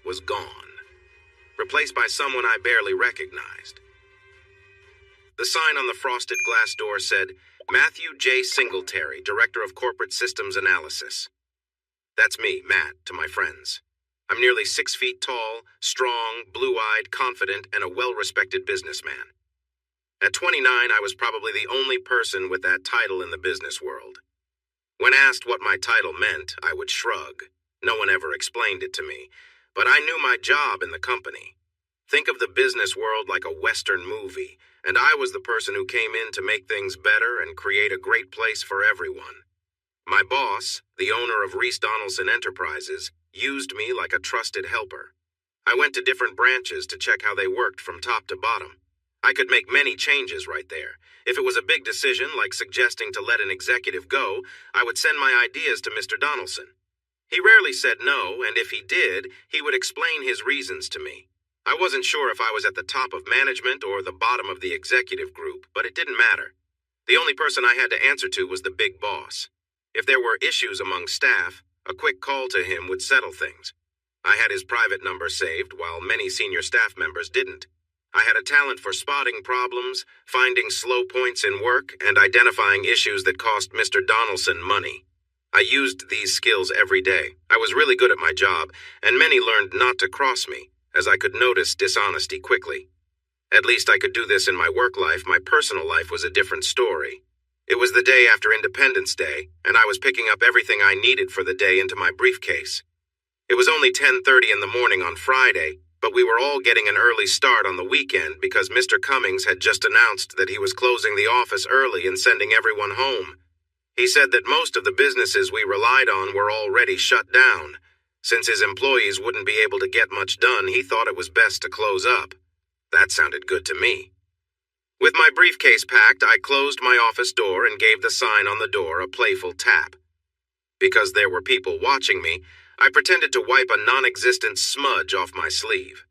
was gone, replaced by someone I barely recognized. The sign on the frosted glass door said, Matthew J. Singletary, Director of Corporate Systems Analysis. That's me, Matt, to my friends. I'm nearly 6 feet tall, strong, blue-eyed, confident, and a well-respected businessman. At 29, I was probably the only person with that title in the business world. When asked what my title meant, I would shrug. No one ever explained it to me, but I knew my job in the company. Think of the business world like a Western movie, and I was the person who came in to make things better and create a great place for everyone. My boss, the owner of Reese Donaldson Enterprises, used me like a trusted helper. I went to different branches to check how they worked from top to bottom. I could make many changes right there. If it was a big decision, like suggesting to let an executive go, I would send my ideas to Mr. Donaldson. He rarely said no, and if he did, he would explain his reasons to me. I wasn't sure if I was at the top of management or the bottom of the executive group, but it didn't matter. The only person I had to answer to was the big boss. If there were issues among staff, a quick call to him would settle things. I had his private number saved, while many senior staff members didn't. I had a talent for spotting problems, finding slow points in work, and identifying issues that cost Mr. Donaldson money. I used these skills every day. I was really good at my job, and many learned not to cross me, as I could notice dishonesty quickly. At least I could do this in my work life. My personal life was a different story. It was the day after Independence Day, and I was picking up everything I needed for the day into my briefcase. It was only 10:30 in the morning on Friday, but we were all getting an early start on the weekend because Mr. Cummings had just announced that he was closing the office early and sending everyone home. He said that most of the businesses we relied on were already shut down. Since his employees wouldn't be able to get much done, he thought it was best to close up. That sounded good to me. With my briefcase packed, I closed my office door and gave the sign on the door a playful tap. Because there were people watching me, I pretended to wipe a non-existent smudge off my sleeve.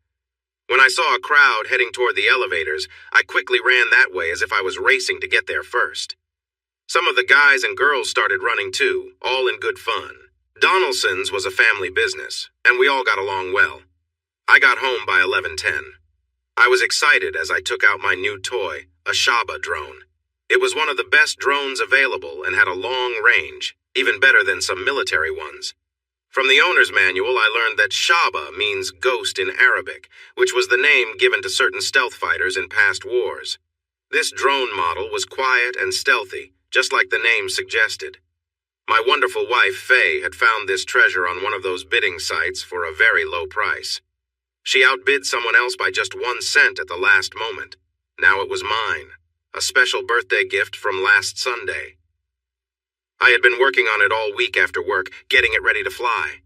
When I saw a crowd heading toward the elevators, I quickly ran that way as if I was racing to get there first. Some of the guys and girls started running too, all in good fun. Donaldson's was a family business, and we all got along well. I got home by 11:10. I was excited as I took out my new toy, a Shaba drone. It was one of the best drones available and had a long range, even better than some military ones. From the owner's manual, I learned that Shaba means ghost in Arabic, which was the name given to certain stealth fighters in past wars. This drone model was quiet and stealthy, just like the name suggested. My wonderful wife, Faye, had found this treasure on one of those bidding sites for a very low price. She outbid someone else by just 1 cent at the last moment. Now it was mine, a special birthday gift from last Sunday. I had been working on it all week after work, getting it ready to fly.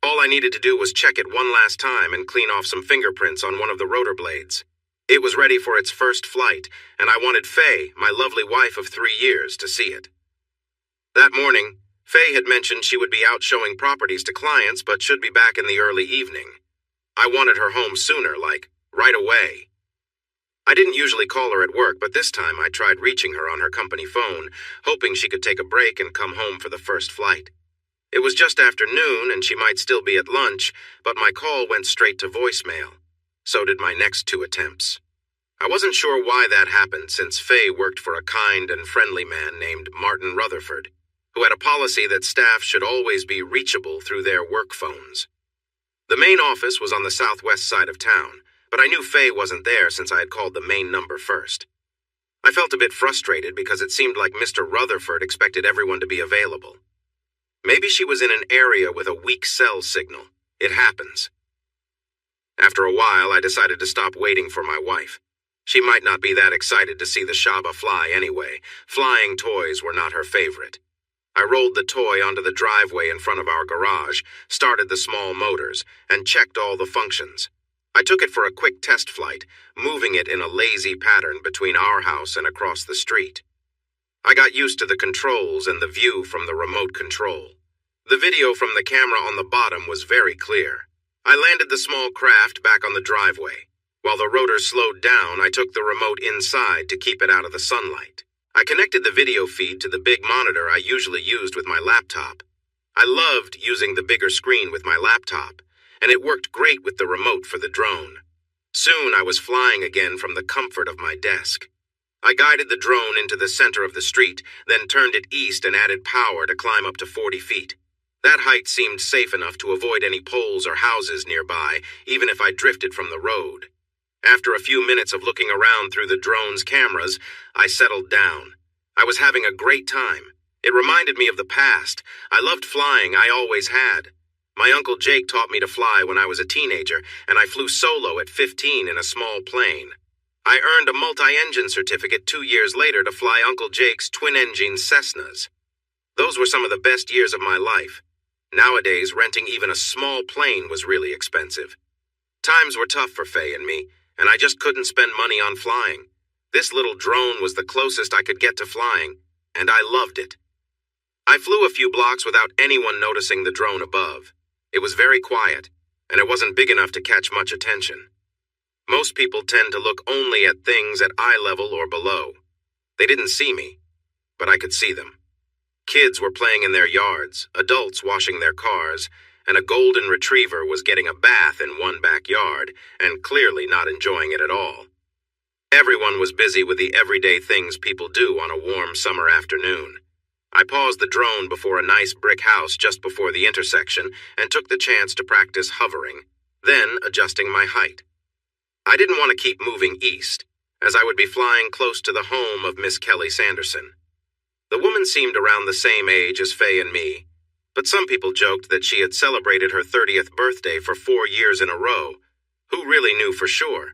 All I needed to do was check it one last time and clean off some fingerprints on one of the rotor blades. It was ready for its first flight, and I wanted Faye, my lovely wife of 3 years, to see it. That morning, Faye had mentioned she would be out showing properties to clients but should be back in the early evening. I wanted her home sooner, like right away. I didn't usually call her at work, but this time I tried reaching her on her company phone, hoping she could take a break and come home for the first flight. It was just after noon, and she might still be at lunch, but my call went straight to voicemail. So did my next 2 attempts. I wasn't sure why that happened, since Faye worked for a kind and friendly man named Martin Rutherford, who had a policy that staff should always be reachable through their work phones. The main office was on the southwest side of town, but I knew Faye wasn't there since I had called the main number first. I felt a bit frustrated because it seemed like Mr. Rutherford expected everyone to be available. Maybe she was in an area with a weak cell signal. It happens. After a while, I decided to stop waiting for my wife. She might not be that excited to see the Shaba fly anyway. Flying toys were not her favorite. I rolled the toy onto the driveway in front of our garage, started the small motors, and checked all the functions. I took it for a quick test flight, moving it in a lazy pattern between our house and across the street. I got used to the controls and the view from the remote control. The video from the camera on the bottom was very clear. I landed the small craft back on the driveway. While the rotor slowed down, I took the remote inside to keep it out of the sunlight. I connected the video feed to the big monitor I usually used with my laptop. I loved using the bigger screen with my laptop, and it worked great with the remote for the drone. Soon I was flying again from the comfort of my desk. I guided the drone into the center of the street, then turned it east and added power to climb up to 40 feet. That height seemed safe enough to avoid any poles or houses nearby, even if I drifted from the road. After a few minutes of looking around through the drone's cameras, I settled down. I was having a great time. It reminded me of the past. I loved flying, I always had. My Uncle Jake taught me to fly when I was a teenager, and I flew solo at 15 in a small plane. I earned a multi-engine certificate 2 years later to fly Uncle Jake's twin-engine Cessnas. Those were some of the best years of my life. Nowadays, renting even a small plane was really expensive. Times were tough for Faye and me, and I just couldn't spend money on flying. This little drone was the closest I could get to flying, and I loved it. I flew a few blocks without anyone noticing the drone above. It was very quiet, and it wasn't big enough to catch much attention. Most people tend to look only at things at eye level or below. They didn't see me, but I could see them. Kids were playing in their yards, adults washing their cars, and a golden retriever was getting a bath in one backyard and clearly not enjoying it at all. Everyone was busy with the everyday things people do on a warm summer afternoon. I paused the drone before a nice brick house just before the intersection and took the chance to practice hovering, then adjusting my height. I didn't want to keep moving east, as I would be flying close to the home of Miss Kelly Sanderson. The woman seemed around the same age as Faye and me, but some people joked that she had celebrated her 30th birthday for 4 years in a row. Who really knew for sure?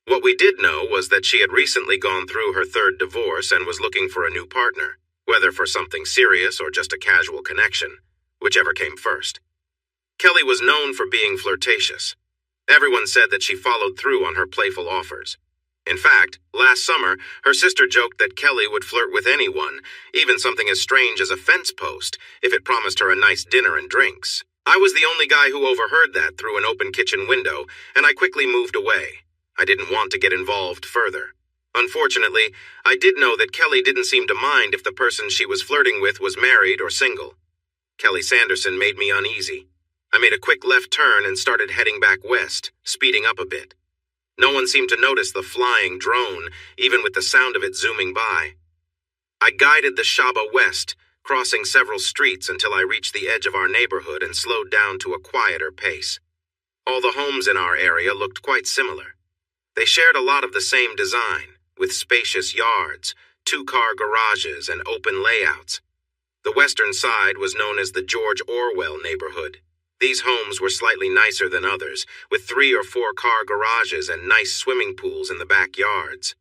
What we did know was that she had recently gone through her 3rd divorce and was looking for a new partner, whether for something serious or just a casual connection, whichever came first. Kelly was known for being flirtatious. Everyone said that she followed through on her playful offers. In fact, last summer, her sister joked that Kelly would flirt with anyone, even something as strange as a fence post, if it promised her a nice dinner and drinks. I was the only guy who overheard that through an open kitchen window, and I quickly moved away. I didn't want to get involved further. Unfortunately, I did know that Kelly didn't seem to mind if the person she was flirting with was married or single. Kelly Sanderson made me uneasy. I made a quick left turn and started heading back west, speeding up a bit. No one seemed to notice the flying drone, even with the sound of it zooming by. I guided the Shaba west, crossing several streets until I reached the edge of our neighborhood and slowed down to a quieter pace. All the homes in our area looked quite similar. They shared a lot of the same design, with spacious yards, 2-car garages, and open layouts. The western side was known as the George Orwell neighborhood. These homes were slightly nicer than others, with 3 or 4-car garages and nice swimming pools in the backyards.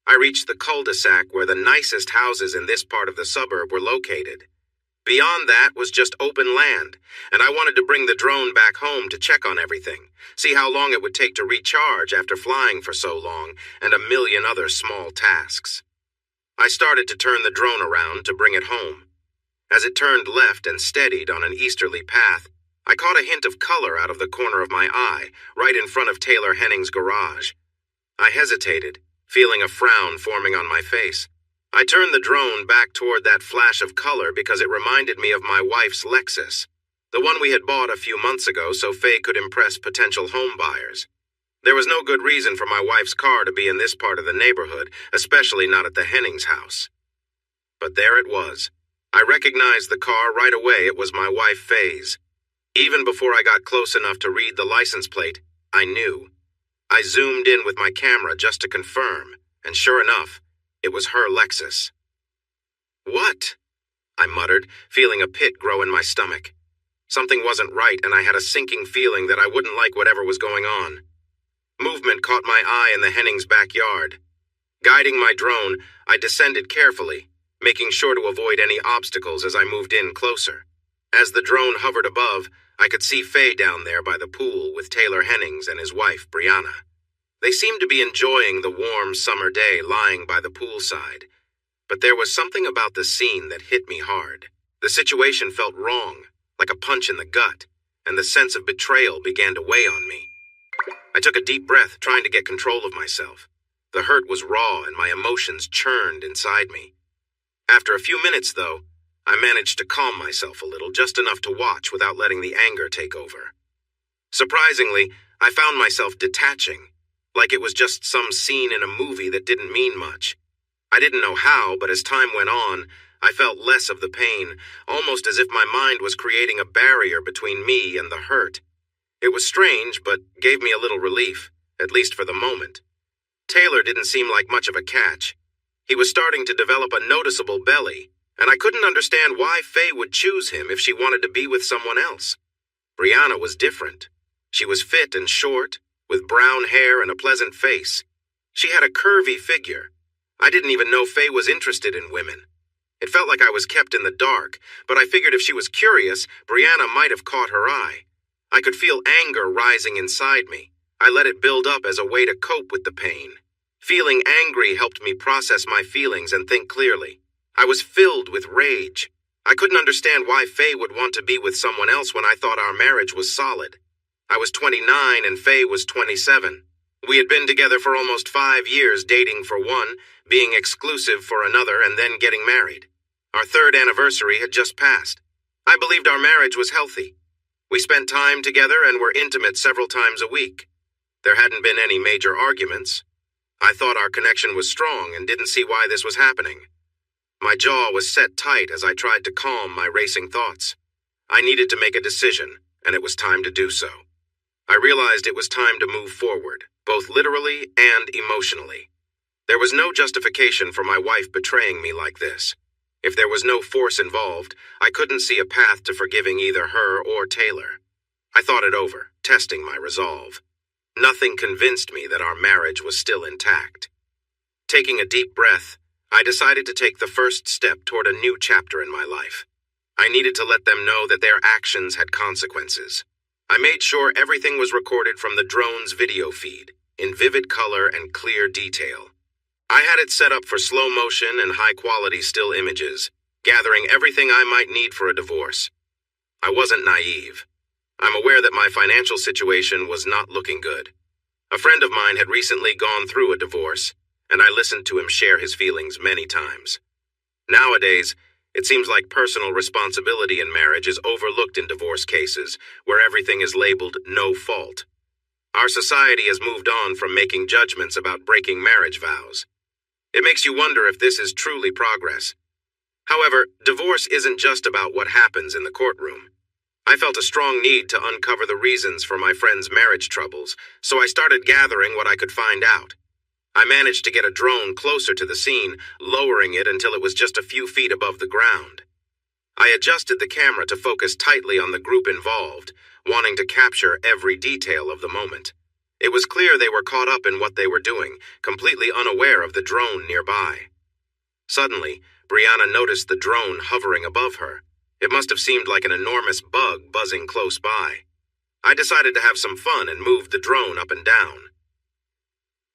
I reached the cul-de-sac where the nicest houses in this part of the suburb were located. Beyond that was just open land, and I wanted to bring the drone back home to check on everything, see how long it would take to recharge after flying for so long, and a million other small tasks. I started to turn the drone around to bring it home. As it turned left and steadied on an easterly path, I caught a hint of color out of the corner of my eye, right in front of Taylor Henning's garage. I hesitated, feeling a frown forming on my face. I turned the drone back toward that flash of color because it reminded me of my wife's Lexus, the one we had bought a few months ago so Faye could impress potential home buyers. There was no good reason for my wife's car to be in this part of the neighborhood, especially not at the Hennings' house. But there it was. I recognized the car right away. It was my wife Faye's. Even before I got close enough to read the license plate, I knew. I zoomed in with my camera just to confirm, and sure enough, it was her Lexus. "What?" I muttered, feeling a pit grow in my stomach. Something wasn't right, and I had a sinking feeling that I wouldn't like whatever was going on. Movement caught my eye in the Hennings' backyard. Guiding my drone, I descended carefully, making sure to avoid any obstacles as I moved in closer. As the drone hovered above, I could see Faye down there by the pool with Taylor Hennings and his wife, Brianna. They seemed to be enjoying the warm summer day lying by the poolside. But there was something about the scene that hit me hard. The situation felt wrong, like a punch in the gut, and the sense of betrayal began to weigh on me. I took a deep breath, trying to get control of myself. The hurt was raw and my emotions churned inside me. After a few minutes, though, I managed to calm myself a little, just enough to watch without letting the anger take over. Surprisingly, I found myself detaching, like it was just some scene in a movie that didn't mean much. I didn't know how, but as time went on, I felt less of the pain, almost as if my mind was creating a barrier between me and the hurt. It was strange, but gave me a little relief, at least for the moment. Taylor didn't seem like much of a catch. He was starting to develop a noticeable belly, and I couldn't understand why Faye would choose him if she wanted to be with someone else. Brianna was different. She was fit and short, with brown hair and a pleasant face. She had a curvy figure. I didn't even know Faye was interested in women. It felt like I was kept in the dark, but I figured if she was curious, Brianna might have caught her eye. I could feel anger rising inside me. I let it build up as a way to cope with the pain. Feeling angry helped me process my feelings and think clearly. I was filled with rage. I couldn't understand why Faye would want to be with someone else when I thought our marriage was solid. I was 29 and Faye was 27. We had been together for almost 5 years, dating for one, being exclusive for another, and then getting married. Our 3rd anniversary had just passed. I believed our marriage was healthy. We spent time together and were intimate several times a week. There hadn't been any major arguments. I thought our connection was strong and didn't see why this was happening. My jaw was set tight as I tried to calm my racing thoughts. I needed to make a decision, and it was time to do so. I realized it was time to move forward, both literally and emotionally. There was no justification for my wife betraying me like this. If there was no force involved, I couldn't see a path to forgiving either her or Taylor. I thought it over, testing my resolve. Nothing convinced me that our marriage was still intact. Taking a deep breath, I decided to take the first step toward a new chapter in my life. I needed to let them know that their actions had consequences. I made sure everything was recorded from the drone's video feed, in vivid color and clear detail. I had it set up for slow motion and high-quality still images, gathering everything I might need for a divorce. I wasn't naive. I'm aware that my financial situation was not looking good. A friend of mine had recently gone through a divorce, and I listened to him share his feelings many times. Nowadays, it seems like personal responsibility in marriage is overlooked in divorce cases, where everything is labeled no fault. Our society has moved on from making judgments about breaking marriage vows. It makes you wonder if this is truly progress. However, divorce isn't just about what happens in the courtroom. I felt a strong need to uncover the reasons for my friend's marriage troubles, so I started gathering what I could find out. I managed to get a drone closer to the scene, lowering it until it was just a few feet above the ground. I adjusted the camera to focus tightly on the group involved, wanting to capture every detail of the moment. It was clear they were caught up in what they were doing, completely unaware of the drone nearby. Suddenly, Brianna noticed the drone hovering above her. It must have seemed like an enormous bug buzzing close by. I decided to have some fun and moved the drone up and down.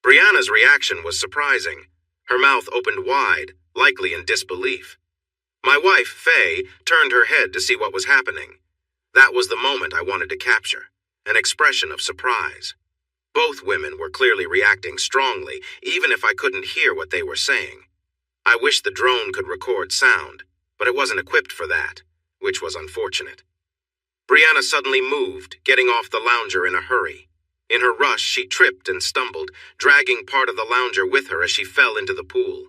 Brianna's reaction was surprising. Her mouth opened wide, likely in disbelief. My wife, Faye, turned her head to see what was happening. That was the moment I wanted to capture, an expression of surprise. Both women were clearly reacting strongly, even if I couldn't hear what they were saying. I wished the drone could record sound, but it wasn't equipped for that, which was unfortunate. Brianna suddenly moved, getting off the lounger in a hurry. In her rush, she tripped and stumbled, dragging part of the lounger with her as she fell into the pool.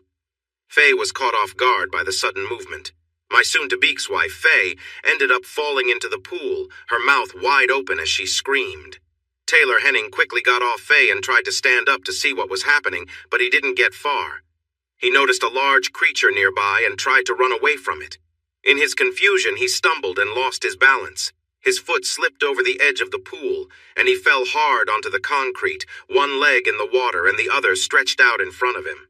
Faye was caught off guard by the sudden movement. My soon-to-be's wife, Faye, ended up falling into the pool, her mouth wide open as she screamed. Taylor Henning quickly got off Faye and tried to stand up to see what was happening, but he didn't get far. He noticed a large creature nearby and tried to run away from it. In his confusion, he stumbled and lost his balance. His foot slipped over the edge of the pool, and he fell hard onto the concrete, one leg in the water and the other stretched out in front of him.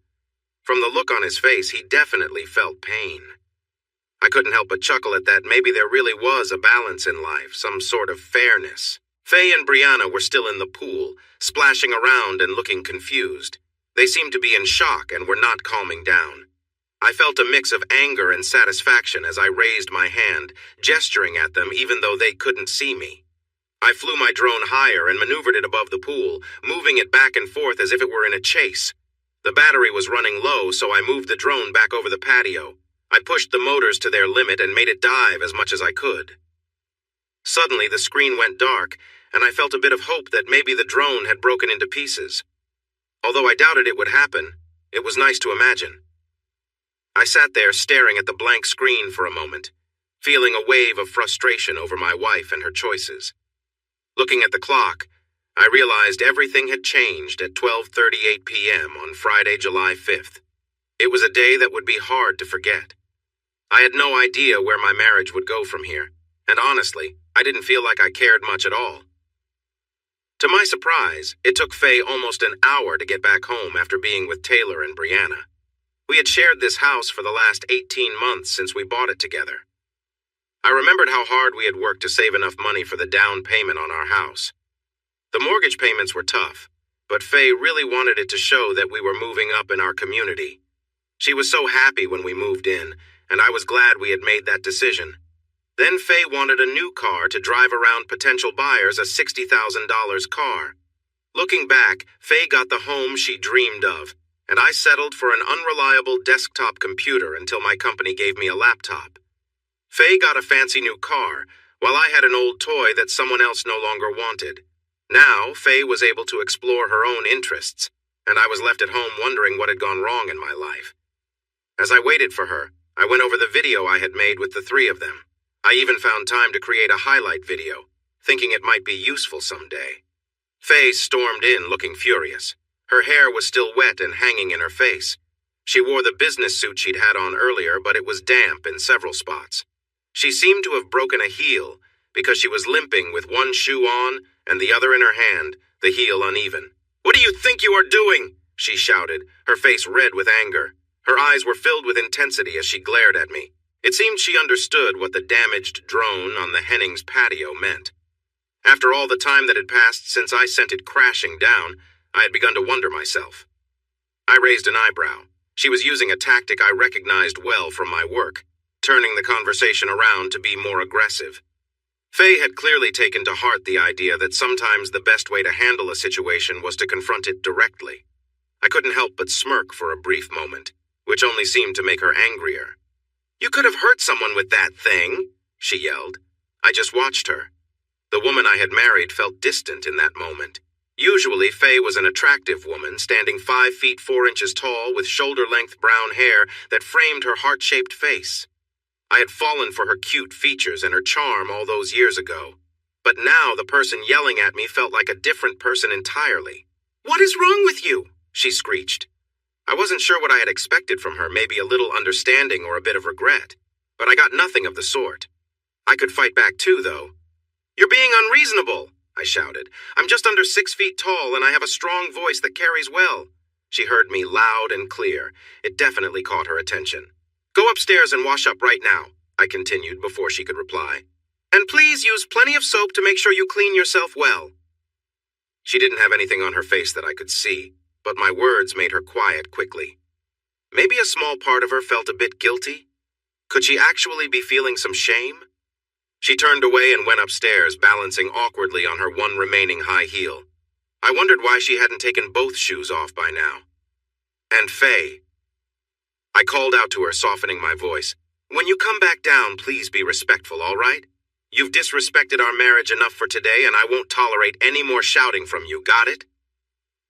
From the look on his face, he definitely felt pain. I couldn't help but chuckle at that. Maybe there really was a balance in life, some sort of fairness. Faye and Brianna were still in the pool, splashing around and looking confused. They seemed to be in shock and were not calming down. I felt a mix of anger and satisfaction as I raised my hand, gesturing at them even though they couldn't see me. I flew my drone higher and maneuvered it above the pool, moving it back and forth as if it were in a chase. The battery was running low, so I moved the drone back over the patio. I pushed the motors to their limit and made it dive as much as I could. Suddenly, the screen went dark, and I felt a bit of hope that maybe the drone had broken into pieces. Although I doubted it would happen, it was nice to imagine. I sat there staring at the blank screen for a moment, feeling a wave of frustration over my wife and her choices. Looking at the clock, I realized everything had changed at 12:38 p.m. on Friday, July 5th. It was a day that would be hard to forget. I had no idea where my marriage would go from here, and honestly, I didn't feel like I cared much at all. To my surprise, it took Faye almost an hour to get back home after being with Taylor and Brianna. We had shared this house for the last 18 months since we bought it together. I remembered how hard we had worked to save enough money for the down payment on our house. The mortgage payments were tough, but Faye really wanted it to show that we were moving up in our community. She was so happy when we moved in, and I was glad we had made that decision. Then Faye wanted a new car to drive around potential buyers, a $60,000 car. Looking back, Faye got the home she dreamed of, and I settled for an unreliable desktop computer until my company gave me a laptop. Faye got a fancy new car, while I had an old toy that someone else no longer wanted. Now, Faye was able to explore her own interests, and I was left at home wondering what had gone wrong in my life. As I waited for her, I went over the video I had made with the three of them. I even found time to create a highlight video, thinking it might be useful someday. Faye stormed in looking furious. Her hair was still wet and hanging in her face. She wore the business suit she'd had on earlier, but it was damp in several spots. She seemed to have broken a heel, because she was limping with one shoe on and the other in her hand, the heel uneven. "What do you think you are doing?" she shouted, her face red with anger. Her eyes were filled with intensity as she glared at me. It seemed she understood what the damaged drone on the Hennings patio meant. After all the time that had passed since I sent it crashing down, I had begun to wonder myself. I raised an eyebrow. She was using a tactic I recognized well from my work, turning the conversation around to be more aggressive. Faye had clearly taken to heart the idea that sometimes the best way to handle a situation was to confront it directly. I couldn't help but smirk for a brief moment, which only seemed to make her angrier. "You could have hurt someone with that thing," she yelled. I just watched her. The woman I had married felt distant in that moment. Usually, Faye was an attractive woman, standing 5 feet 4 inches tall with shoulder-length brown hair that framed her heart-shaped face. I had fallen for her cute features and her charm all those years ago. But now the person yelling at me felt like a different person entirely. "What is wrong with you?" she screeched. I wasn't sure what I had expected from her, maybe a little understanding or a bit of regret. But I got nothing of the sort. I could fight back too, though. "You're being unreasonable," I shouted. "I'm just under 6 feet tall and I have a strong voice that carries well." She heard me loud and clear. It definitely caught her attention. "Go upstairs and wash up right now," I continued before she could reply. "And please use plenty of soap to make sure you clean yourself well." She didn't have anything on her face that I could see, but my words made her quiet quickly. Maybe a small part of her felt a bit guilty? Could she actually be feeling some shame? She turned away and went upstairs, balancing awkwardly on her one remaining high heel. I wondered why she hadn't taken both shoes off by now. "And Faye," I called out to her, softening my voice, "when you come back down, please be respectful, all right? You've disrespected our marriage enough for today, and I won't tolerate any more shouting from you, got it?"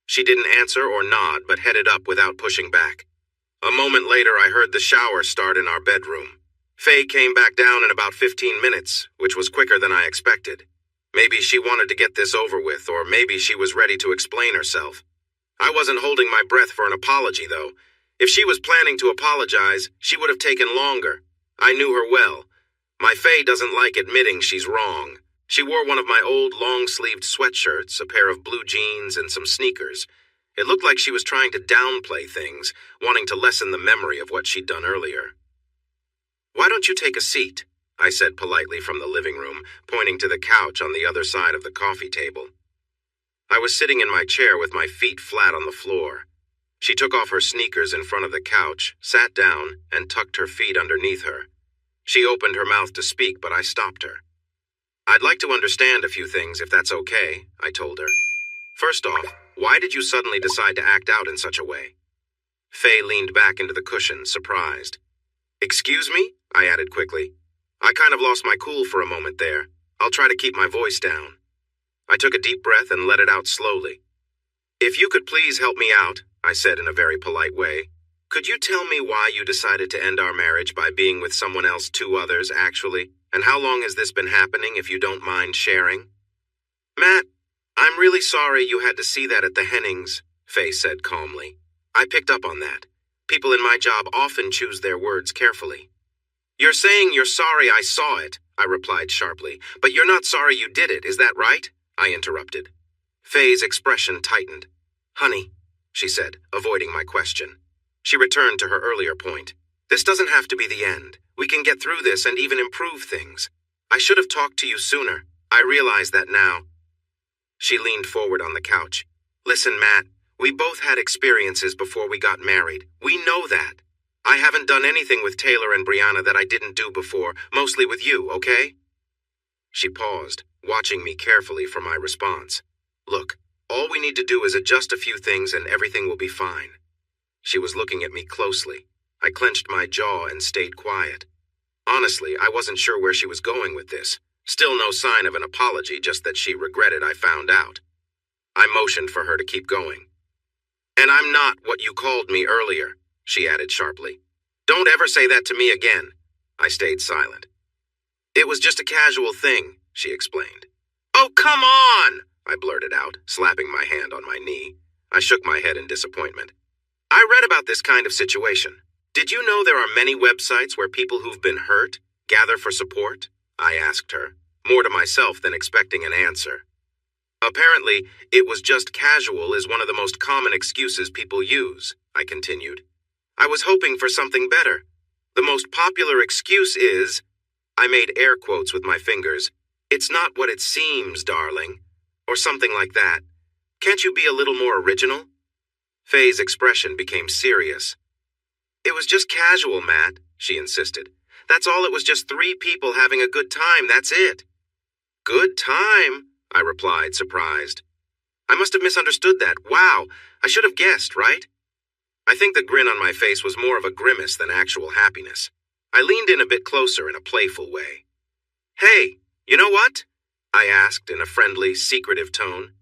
She didn't answer or nod, but headed up without pushing back. A moment later, I heard the shower start in our bedroom. Faye came back down in about 15 minutes, which was quicker than I expected. Maybe she wanted to get this over with, or maybe she was ready to explain herself. I wasn't holding my breath for an apology, though. If she was planning to apologize, she would have taken longer. I knew her well. My Faye doesn't like admitting she's wrong. She wore one of my old long-sleeved sweatshirts, a pair of blue jeans, and some sneakers. It looked like she was trying to downplay things, wanting to lessen the memory of what she'd done earlier. "Why don't you take a seat?" I said politely from the living room, pointing to the couch on the other side of the coffee table. I was sitting in my chair with my feet flat on the floor. She took off her sneakers in front of the couch, sat down, and tucked her feet underneath her. She opened her mouth to speak, but I stopped her. "I'd like to understand a few things, if that's okay," I told her. "First off, why did you suddenly decide to act out in such a way?" Faye leaned back into the cushion, surprised. "Excuse me?" I added quickly. "I kind of lost my cool for a moment there. I'll try to keep my voice down." I took a deep breath and let it out slowly. "If you could please help me out," I said in a very polite way. "Could you tell me why you decided to end our marriage by being with someone else, 2 others, actually? And how long has this been happening, if you don't mind sharing?" "Matt, I'm really sorry you had to see that at the Hennings," Faye said calmly. "I picked up on that. People in my job often choose their words carefully." "You're saying you're sorry I saw it," I replied sharply. "But you're not sorry you did it, is that right?" I interrupted. Faye's expression tightened. "Honey," she said, avoiding my question. She returned to her earlier point. "This doesn't have to be the end. We can get through this and even improve things. I should have talked to you sooner. I realize that now." She leaned forward on the couch. "Listen, Matt, we both had experiences before we got married. We know that. I haven't done anything with Taylor and Brianna that I didn't do before, mostly with you, okay?" She paused, watching me carefully for my response. "Look, all we need to do is adjust a few things and everything will be fine." She was looking at me closely. I clenched my jaw and stayed quiet. Honestly, I wasn't sure where she was going with this. Still no sign of an apology, just that she regretted I found out. I motioned for her to keep going. "And I'm not what you called me earlier," she added sharply. "Don't ever say that to me again." I stayed silent. "It was just a casual thing," she explained. "Oh, come on!" I blurted out, slapping my hand on my knee. I shook my head in disappointment. "I read about this kind of situation. Did you know there are many websites where people who've been hurt gather for support?" I asked her, more to myself than expecting an answer. "Apparently, it was just casual is one of the most common excuses people use," I continued. "I was hoping for something better. The most popular excuse is," I made air quotes with my fingers, "it's not what it seems, darling," or something like that. "Can't you be a little more original?" Faye's expression became serious. "It was just casual, Matt," she insisted. "That's all. It was just 3 people having a good time, that's it." "Good time?" I replied, surprised. "I must have misunderstood that. Wow, I should have guessed, right?" I think the grin on my face was more of a grimace than actual happiness. I leaned in a bit closer in a playful way. "Hey, you know what?" I asked in a friendly, secretive tone.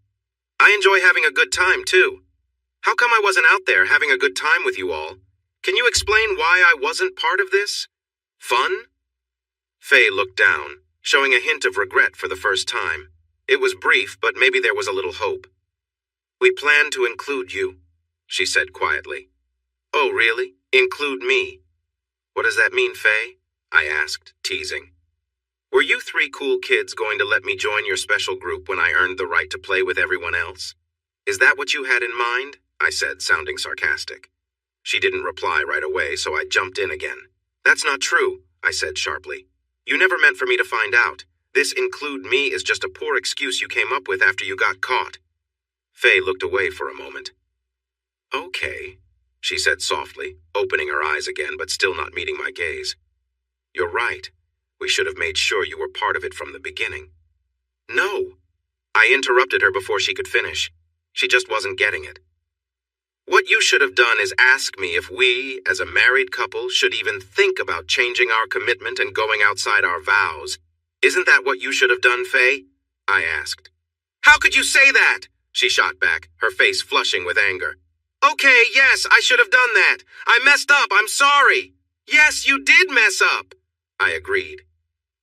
"I enjoy having a good time, too. How come I wasn't out there having a good time with you all? Can you explain why I wasn't part of this? Fun?" Faye looked down, showing a hint of regret for the first time. It was brief, but maybe there was a little hope. "We plan to include you," she said quietly. "Oh, really? Include me?" "What does that mean, Faye?" I asked, teasing. "Were you 3 cool kids going to let me join your special group when I earned the right to play with everyone else? Is that what you had in mind?" I said, sounding sarcastic. She didn't reply right away, so I jumped in again. "That's not true," I said sharply. "You never meant for me to find out. This include me is just a poor excuse you came up with after you got caught." Faye looked away for a moment. "Okay," she said softly, opening her eyes again but still not meeting my gaze. "You're right. We should have made sure you were part of it from the beginning." "No." I interrupted her before she could finish. She just wasn't getting it. "What you should have done is ask me if we, as a married couple, should even think about changing our commitment and going outside our vows. Isn't that what you should have done, Faye?" I asked. "How could you say that?" she shot back, her face flushing with anger. "Okay, yes, I should have done that. I messed up, I'm sorry." "Yes, you did mess up," I agreed.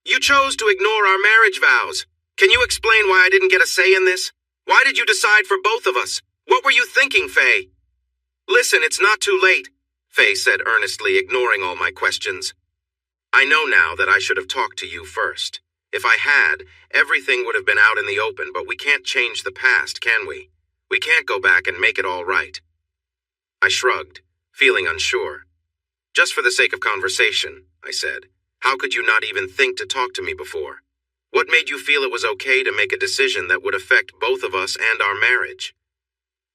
"You chose to ignore our marriage vows. Can you explain why I didn't get a say in this? Why did you decide for both of us? What were you thinking, Faye?" "Listen, it's not too late," Faye said earnestly, ignoring all my questions. "I know now that I should have talked to you first. If I had, everything would have been out in the open, but we can't change the past, can we? We can't go back and make it all right." I shrugged, feeling unsure. "Just for the sake of conversation," I said, "how could you not even think to talk to me before? What made you feel it was okay to make a decision that would affect both of us and our marriage?"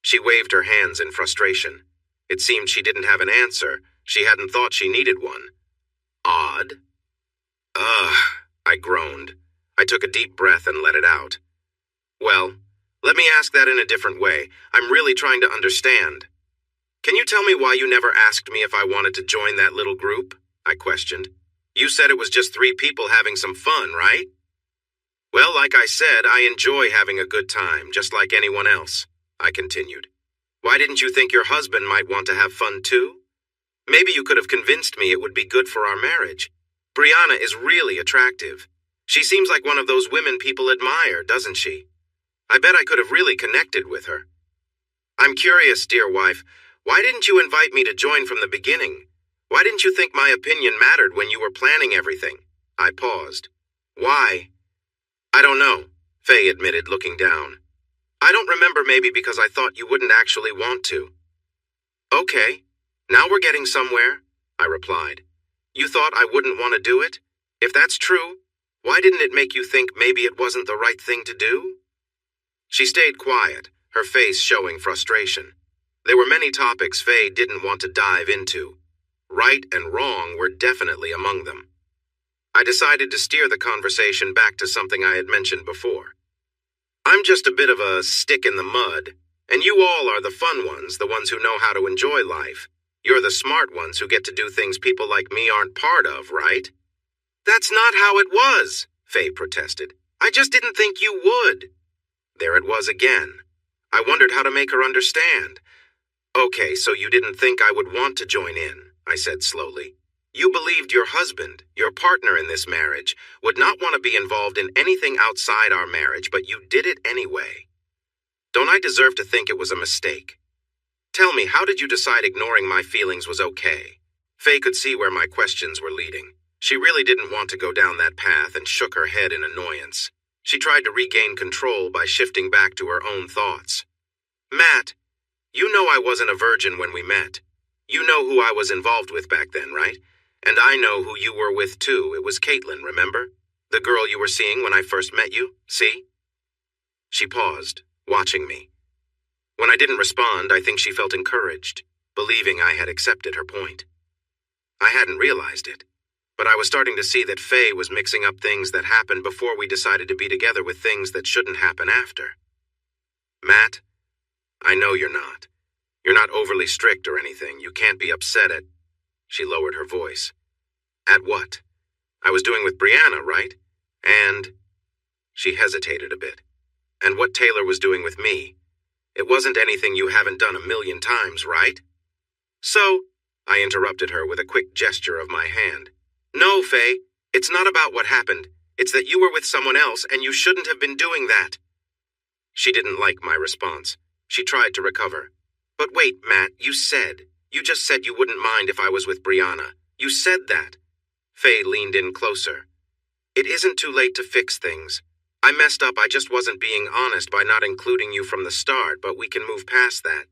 She waved her hands in frustration. It seemed she didn't have an answer. She hadn't thought she needed one. Odd. "Ugh," I groaned. I took a deep breath and let it out. "Well, let me ask that in a different way. I'm really trying to understand. Can you tell me why you never asked me if I wanted to join that little group?" I questioned. "You said it was just 3 people having some fun, right?" Well, like I said, I enjoy having a good time, just like anyone else, I continued. Why didn't you think your husband might want to have fun too? Maybe you could have convinced me it would be good for our marriage. Brianna is really attractive. She seems like one of those women people admire, doesn't she? I bet I could have really connected with her. I'm curious, dear wife, why didn't you invite me to join from the beginning? Why didn't you think my opinion mattered when you were planning everything? I paused. Why? I don't know, Faye admitted, looking down. I don't remember, maybe because I thought you wouldn't actually want to. Okay, now we're getting somewhere, I replied. You thought I wouldn't want to do it? If that's true, why didn't it make you think maybe it wasn't the right thing to do? She stayed quiet, her face showing frustration. There were many topics Faye didn't want to dive into. Right and wrong were definitely among them. I decided to steer the conversation back to something I had mentioned before. I'm just a bit of a stick in the mud, and you all are the fun ones, the ones who know how to enjoy life. You're the smart ones who get to do things people like me aren't part of, right? That's not how it was, Faye protested. I just didn't think you would. There it was again. I wondered how to make her understand. Okay, so you didn't think I would want to join in, I said slowly. You believed your husband, your partner in this marriage, would not want to be involved in anything outside our marriage, but you did it anyway. Don't I deserve to think it was a mistake? Tell me, how did you decide ignoring my feelings was okay? Faye could see where my questions were leading. She really didn't want to go down that path and shook her head in annoyance. She tried to regain control by shifting back to her own thoughts. Matt, you know I wasn't a virgin when we met. You know who I was involved with back then, right? And I know who you were with too. It was Caitlin, remember? The girl you were seeing when I first met you, see? She paused, watching me. When I didn't respond, I think she felt encouraged, believing I had accepted her point. I hadn't realized it, but I was starting to see that Faye was mixing up things that happened before we decided to be together with things that shouldn't happen after. Matt, I know you're not. You're not overly strict or anything. You can't be upset at... She lowered her voice. At what? I was doing with Brianna, right? And... She hesitated a bit. And what Taylor was doing with me. It wasn't anything you haven't done a million times, right? So, I interrupted her with a quick gesture of my hand. No, Faye, it's not about what happened. It's that you were with someone else and you shouldn't have been doing that. She didn't like my response. She tried to recover. But wait, Matt, you just said you wouldn't mind if I was with Brianna. You said that. Faye leaned in closer. It isn't too late to fix things. I messed up, I just wasn't being honest by not including you from the start, but we can move past that.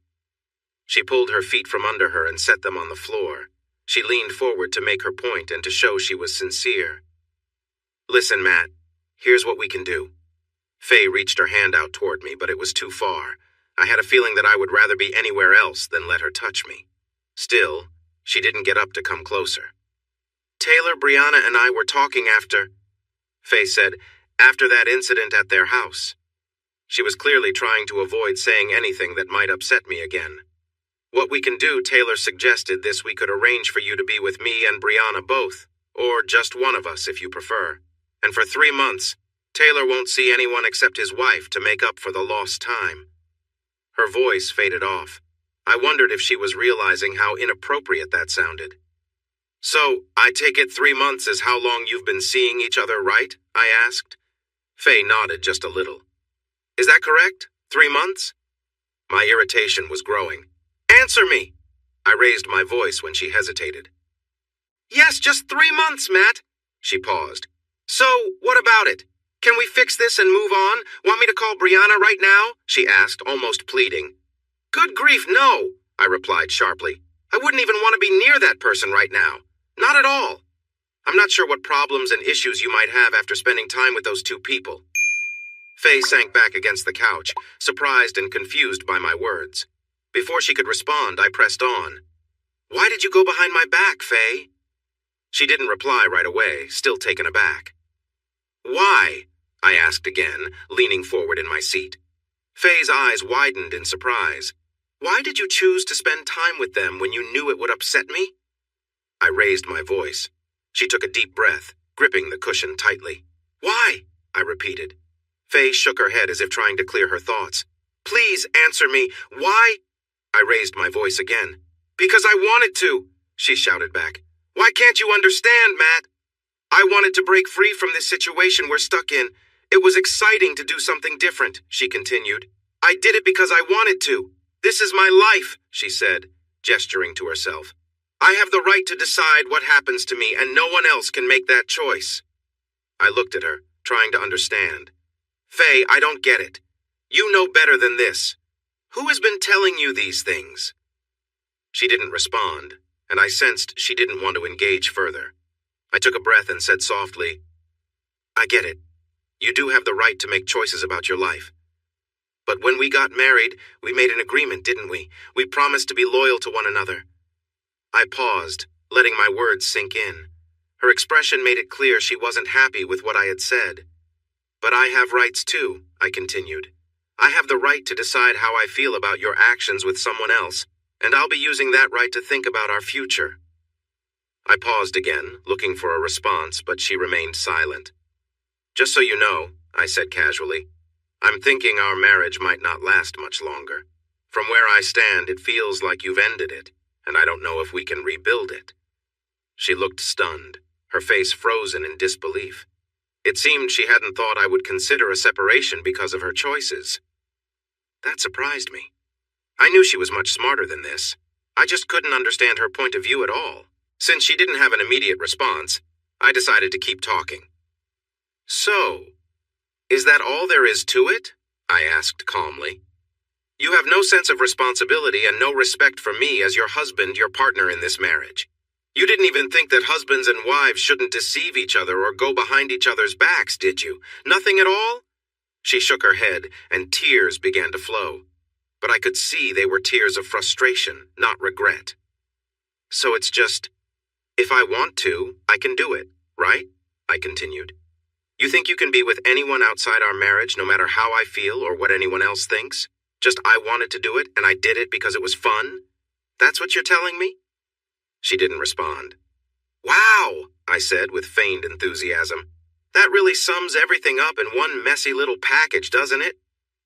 She pulled her feet from under her and set them on the floor. She leaned forward to make her point and to show she was sincere. Listen, Matt, here's what we can do. Faye reached her hand out toward me, but it was too far. I had a feeling that I would rather be anywhere else than let her touch me. Still, she didn't get up to come closer. Taylor, Brianna, and I were talking after... Faye said, after that incident at their house. She was clearly trying to avoid saying anything that might upset me again. What we can do, Taylor suggested this, we could arrange for you to be with me and Brianna both, or just one of us if you prefer. And for 3 months, Taylor won't see anyone except his wife to make up for the lost time. Her voice faded off. I wondered if she was realizing how inappropriate that sounded. So, I take it 3 months is how long you've been seeing each other, right? I asked. Faye nodded just a little. Is that correct? 3 months? My irritation was growing. Answer me! I raised my voice when she hesitated. Yes, just 3 months, Matt. She paused. So, what about it? Can we fix this and move on? Want me to call Brianna right now? She asked, almost pleading. Good grief, no, I replied sharply. I wouldn't even want to be near that person right now. Not at all. I'm not sure what problems and issues you might have after spending time with those 2 people. Faye sank back against the couch, surprised and confused by my words. Before she could respond, I pressed on. Why did you go behind my back, Faye? She didn't reply right away, still taken aback. Why? I asked again, leaning forward in my seat. Faye's eyes widened in surprise. Why did you choose to spend time with them when you knew it would upset me? I raised my voice. She took a deep breath, gripping the cushion tightly. Why? I repeated. Faye shook her head as if trying to clear her thoughts. Please answer me. Why? I raised my voice again. Because I wanted to, she shouted back. Why can't you understand, Matt? I wanted to break free from this situation we're stuck in. It was exciting to do something different, she continued. I did it because I wanted to. This is my life, she said, gesturing to herself. I have the right to decide what happens to me, and no one else can make that choice. I looked at her, trying to understand. Faye, I don't get it. You know better than this. Who has been telling you these things? She didn't respond, and I sensed she didn't want to engage further. I took a breath and said softly, I get it. You do have the right to make choices about your life. But when we got married, we made an agreement, didn't we? We promised to be loyal to one another. I paused, letting my words sink in. Her expression made it clear she wasn't happy with what I had said. But I have rights too, I continued. I have the right to decide how I feel about your actions with someone else, and I'll be using that right to think about our future. I paused again, looking for a response, but she remained silent. Just so you know, I said casually, I'm thinking our marriage might not last much longer. From where I stand, it feels like you've ended it, and I don't know if we can rebuild it. She looked stunned, her face frozen in disbelief. It seemed she hadn't thought I would consider a separation because of her choices. That surprised me. I knew she was much smarter than this. I just couldn't understand her point of view at all. Since she didn't have an immediate response, I decided to keep talking. So, is that all there is to it? I asked calmly. You have no sense of responsibility and no respect for me as your husband, your partner in this marriage. You didn't even think that husbands and wives shouldn't deceive each other or go behind each other's backs, did you? Nothing at all? She shook her head, and tears began to flow. But I could see they were tears of frustration, not regret. So it's just, if I want to, I can do it, right? I continued. You think you can be with anyone outside our marriage, no matter how I feel or what anyone else thinks? Just I wanted to do it, and I did it because it was fun? That's what you're telling me? She didn't respond. Wow, I said with feigned enthusiasm. That really sums everything up in one messy little package, doesn't it?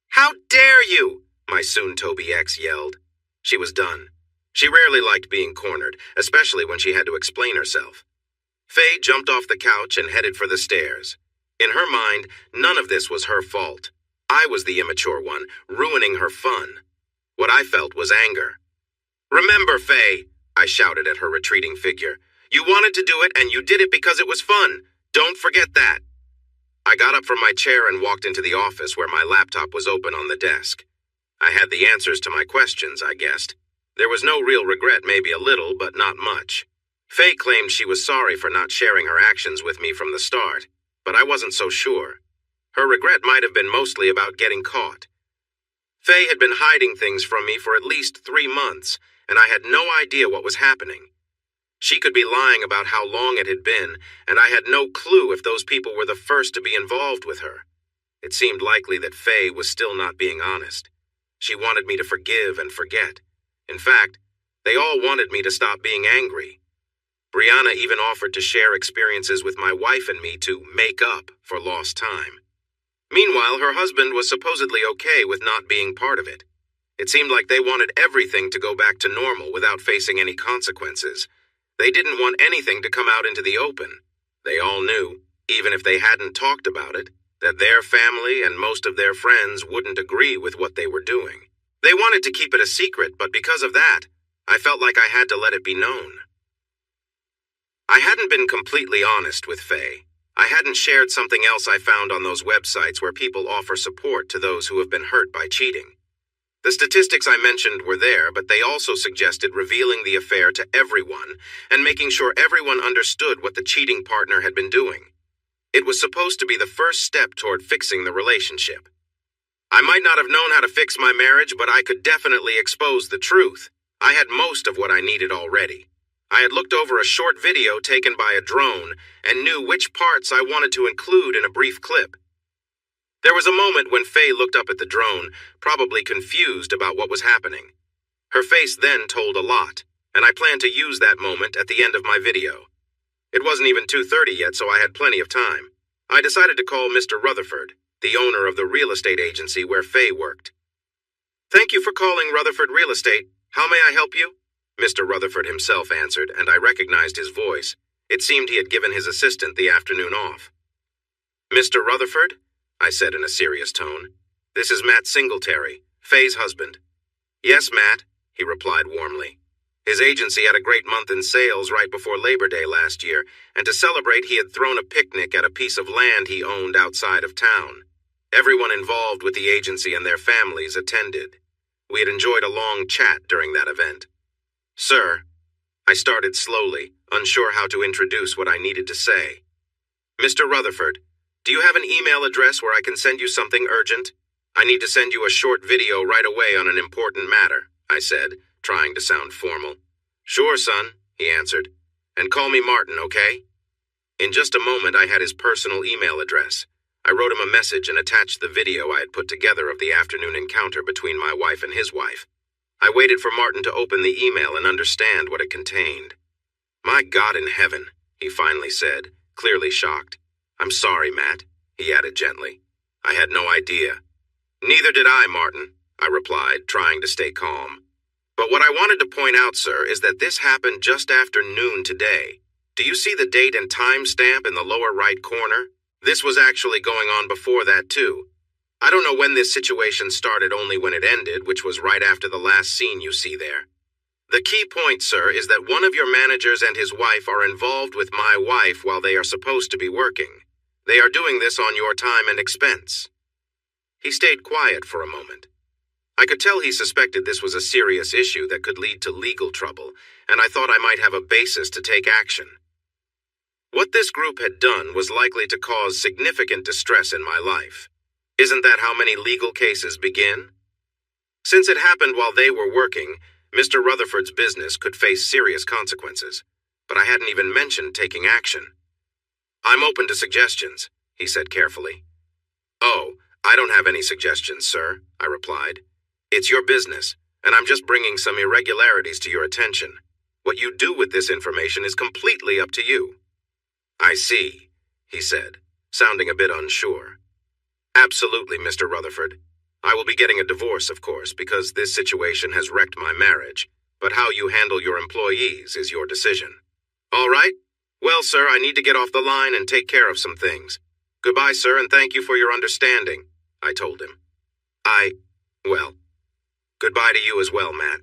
How dare you? My soon-to-be ex yelled. She was done. She rarely liked being cornered, especially when she had to explain herself. Faye jumped off the couch and headed for the stairs. In her mind, none of this was her fault. I was the immature one, ruining her fun. What I felt was anger. Remember, Faye, I shouted at her retreating figure. You wanted to do it, and you did it because it was fun. Don't forget that. I got up from my chair and walked into the office where my laptop was open on the desk. I had the answers to my questions, I guessed. There was no real regret, maybe a little, but not much. Faye claimed she was sorry for not sharing her actions with me from the start, but I wasn't so sure. Her regret might have been mostly about getting caught. Faye had been hiding things from me for at least 3 months, and I had no idea what was happening. She could be lying about how long it had been, and I had no clue if those people were the first to be involved with her. It seemed likely that Faye was still not being honest. She wanted me to forgive and forget. In fact, they all wanted me to stop being angry. Brianna even offered to share experiences with my wife and me to make up for lost time. Meanwhile, her husband was supposedly okay with not being part of it. It seemed like they wanted everything to go back to normal without facing any consequences. They didn't want anything to come out into the open. They all knew, even if they hadn't talked about it, that their family and most of their friends wouldn't agree with what they were doing. They wanted to keep it a secret, but because of that, I felt like I had to let it be known. I hadn't been completely honest with Faye. I hadn't shared something else I found on those websites where people offer support to those who have been hurt by cheating. The statistics I mentioned were there, but they also suggested revealing the affair to everyone and making sure everyone understood what the cheating partner had been doing. It was supposed to be the first step toward fixing the relationship. I might not have known how to fix my marriage, but I could definitely expose the truth. I had most of what I needed already. I had looked over a short video taken by a drone and knew which parts I wanted to include in a brief clip. There was a moment when Faye looked up at the drone, probably confused about what was happening. Her face then told a lot, and I planned to use that moment at the end of my video. It wasn't even 2:30 yet, so I had plenty of time. I decided to call Mr. Rutherford, the owner of the real estate agency where Faye worked. "Thank you for calling Rutherford Real Estate. How may I help you?" Mr. Rutherford himself answered, and I recognized his voice. It seemed he had given his assistant the afternoon off. "Mr. Rutherford?" I said in a serious tone. "This is Matt Singletary, Faye's husband." "Yes, Matt," he replied warmly. His agency had a great month in sales right before Labor Day last year, and to celebrate he had thrown a picnic at a piece of land he owned outside of town. Everyone involved with the agency and their families attended. We had enjoyed a long chat during that event. "Sir," I started slowly, unsure how to introduce what I needed to say. "Mr. Rutherford, do you have an email address where I can send you something urgent? I need to send you a short video right away on an important matter," I said, trying to sound formal. "Sure, son," he answered. "And call me Martin, okay?" In just a moment, I had his personal email address. I wrote him a message and attached the video I had put together of the afternoon encounter between my wife and his wife. I waited for Martin to open the email and understand what it contained. "My God in heaven," he finally said, clearly shocked. "I'm sorry, Matt," he added gently. "I had no idea." "Neither did I, Martin," I replied, trying to stay calm. "But what I wanted to point out, sir, is that this happened just after noon today. Do you see the date and time stamp in the lower right corner? This was actually going on before that, too. I don't know when this situation started, only when it ended, which was right after the last scene you see there. The key point, sir, is that one of your managers and his wife are involved with my wife while they are supposed to be working. They are doing this on your time and expense." He stayed quiet for a moment. I could tell he suspected this was a serious issue that could lead to legal trouble, and I thought I might have a basis to take action. What this group had done was likely to cause significant distress in my life. Isn't that how many legal cases begin? Since it happened while they were working, Mr. Rutherford's business could face serious consequences, but I hadn't even mentioned taking action. "I'm open to suggestions," he said carefully. "Oh, I don't have any suggestions, sir," I replied. "It's your business, and I'm just bringing some irregularities to your attention. What you do with this information is completely up to you." "I see," he said, sounding a bit unsure. "Absolutely, Mr. Rutherford. I will be getting a divorce, of course, because this situation has wrecked my marriage, but how you handle your employees is your decision." "All right. Well, sir, I need to get off the line and take care of some things. Goodbye, sir, and thank you for your understanding," I told him. Well, goodbye to you as well, Matt.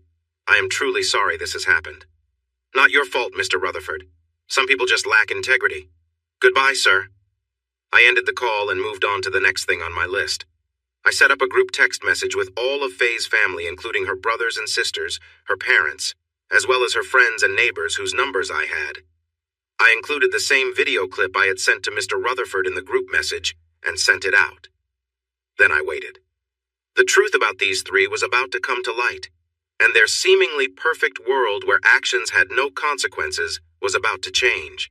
I am truly sorry this has happened. Not your fault, Mr. Rutherford. Some people just lack integrity. Goodbye, sir." I ended the call and moved on to the next thing on my list. I set up a group text message with all of Faye's family, including her brothers and sisters, her parents, as well as her friends and neighbors whose numbers I had. I included the same video clip I had sent to Mr. Rutherford in the group message and sent it out. Then I waited. The truth about these three was about to come to light, and their seemingly perfect world where actions had no consequences was about to change.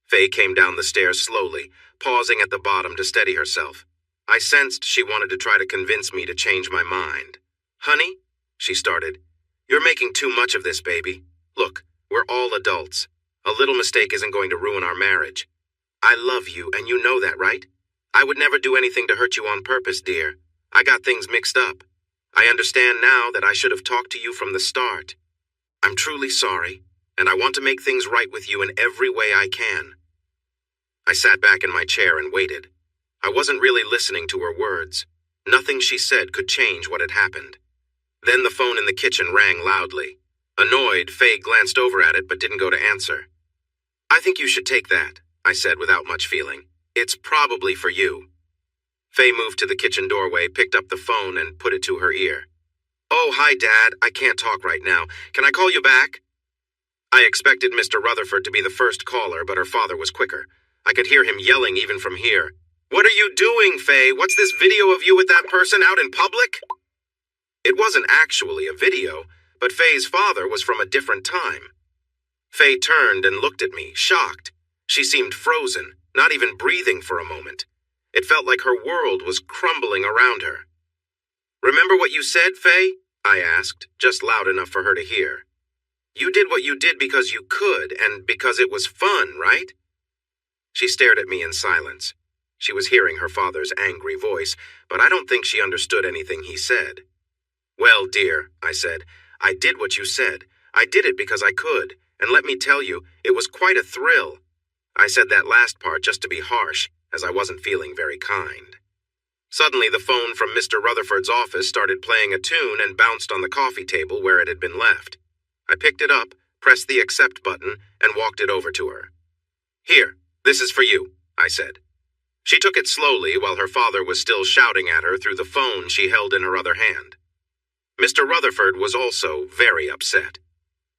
Faye came down the stairs slowly, pausing at the bottom to steady herself. I sensed she wanted to try to convince me to change my mind. "Honey," she started, "you're making too much of this, baby. Look, we're all adults. A little mistake isn't going to ruin our marriage. I love you, and you know that, right? I would never do anything to hurt you on purpose, dear. I got things mixed up. I understand now that I should have talked to you from the start. I'm truly sorry, and I want to make things right with you in every way I can." I sat back in my chair and waited. I wasn't really listening to her words. Nothing she said could change what had happened. Then the phone in the kitchen rang loudly. Annoyed, Faye glanced over at it but didn't go to answer. "I think you should take that," I said without much feeling. "It's probably for you." Faye moved to the kitchen doorway, picked up the phone, and put it to her ear. "Oh, hi, Dad. I can't talk right now. Can I call you back?" I expected Mr. Rutherford to be the first caller, but her father was quicker. I could hear him yelling even from here. "What are you doing, Faye? What's this video of you with that person out in public?" It wasn't actually a video, but Faye's father was from a different time. Faye turned and looked at me, shocked. She seemed frozen, not even breathing for a moment. It felt like her world was crumbling around her. "Remember what you said, Faye?" I asked, just loud enough for her to hear. "You did what you did because you could and because it was fun, right?" She stared at me in silence. She was hearing her father's angry voice, but I don't think she understood anything he said. "Well, dear," I said, "I did what you said. I did it because I could, and let me tell you, it was quite a thrill." I said that last part just to be harsh, as I wasn't feeling very kind. Suddenly, the phone from Mr. Rutherford's office started playing a tune and bounced on the coffee table where it had been left. I picked it up, pressed the accept button, and walked it over to her. "Here, this is for you," I said. She took it slowly while her father was still shouting at her through the phone she held in her other hand. Mr. Rutherford was also very upset.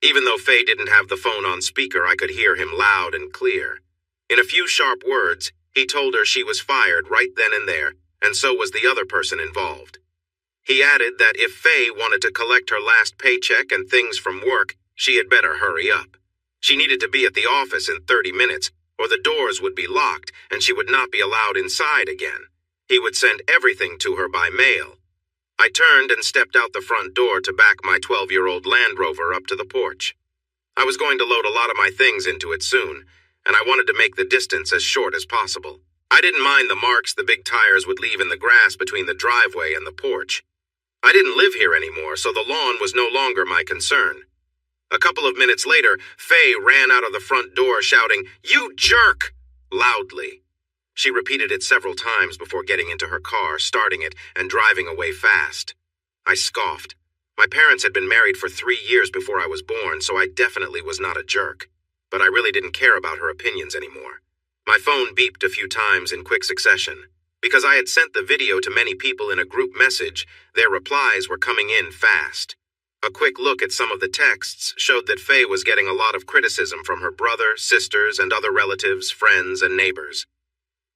Even though Faye didn't have the phone on speaker, I could hear him loud and clear. In a few sharp words, he told her she was fired right then and there, and so was the other person involved. He added that if Faye wanted to collect her last paycheck and things from work, she had better hurry up. She needed to be at the office in 30 minutes, or the doors would be locked and she would not be allowed inside again. He would send everything to her by mail. I turned and stepped out the front door to back my 12-year-old Land Rover up to the porch. I was going to load a lot of my things into it soon, and I wanted to make the distance as short as possible. I didn't mind the marks the big tires would leave in the grass between the driveway and the porch. I didn't live here anymore, so the lawn was no longer my concern. A couple of minutes later, Faye ran out of the front door shouting, "You jerk!" loudly. She repeated it several times before getting into her car, starting it, and driving away fast. I scoffed. My parents had been married for 3 years before I was born, so I definitely was not a jerk. But I really didn't care about her opinions anymore. My phone beeped a few times in quick succession. Because I had sent the video to many people in a group message, their replies were coming in fast. A quick look at some of the texts showed that Faye was getting a lot of criticism from her brother, sisters, and other relatives, friends, and neighbors.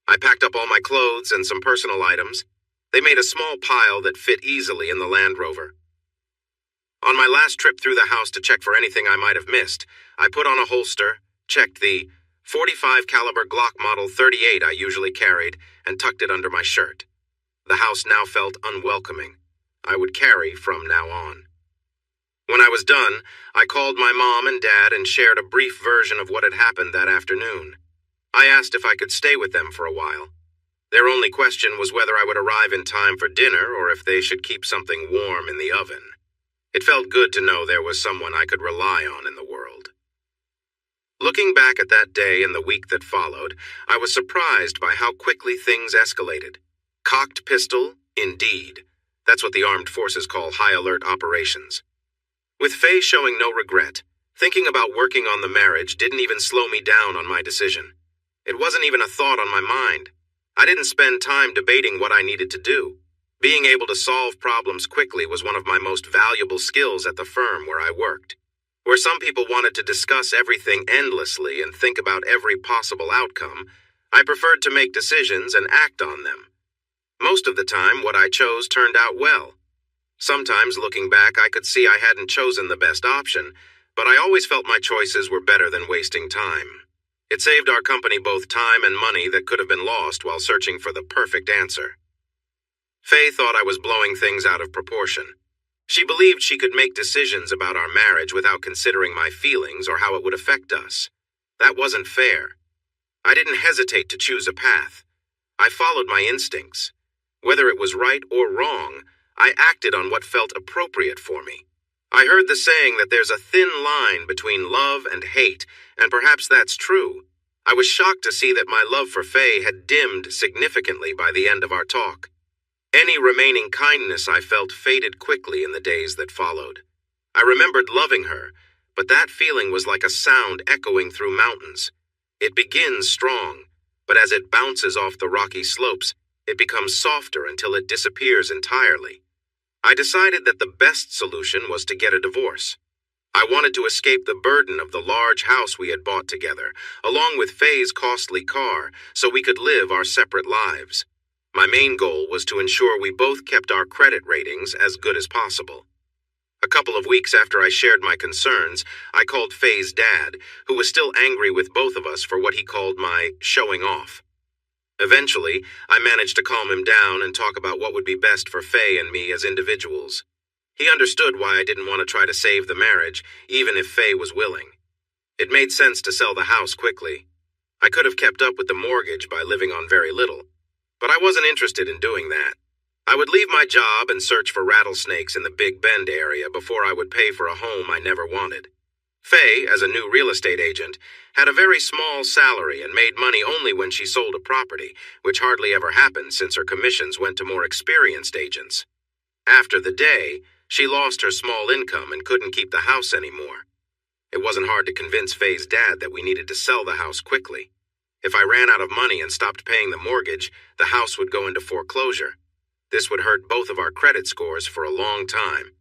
I packed up all my clothes and some personal items. They made a small pile that fit easily in the Land Rover. On my last trip through the house to check for anything I might have missed, I put on a holster, checked the .45 caliber Glock Model 38 I usually carried, and tucked it under my shirt. The house now felt unwelcoming. I would carry from now on. When I was done, I called my mom and dad and shared a brief version of what had happened that afternoon. I asked if I could stay with them for a while. Their only question was whether I would arrive in time for dinner or if they should keep something warm in the oven. It felt good to know there was someone I could rely on in the world. Looking back at that day and the week that followed, I was surprised by how quickly things escalated. Cocked pistol, indeed. That's what the armed forces call high-alert operations. With Faye showing no regret, thinking about working on the marriage didn't even slow me down on my decision. It wasn't even a thought on my mind. I didn't spend time debating what I needed to do. Being able to solve problems quickly was one of my most valuable skills at the firm where I worked. Where some people wanted to discuss everything endlessly and think about every possible outcome, I preferred to make decisions and act on them. Most of the time, what I chose turned out well. Sometimes, looking back, I could see I hadn't chosen the best option, but I always felt my choices were better than wasting time. It saved our company both time and money that could have been lost while searching for the perfect answer. Faye thought I was blowing things out of proportion. She believed she could make decisions about our marriage without considering my feelings or how it would affect us. That wasn't fair. I didn't hesitate to choose a path. I followed my instincts. Whether it was right or wrong, I acted on what felt appropriate for me. I heard the saying that there's a thin line between love and hate, and perhaps that's true. I was shocked to see that my love for Faye had dimmed significantly by the end of our talk. Any remaining kindness I felt faded quickly in the days that followed. I remembered loving her, but that feeling was like a sound echoing through mountains. It begins strong, but as it bounces off the rocky slopes, it becomes softer until it disappears entirely. I decided that the best solution was to get a divorce. I wanted to escape the burden of the large house we had bought together, along with Faye's costly car, so we could live our separate lives. My main goal was to ensure we both kept our credit ratings as good as possible. A couple of weeks after I shared my concerns, I called Faye's dad, who was still angry with both of us for what he called my showing off. Eventually, I managed to calm him down and talk about what would be best for Faye and me as individuals. He understood why I didn't want to try to save the marriage, even if Faye was willing. It made sense to sell the house quickly. I could have kept up with the mortgage by living on very little, but I wasn't interested in doing that. I would leave my job and search for rattlesnakes in the Big Bend area before I would pay for a home I never wanted. Faye, as a new real estate agent, had a very small salary and made money only when she sold a property, which hardly ever happened since her commissions went to more experienced agents. After the day, she lost her small income and couldn't keep the house anymore. It wasn't hard to convince Faye's dad that we needed to sell the house quickly. If I ran out of money and stopped paying the mortgage, the house would go into foreclosure. This would hurt both of our credit scores for a long time.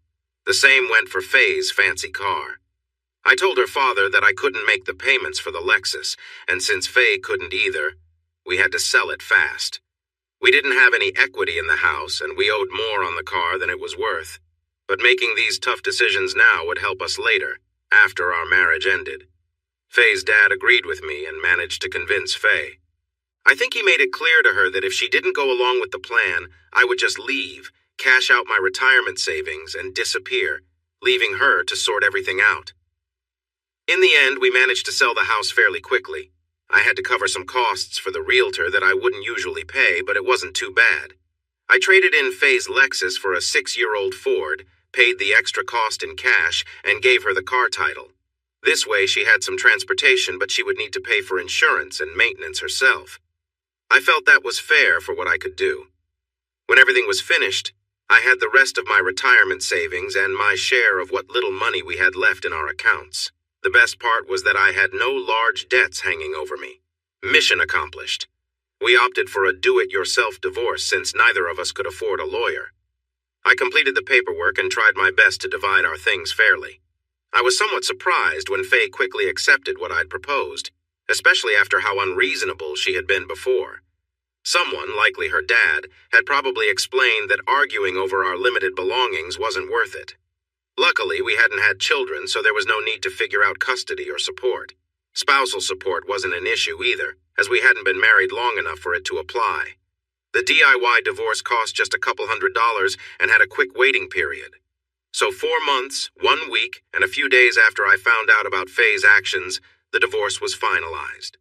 The same went for Faye's fancy car. I told her father that I couldn't make the payments for the Lexus, and since Faye couldn't either, we had to sell it fast. We didn't have any equity in the house, and we owed more on the car than it was worth. But making these tough decisions now would help us later, after our marriage ended. Faye's dad agreed with me and managed to convince Faye. I think he made it clear to her that if she didn't go along with the plan, I would just leave, cash out my retirement savings, and disappear, leaving her to sort everything out. In the end, we managed to sell the house fairly quickly. I had to cover some costs for the realtor that I wouldn't usually pay, but it wasn't too bad. I traded in Faye's Lexus for a 6-year-old Ford, paid the extra cost in cash, and gave her the car title. This way she had some transportation, but she would need to pay for insurance and maintenance herself. I felt that was fair for what I could do. When everything was finished, I had the rest of my retirement savings and my share of what little money we had left in our accounts. The best part was that I had no large debts hanging over me. Mission accomplished. We opted for a do-it-yourself divorce since neither of us could afford a lawyer. I completed the paperwork and tried my best to divide our things fairly. I was somewhat surprised when Faye quickly accepted what I'd proposed, especially after how unreasonable she had been before. Someone, likely her dad, had probably explained that arguing over our limited belongings wasn't worth it. Luckily, we hadn't had children, so there was no need to figure out custody or support. Spousal support wasn't an issue either, as we hadn't been married long enough for it to apply. The DIY divorce cost just a couple $100 and had a quick waiting period. So 4 months, 1 week, and a few days after I found out about Faye's actions, the divorce was finalized.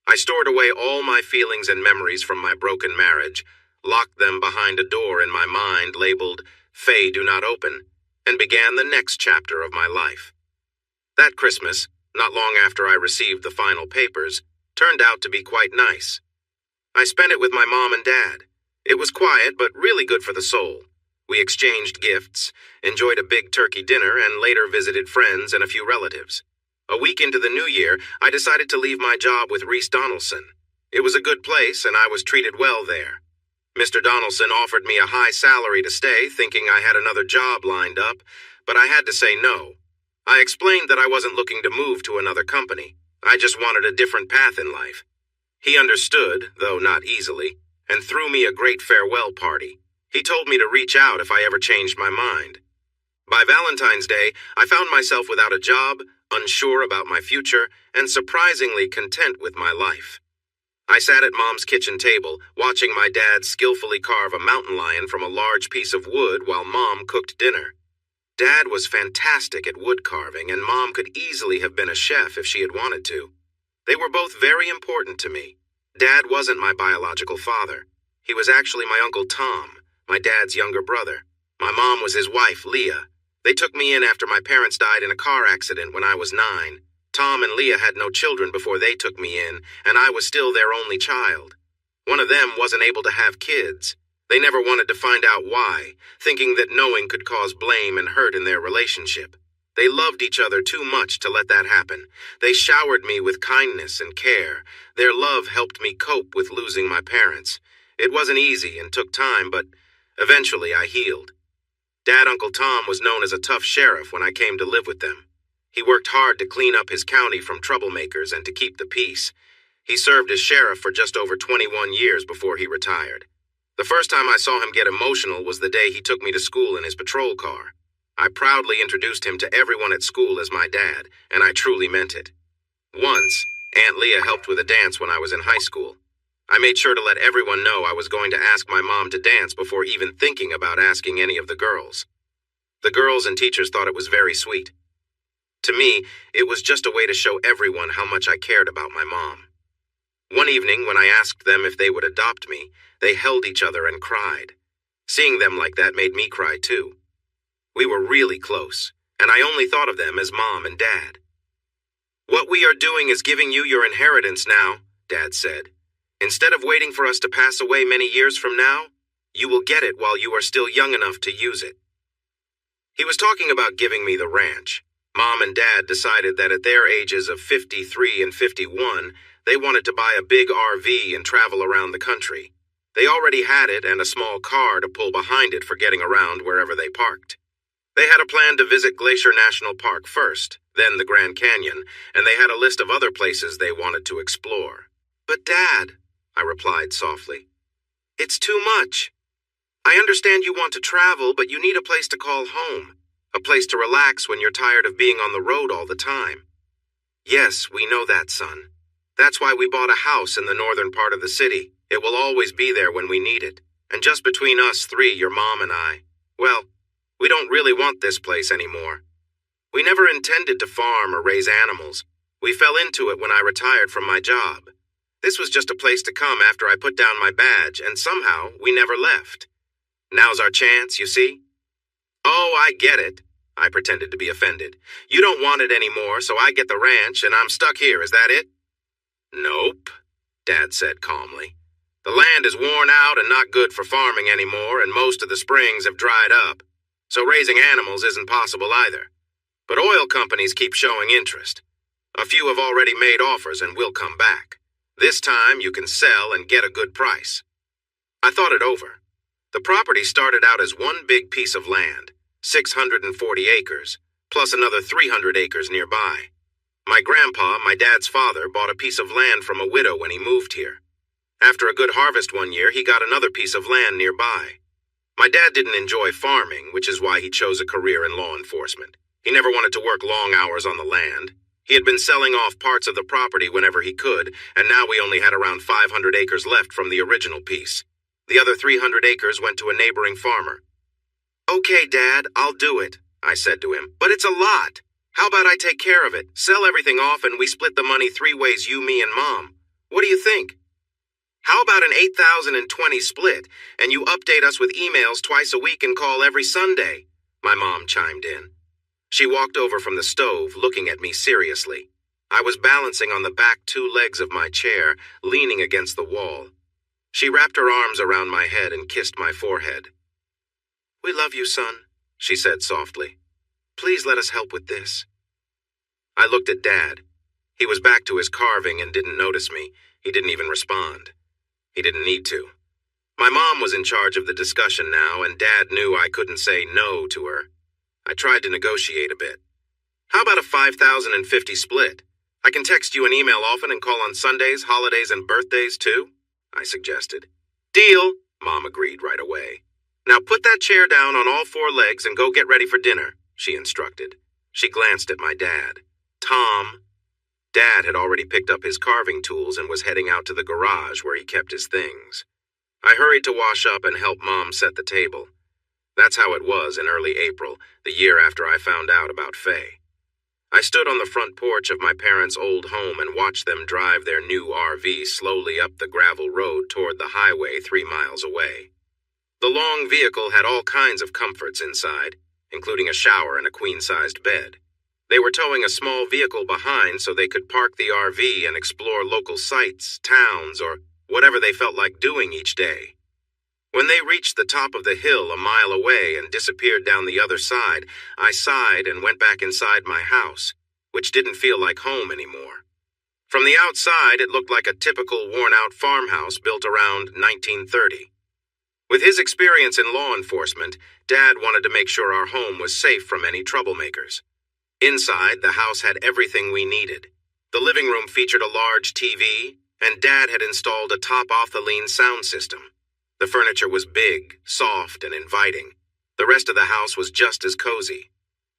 I stored away all my feelings and memories from my broken marriage, locked them behind a door in my mind labeled, "Faye Do Not Open," and began the next chapter of my life. That Christmas, not long after I received the final papers, turned out to be quite nice. I spent it with my mom and dad. It was quiet, but really good for the soul. We exchanged gifts, enjoyed a big turkey dinner, and later visited friends and a few relatives. A week into the new year, I decided to leave my job with Reese Donaldson. It was a good place, and I was treated well there. Mr. Donaldson offered me a high salary to stay, thinking I had another job lined up, but I had to say no. I explained that I wasn't looking to move to another company. I just wanted a different path in life. He understood, though not easily, and threw me a great farewell party. He told me to reach out if I ever changed my mind. By Valentine's Day, I found myself without a job, unsure about my future, and surprisingly content with my life. I sat at Mom's kitchen table, watching my dad skillfully carve a mountain lion from a large piece of wood while Mom cooked dinner. Dad was fantastic at wood carving, and Mom could easily have been a chef if she had wanted to. They were both very important to me. Dad wasn't my biological father. He was actually my Uncle Tom, my dad's younger brother. My mom was his wife, Leah. They took me in after my parents died in a car accident when I was 9. Tom and Leah had no children before they took me in, and I was still their only child. One of them wasn't able to have kids. They never wanted to find out why, thinking that knowing could cause blame and hurt in their relationship. They loved each other too much to let that happen. They showered me with kindness and care. Their love helped me cope with losing my parents. It wasn't easy and took time, but eventually I healed. Dad Uncle Tom was known as a tough sheriff when I came to live with them. He worked hard to clean up his county from troublemakers and to keep the peace. He served as sheriff for just over 21 years before he retired. The first time I saw him get emotional was the day he took me to school in his patrol car. I proudly introduced him to everyone at school as my dad, and I truly meant it. Once, Aunt Leah helped with a dance when I was in high school. I made sure to let everyone know I was going to ask my mom to dance before even thinking about asking any of the girls. The girls and teachers thought it was very sweet. To me, it was just a way to show everyone how much I cared about my mom. One evening, when I asked them if they would adopt me, they held each other and cried. Seeing them like that made me cry too. We were really close, and I only thought of them as Mom and Dad. "What we are doing is giving you your inheritance now," Dad said. "Instead of waiting for us to pass away many years from now, you will get it while you are still young enough to use it." He was talking about giving me the ranch. Mom and Dad decided that at their ages of 53 and 51, they wanted to buy a big RV and travel around the country. They already had it and a small car to pull behind it for getting around wherever they parked. They had a plan to visit Glacier National Park first, then the Grand Canyon, and they had a list of other places they wanted to explore. "But Dad," I replied softly, "it's too much. I understand you want to travel, but you need a place to call home, a place to relax when you're tired of being on the road all the time." "Yes, we know that, son. That's why we bought a house in the northern part of the city. It will always be there when we need it. And just between us three, your mom and I, well, we don't really want this place anymore. We never intended to farm or raise animals. We fell into it when I retired from my job. This was just a place to come after I put down my badge, and somehow we never left. Now's our chance, you see?" "Oh, I get it." I pretended to be offended. "You don't want it anymore, so I get the ranch, and I'm stuck here, is that it?" "Nope," Dad said calmly. "The land is worn out and not good for farming anymore, and most of the springs have dried up. So raising animals isn't possible either. But oil companies keep showing interest. A few have already made offers and will come back. This time you can sell and get a good price." I thought it over. The property started out as one big piece of land, 640 acres, plus another 300 acres nearby. My grandpa, my dad's father, bought a piece of land from a widow when he moved here. After a good harvest one year, he got another piece of land nearby. My dad didn't enjoy farming, which is why he chose a career in law enforcement. He never wanted to work long hours on the land. He had been selling off parts of the property whenever he could, and now we only had around 500 acres left from the original piece. The other 300 acres went to a neighboring farmer. "Okay, Dad, I'll do it," I said to him, "but it's a lot. How about I take care of it, sell everything off, and we split the money 3 ways, you, me, and Mom? What do you think?" "How about an 8,020 split, and you update us with emails twice a week and call every Sunday?" my mom chimed in. She walked over from the stove, looking at me seriously. I was balancing on the back 2 legs of my chair, leaning against the wall. She wrapped her arms around my head and kissed my forehead. "We love you, son," she said softly. "Please let us help with this." I looked at Dad. He was back to his carving and didn't notice me. He didn't even respond. He didn't need to. My mom was in charge of the discussion now, and Dad knew I couldn't say no to her. I tried to negotiate a bit. "How about a 5,050 split? I can text you and email often and call on Sundays, holidays, and birthdays too," I suggested. "Deal," Mom agreed right away. "Now put that chair down on all 4 legs and go get ready for dinner," she instructed. She glanced at my dad. "Tom." Dad had already picked up his carving tools and was heading out to the garage where he kept his things. I hurried to wash up and help Mom set the table. That's how it was in early April, the year after I found out about Faye. I stood on the front porch of my parents' old home and watched them drive their new RV slowly up the gravel road toward the highway 3 miles away. The long vehicle had all kinds of comforts inside, including a shower and a queen-sized bed. They were towing a small vehicle behind so they could park the RV and explore local sites, towns, or whatever they felt like doing each day. When they reached the top of the hill a mile away and disappeared down the other side, I sighed and went back inside my house, which didn't feel like home anymore. From the outside, it looked like a typical worn-out farmhouse built around 1930. With his experience in law enforcement, Dad wanted to make sure our home was safe from any troublemakers. Inside, the house had everything we needed. The living room featured a large TV, and Dad had installed a top-off-the-line sound system. The furniture was big, soft, and inviting. The rest of the house was just as cozy.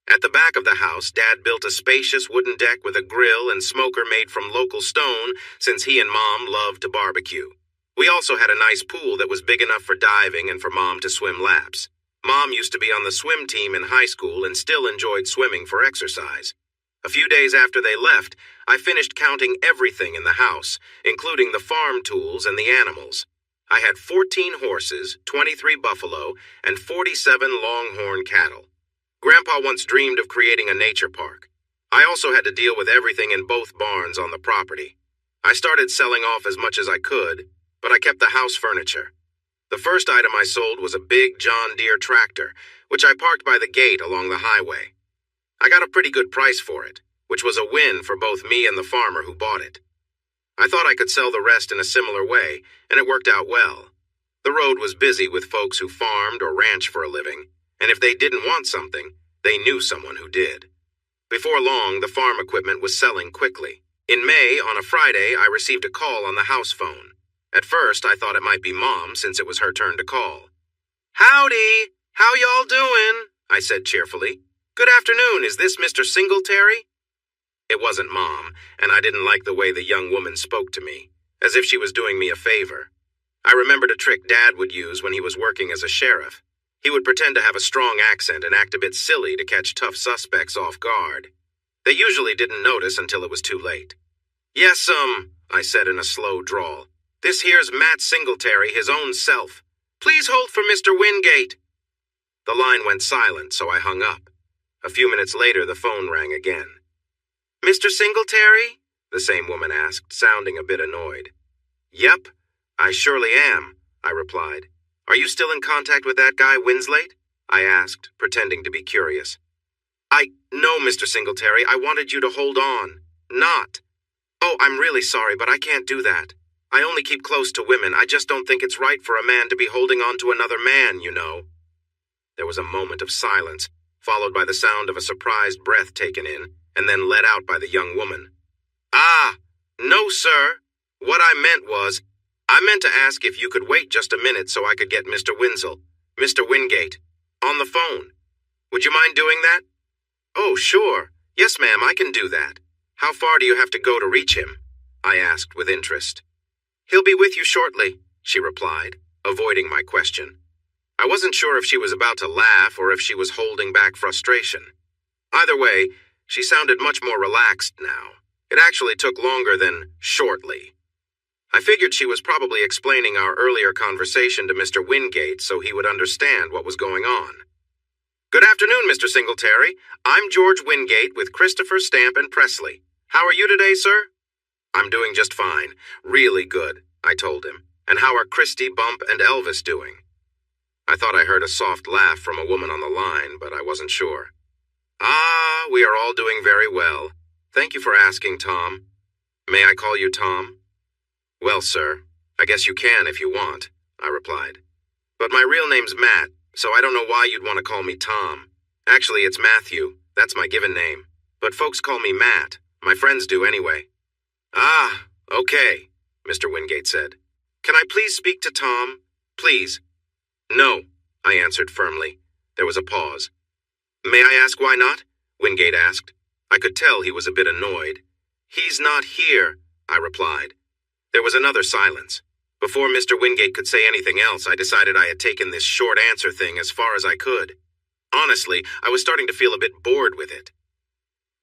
At the back of the house, Dad built a spacious wooden deck with a grill and smoker made from local stone since he and Mom loved to barbecue. We also had a nice pool that was big enough for diving and for Mom to swim laps. Mom used to be on the swim team in high school and still enjoyed swimming for exercise. A few days after they left, I finished counting everything in the house, including the farm tools and the animals. I had 14 horses, 23 buffalo, and 47 longhorn cattle. Grandpa once dreamed of creating a nature park. I also had to deal with everything in both barns on the property. I started selling off as much as I could, but I kept the house furniture. The first item I sold was a big John Deere tractor, which I parked by the gate along the highway. I got a pretty good price for it, which was a win for both me and the farmer who bought it. I thought I could sell the rest in a similar way, and it worked out well. The road was busy with folks who farmed or ranched for a living, and if they didn't want something, they knew someone who did. Before long, the farm equipment was selling quickly. In May, on a Friday, I received a call on the house phone. At first, I thought it might be Mom since it was her turn to call. "Howdy! How y'all doing?" I said cheerfully. "Good afternoon, is this Mr. Singletary?" It wasn't Mom, and I didn't like the way the young woman spoke to me, as if she was doing me a favor. I remembered a trick Dad would use when he was working as a sheriff. He would pretend to have a strong accent and act a bit silly to catch tough suspects off guard. They usually didn't notice until it was too late. "Yes, I said in a slow drawl. "This here's Matt Singletary, his own self. Please hold for Mr. Wingate." The line went silent, so I hung up. A few minutes later, the phone rang again. "Mr. Singletary?" the same woman asked, sounding a bit annoyed. "Yep, I surely am," I replied. "Are you still in contact with that guy, Winslate?" I asked, pretending to be curious. No, Mr. Singletary, I wanted you to hold on. Not. Oh, I'm really sorry, but I can't do that. I only keep close to women. I just don't think it's right for a man to be holding on to another man, you know." There was a moment of silence, followed by the sound of a surprised breath taken in, and then let out by the young woman. "Ah, no, sir. What I meant to ask if you could wait just a minute so I could get Mr. Wingate, on the phone. Would you mind doing that?" "Oh, sure. Yes, ma'am, I can do that. How far do you have to go to reach him?" I asked with interest. "He'll be with you shortly," she replied, avoiding my question. I wasn't sure if she was about to laugh or if she was holding back frustration. Either way, she sounded much more relaxed now. It actually took longer than shortly. I figured she was probably explaining our earlier conversation to Mr. Wingate so he would understand what was going on. "Good afternoon, Mr. Singletary. I'm George Wingate with Christopher Stamp and Presley. How are you today, sir?" "I'm doing just fine. Really good," I told him. "And how are Christy, Bump, and Elvis doing?" I thought I heard a soft laugh from a woman on the line, but I wasn't sure. "Ah, we are all doing very well. Thank you for asking, Tom. May I call you Tom?" "Well, sir, I guess you can if you want," I replied. "But my real name's Matt, so I don't know why you'd want to call me Tom. Actually, it's Matthew. That's my given name. But folks call me Matt. My friends do anyway." "Ah, okay," Mr. Wingate said. "Can I please speak to Tom? Please." "No," I answered firmly. There was a pause. "May I ask why not?" Wingate asked. I could tell he was a bit annoyed. "He's not here," I replied. There was another silence. Before Mr. Wingate could say anything else, I decided I had taken this short answer thing as far as I could. Honestly, I was starting to feel a bit bored with it.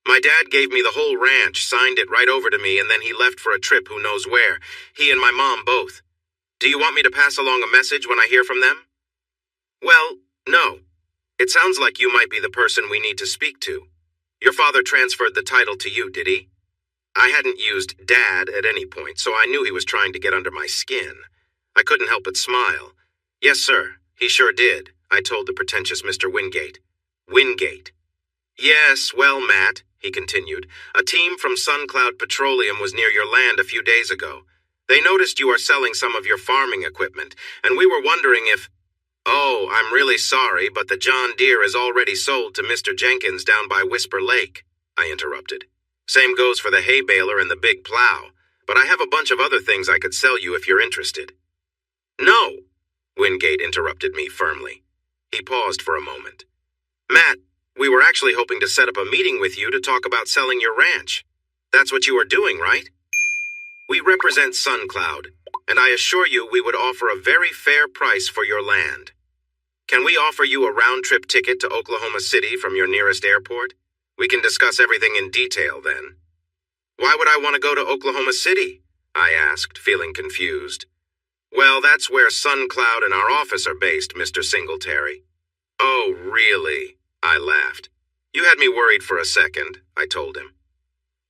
"My dad gave me the whole ranch, signed it right over to me, and then he left for a trip who knows where. He and my mom both. Do you want me to pass along a message when I hear from them?" "Well, no. It sounds like you might be the person we need to speak to. Your father transferred the title to you, did he?" I hadn't used Dad at any point, so I knew he was trying to get under my skin. I couldn't help but smile. "Yes, sir, he sure did," I told the pretentious Mr. Wingate. "Wingate." "Yes, well, Matt," he continued, "a team from SunCloud Petroleum was near your land a few days ago. They noticed you are selling some of your farming equipment, and we were wondering if—" "Oh, I'm really sorry, but the John Deere is already sold to Mr. Jenkins down by Whisper Lake," I interrupted. "Same goes for the hay baler and the big plow, but I have a bunch of other things I could sell you if you're interested." "No," Wingate interrupted me firmly. He paused for a moment. "Matt, we were actually hoping to set up a meeting with you to talk about selling your ranch. That's what you are doing, right? We represent SunCloud, and I assure you we would offer a very fair price for your land. Can we offer you a round-trip ticket to Oklahoma City from your nearest airport? We can discuss everything in detail then. Why would I want to go to Oklahoma City? I asked, feeling confused. Well, that's where SunCloud and our office are based, Mr. Singletary. Oh, really? I laughed. You had me worried for a second, I told him.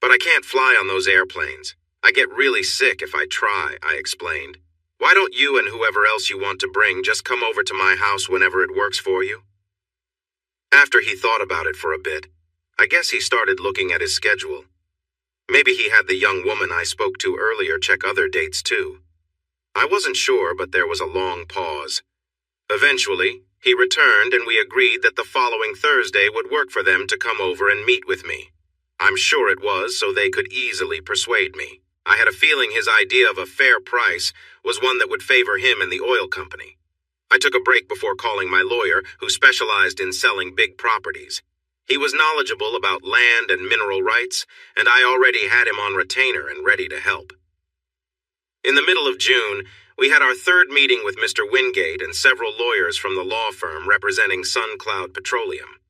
But I can't fly on those airplanes. I get really sick if I try, I explained. Why don't you and whoever else you want to bring just come over to my house whenever it works for you? After he thought about it for a bit, I guess he started looking at his schedule. Maybe he had the young woman I spoke to earlier check other dates too. I wasn't sure, but there was a long pause. Eventually, he returned and we agreed that the following Thursday would work for them to come over and meet with me. I'm sure it was so they could easily persuade me. I had a feeling his idea of a fair price was one that would favor him and the oil company. I took a break before calling my lawyer, who specialized in selling big properties. He was knowledgeable about land and mineral rights, and I already had him on retainer and ready to help. In the middle of June, we had our third meeting with Mr. Wingate and several lawyers from the law firm representing SunCloud Petroleum.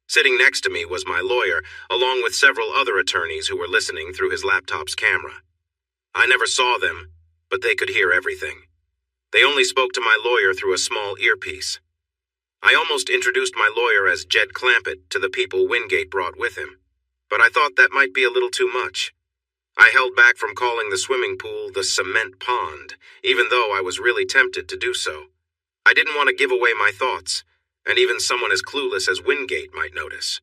Sitting next to me was my lawyer, along with several other attorneys who were listening through his laptop's camera. I never saw them, but they could hear everything. They only spoke to my lawyer through a small earpiece. I almost introduced my lawyer as Jed Clampett to the people Wingate brought with him, but I thought that might be a little too much. I held back from calling the swimming pool the cement pond, even though I was really tempted to do so. I didn't want to give away my thoughts, and even someone as clueless as Wingate might notice.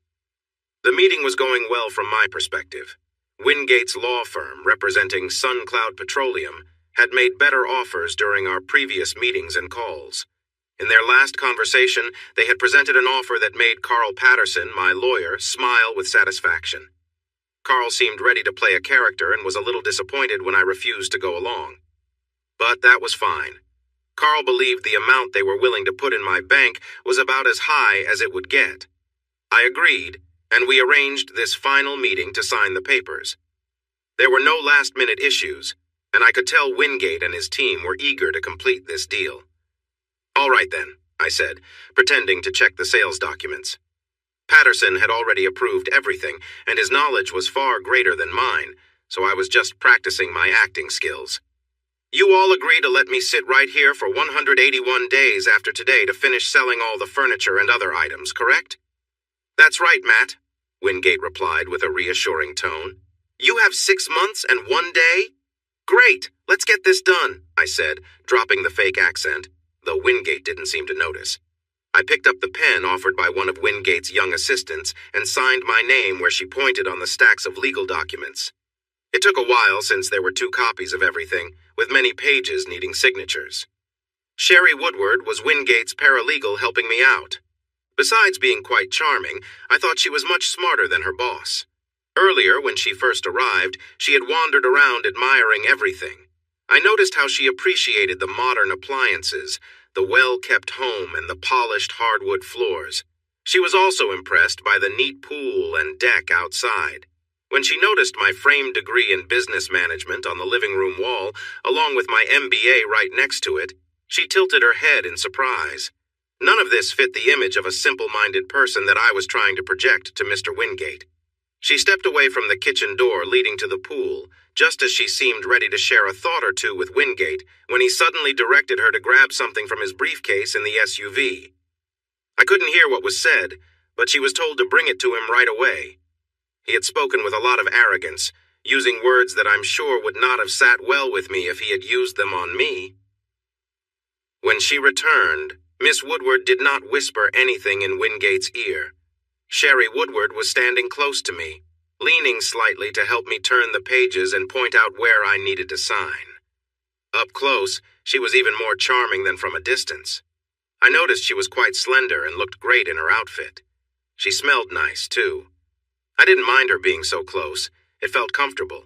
The meeting was going well from my perspective. Wingate's law firm, representing SunCloud Petroleum, had made better offers during our previous meetings and calls. In their last conversation, they had presented an offer that made Carl Patterson, my lawyer, smile with satisfaction. Carl seemed ready to play a character and was a little disappointed when I refused to go along. But that was fine. Carl believed the amount they were willing to put in my bank was about as high as it would get. I agreed, and we arranged this final meeting to sign the papers. There were no last-minute issues, and I could tell Wingate and his team were eager to complete this deal. All right then, I said, pretending to check the sales documents. Patterson had already approved everything, and his knowledge was far greater than mine, so I was just practicing my acting skills. You all agree to let me sit right here for 181 days after today to finish selling all the furniture and other items, correct? That's right, Matt, Wingate replied with a reassuring tone. You have 6 months and 1 day? Great, let's get this done, I said, dropping the fake accent, though Wingate didn't seem to notice. I picked up the pen offered by one of Wingate's young assistants and signed my name where she pointed on the stacks of legal documents. It took a while since there were 2 copies of everything, with many pages needing signatures. Sherry Woodward was Wingate's paralegal helping me out. Besides being quite charming, I thought she was much smarter than her boss. Earlier, when she first arrived, she had wandered around admiring everything. I noticed how she appreciated the modern appliances, the well-kept home, and the polished hardwood floors. She was also impressed by the neat pool and deck outside. When she noticed my framed degree in business management on the living room wall, along with my MBA right next to it, she tilted her head in surprise. None of this fit the image of a simple-minded person that I was trying to project to Mr. Wingate. She stepped away from the kitchen door leading to the pool, just as she seemed ready to share a thought or two with Wingate, when he suddenly directed her to grab something from his briefcase in the SUV. I couldn't hear what was said, but she was told to bring it to him right away. He had spoken with a lot of arrogance, using words that I'm sure would not have sat well with me if he had used them on me. When she returned, Miss Woodward did not whisper anything in Wingate's ear. Sherry Woodward was standing close to me, leaning slightly to help me turn the pages and point out where I needed to sign. Up close, she was even more charming than from a distance. I noticed she was quite slender and looked great in her outfit. She smelled nice, too. I didn't mind her being so close. It felt comfortable.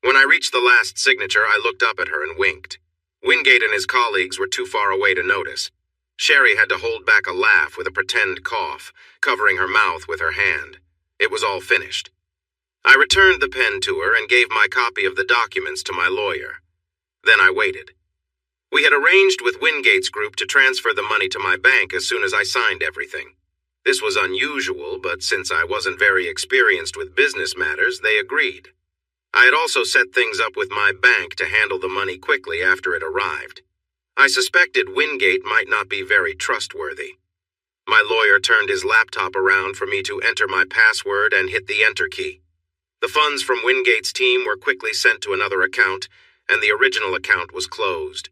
When I reached the last signature, I looked up at her and winked. Wingate and his colleagues were too far away to notice. Sherry had to hold back a laugh with a pretend cough, covering her mouth with her hand. It was all finished. I returned the pen to her and gave my copy of the documents to my lawyer. Then I waited. We had arranged with Wingate's group to transfer the money to my bank as soon as I signed everything. This was unusual, but since I wasn't very experienced with business matters, they agreed. I had also set things up with my bank to handle the money quickly after it arrived. I suspected Wingate might not be very trustworthy. My lawyer turned his laptop around for me to enter my password and hit the enter key. The funds from Wingate's team were quickly sent to another account, and the original account was closed.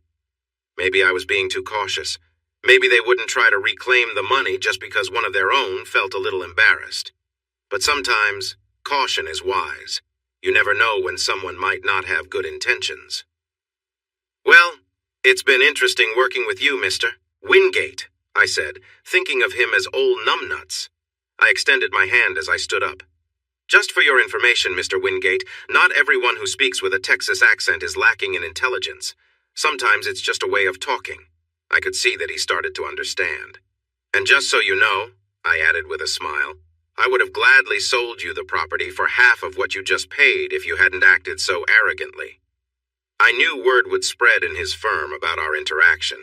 Maybe I was being too cautious. Maybe they wouldn't try to reclaim the money just because one of their own felt a little embarrassed. But sometimes, caution is wise. You never know when someone might not have good intentions. Well, it's been interesting working with you, Mr. Wingate, I said, thinking of him as old numbnuts. I extended my hand as I stood up. Just for your information, Mr. Wingate, not everyone who speaks with a Texas accent is lacking in intelligence. Sometimes it's just a way of talking. I could see that he started to understand. And just so you know, I added with a smile, I would have gladly sold you the property for half of what you just paid if you hadn't acted so arrogantly. I knew word would spread in his firm about our interaction.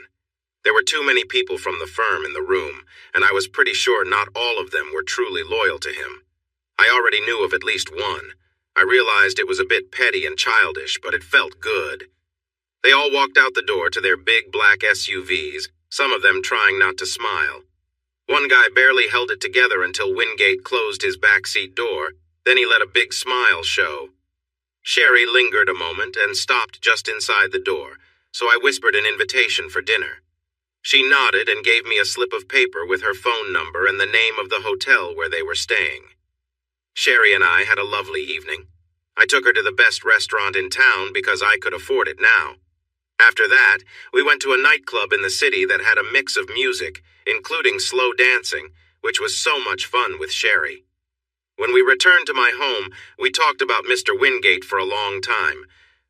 There were too many people from the firm in the room, and I was pretty sure not all of them were truly loyal to him. I already knew of at least one. I realized it was a bit petty and childish, but it felt good. They all walked out the door to their big black SUVs, some of them trying not to smile. One guy barely held it together until Wingate closed his backseat door, then he let a big smile show. Sherry lingered a moment and stopped just inside the door, so I whispered an invitation for dinner. She nodded and gave me a slip of paper with her phone number and the name of the hotel where they were staying. Sherry and I had a lovely evening. I took her to the best restaurant in town because I could afford it now. After that, we went to a nightclub in the city that had a mix of music, including slow dancing, which was so much fun with Sherry. When we returned to my home, we talked about Mr. Wingate for a long time.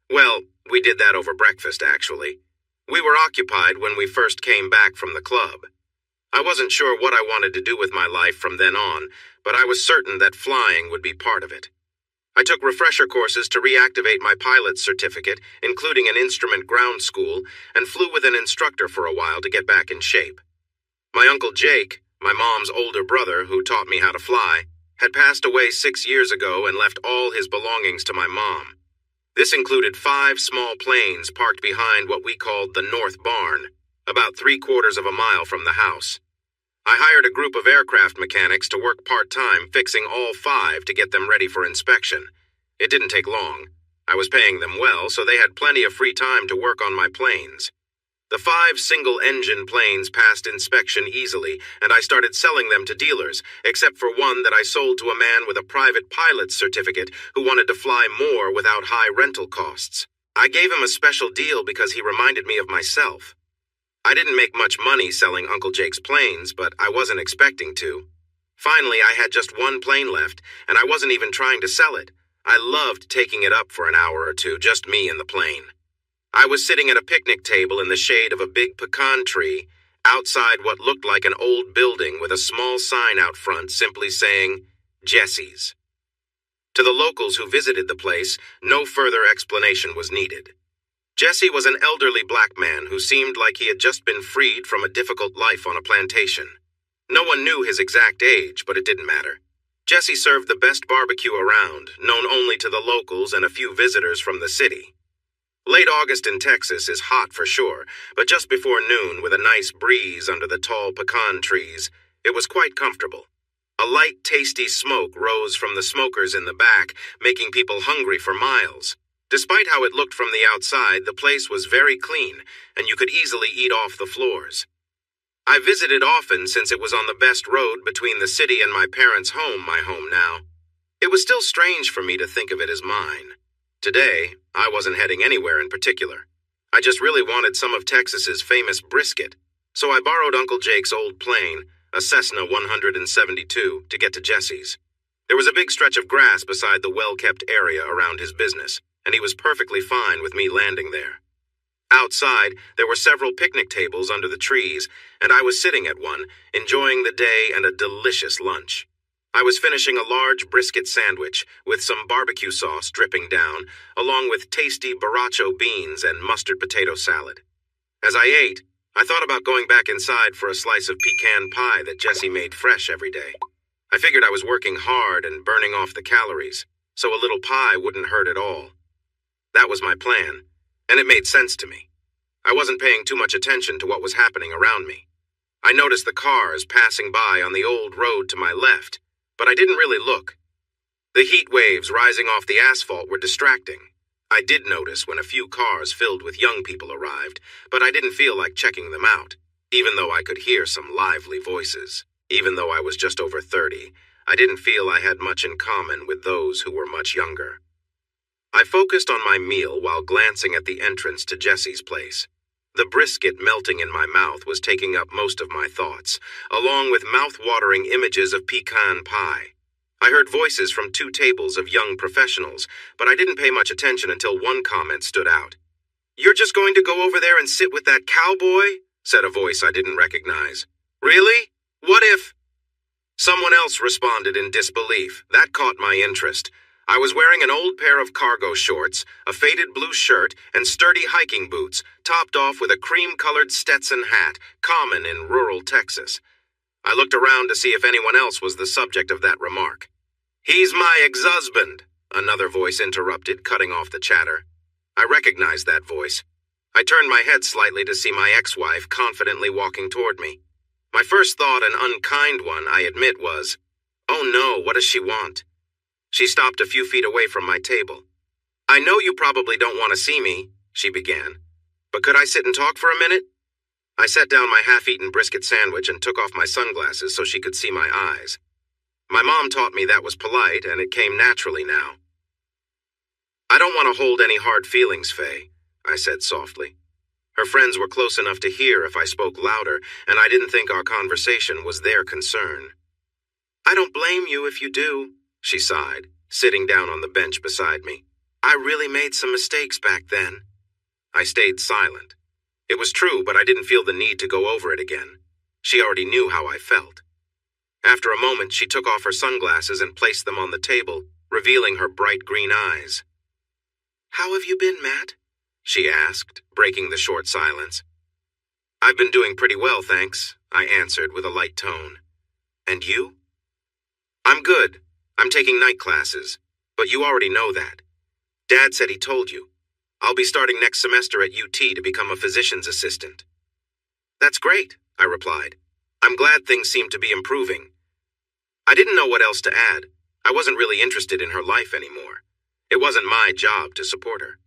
Well, we did that over breakfast, actually. We were occupied when we first came back from the club. I wasn't sure what I wanted to do with my life from then on, but I was certain that flying would be part of it. I took refresher courses to reactivate my pilot's certificate, including an instrument ground school, and flew with an instructor for a while to get back in shape. My Uncle Jake, my mom's older brother who taught me how to fly, had passed away 6 years ago and left all his belongings to my mom. This included 5 small planes parked behind what we called the North Barn, about 3/4 of a mile from the house. I hired a group of aircraft mechanics to work part-time fixing all 5 to get them ready for inspection. It didn't take long. I was paying them well, so they had plenty of free time to work on my planes. The 5 single-engine planes passed inspection easily, and I started selling them to dealers, except for one that I sold to a man with a private pilot's certificate who wanted to fly more without high rental costs. I gave him a special deal because he reminded me of myself. I didn't make much money selling Uncle Jake's planes, but I wasn't expecting to. Finally, I had just 1 plane left, and I wasn't even trying to sell it. I loved taking it up for an hour or two, just me and the plane. I was sitting at a picnic table in the shade of a big pecan tree, outside what looked like an old building with a small sign out front simply saying, Jesse's. To the locals who visited the place, no further explanation was needed. Jesse was an elderly black man who seemed like he had just been freed from a difficult life on a plantation. No one knew his exact age, but it didn't matter. Jesse served the best barbecue around, known only to the locals and a few visitors from the city. Late August in Texas is hot for sure, but just before noon, with a nice breeze under the tall pecan trees, it was quite comfortable. A light, tasty smoke rose from the smokers in the back, making people hungry for miles. Despite how it looked from the outside, the place was very clean, and you could easily eat off the floors. I visited often since it was on the best road between the city and my parents' home, my home now. It was still strange for me to think of it as mine. Today, I wasn't heading anywhere in particular. I just really wanted some of Texas's famous brisket, so I borrowed Uncle Jake's old plane, a Cessna 172, to get to Jesse's. There was a big stretch of grass beside the well-kept area around his business, and he was perfectly fine with me landing there. Outside, there were several picnic tables under the trees, and I was sitting at one, enjoying the day and a delicious lunch. I was finishing a large brisket sandwich with some barbecue sauce dripping down, along with tasty borracho beans and mustard potato salad. As I ate, I thought about going back inside for a slice of pecan pie that Jessie made fresh every day. I figured I was working hard and burning off the calories, so a little pie wouldn't hurt at all. That was my plan, and it made sense to me. I wasn't paying too much attention to what was happening around me. I noticed the cars passing by on the old road to my left, but I didn't really look. The heat waves rising off the asphalt were distracting. I did notice when a few cars filled with young people arrived, but I didn't feel like checking them out, even though I could hear some lively voices. Even though I was just over 30, I didn't feel I had much in common with those who were much younger. I focused on my meal while glancing at the entrance to Jessie's place. The brisket melting in my mouth was taking up most of my thoughts, along with mouth-watering images of pecan pie. I heard voices from 2 tables of young professionals, but I didn't pay much attention until one comment stood out. "You're just going to go over there and sit with that cowboy?" said a voice I didn't recognize. "Really? What if—" Someone else responded in disbelief. That caught my interest. I was wearing an old pair of cargo shorts, a faded blue shirt, and sturdy hiking boots, topped off with a cream-colored Stetson hat, common in rural Texas. I looked around to see if anyone else was the subject of that remark. "He's my ex-husband," another voice interrupted, cutting off the chatter. I recognized that voice. I turned my head slightly to see my ex-wife confidently walking toward me. My first thought, an unkind one, I admit, was, "Oh no, what does she want?" She stopped a few feet away from my table. "I know you probably don't want to see me," she began, "but could I sit and talk for a minute?" I set down my half-eaten brisket sandwich and took off my sunglasses so she could see my eyes. My mom taught me that was polite, and it came naturally now. "I don't want to hold any hard feelings, Faye," I said softly. Her friends were close enough to hear if I spoke louder, and I didn't think our conversation was their concern. "I don't blame you if you do," she sighed, sitting down on the bench beside me. "I really made some mistakes back then." I stayed silent. It was true, but I didn't feel the need to go over it again. She already knew how I felt. After a moment, she took off her sunglasses and placed them on the table, revealing her bright green eyes. "How have you been, Matt?" she asked, breaking the short silence. "I've been doing pretty well, thanks," I answered with a light tone. "And you?" "I'm good. I'm taking night classes, but you already know that. Dad said he told you. I'll be starting next semester at UT to become a physician's assistant." "That's great," I replied. "I'm glad things seem to be improving." I didn't know what else to add. I wasn't really interested in her life anymore. It wasn't my job to support her.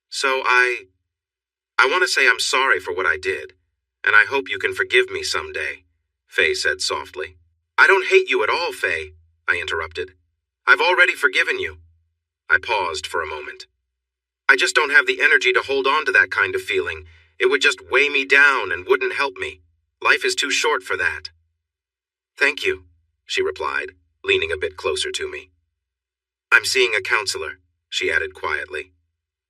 "So I want to say I'm sorry for what I did, and I hope you can forgive me someday," Faye said softly. "I don't hate you at all, Faye," I interrupted. "I've already forgiven you." I paused for a moment. "I just don't have the energy to hold on to that kind of feeling. It would just weigh me down and wouldn't help me. Life is too short for that." "Thank you," she replied, leaning a bit closer to me. "I'm seeing a counselor," she added quietly.